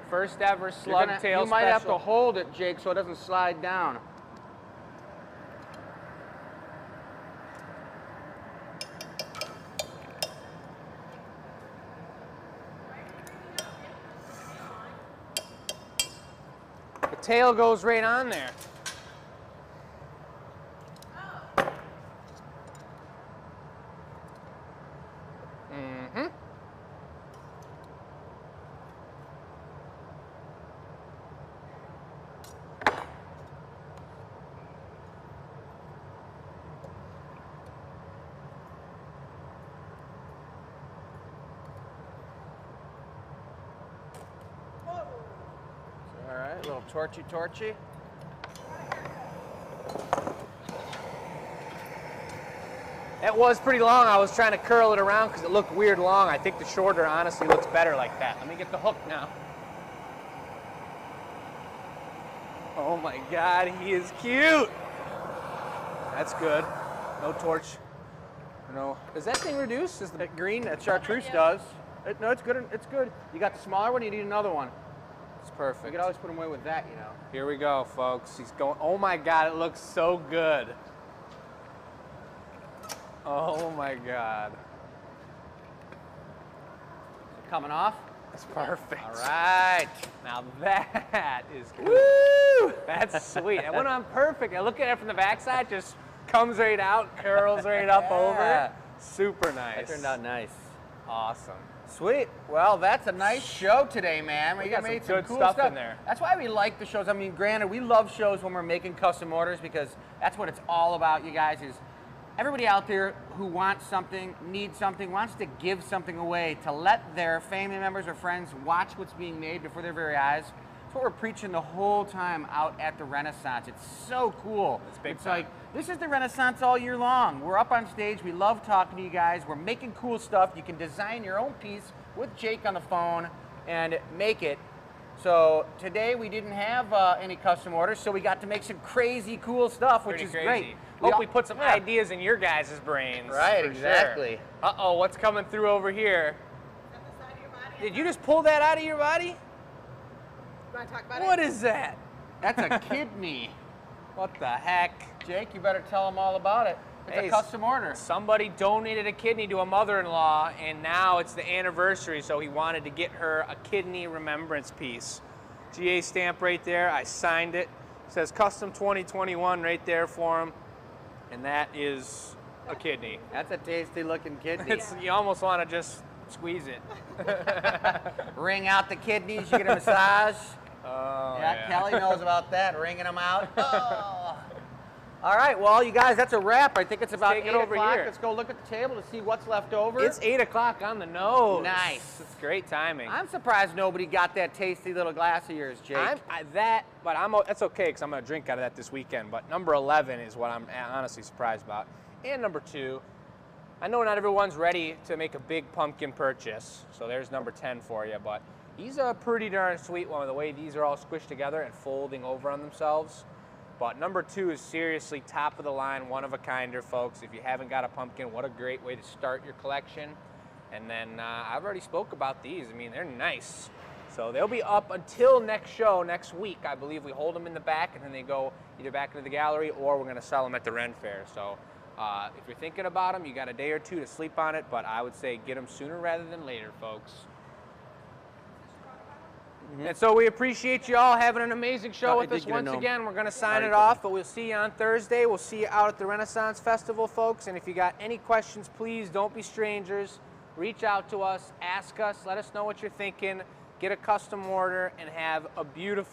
S1: First ever slug tail
S3: You might have to
S1: special.
S3: hold it, Jake, so it doesn't slide down.
S1: The tail goes right on there. Mm-hmm.
S3: All right, a little torchy.
S1: That was pretty long. I was trying to curl it around because it looked weird long. I think the shorter honestly looks better like that. Let me get the hook now. Oh my God, he is cute. That's good. No torch. No. Does that thing reduce? Is the
S3: Green, that chartreuse does. No, it's good. It's good. You got the smaller one. You need another one.
S1: It's perfect.
S3: You could always put them away with that, you know.
S1: Here we go, folks. He's going. Oh my God, it looks so good. Oh my God.
S3: Coming off.
S1: That's perfect.
S3: All right.
S1: Now that is good.
S3: Woo!
S1: That's sweet. It went on perfect. I look at it from the backside, just comes right out, curls right up over. Super nice.
S3: That turned out nice.
S1: Awesome.
S3: Sweet. Well, that's a nice show today, man.
S1: We got
S3: made
S1: some good
S3: cool
S1: stuff in there.
S3: That's why we like the shows. I mean, granted, we love shows when we're making custom orders because that's what it's all about, you guys, is everybody out there who wants something, needs something, wants to give something away, to let their family members or friends watch what's being made before their very eyes. That's what we're preaching the whole time out at the Renaissance. It's so cool.
S1: It's big
S3: It's
S1: time.
S3: like, this is the Renaissance all year long. We're up on stage. We love talking to you guys. We're making cool stuff. You can design your own piece with Jake on the phone and make it. So today we didn't have any custom orders, so we got to make some crazy cool stuff, which
S1: Pretty
S3: is
S1: crazy.
S3: great.
S1: Hope we put some ideas in your guys' brains.
S3: Right,
S1: for
S3: exactly.
S1: Sure. Uh-oh, what's coming through over here? Did you just pull that out of your body?
S2: You want to talk about
S1: What
S2: it?
S1: is that?
S3: That's a kidney.
S1: What the heck?
S3: Jake, you better tell them all about it. It's
S1: Hey,
S3: a custom order.
S1: Somebody donated a kidney to a mother-in-law, and now it's the anniversary, so he wanted to get her a kidney remembrance piece. GA stamp right there. I signed it. It says Custom 2021 right there for him, and that is a kidney.
S3: That's a tasty looking kidney.
S1: You almost want to just squeeze it.
S3: Wring out the kidneys, you get a massage.
S1: Oh,
S3: Yeah, Kelly knows about that, wringing them out. Oh. All right, well, you guys, that's a wrap. I think it's about
S1: take
S3: 8
S1: it over
S3: o'clock.
S1: here.
S3: Let's go look at the table to see what's left over.
S1: It's 8 o'clock on the nose.
S3: Nice.
S1: It's great timing.
S3: I'm surprised nobody got that tasty little glass of yours, Jake.
S1: That's okay because I'm going to drink out of that this weekend. But number 11 is what I'm honestly surprised about. And number 2, I know not everyone's ready to make a big pumpkin purchase. So there's number 10 for you. But he's a pretty darn sweet one. The way these are all squished together and folding over on themselves. But number 2 is seriously top of the line, one of a kinder, folks. If you haven't got a pumpkin, what a great way to start your collection. And then I've already spoke about these. I mean, they're nice. So they'll be up until next show, next week. I believe we hold them in the back, and then they go either back into the gallery or we're going to sell them at the Ren Fair. So if you're thinking about them, you got a day or two to sleep on it, but I would say get them sooner rather than later, folks. And so we appreciate you all having an amazing show with us once again. We're going to sign it off, but we'll see you on Thursday. We'll see you out at the Renaissance Festival, folks. And if you got any questions, please don't be strangers. Reach out to us, ask us, let us know what you're thinking, get a custom order, and have a beautiful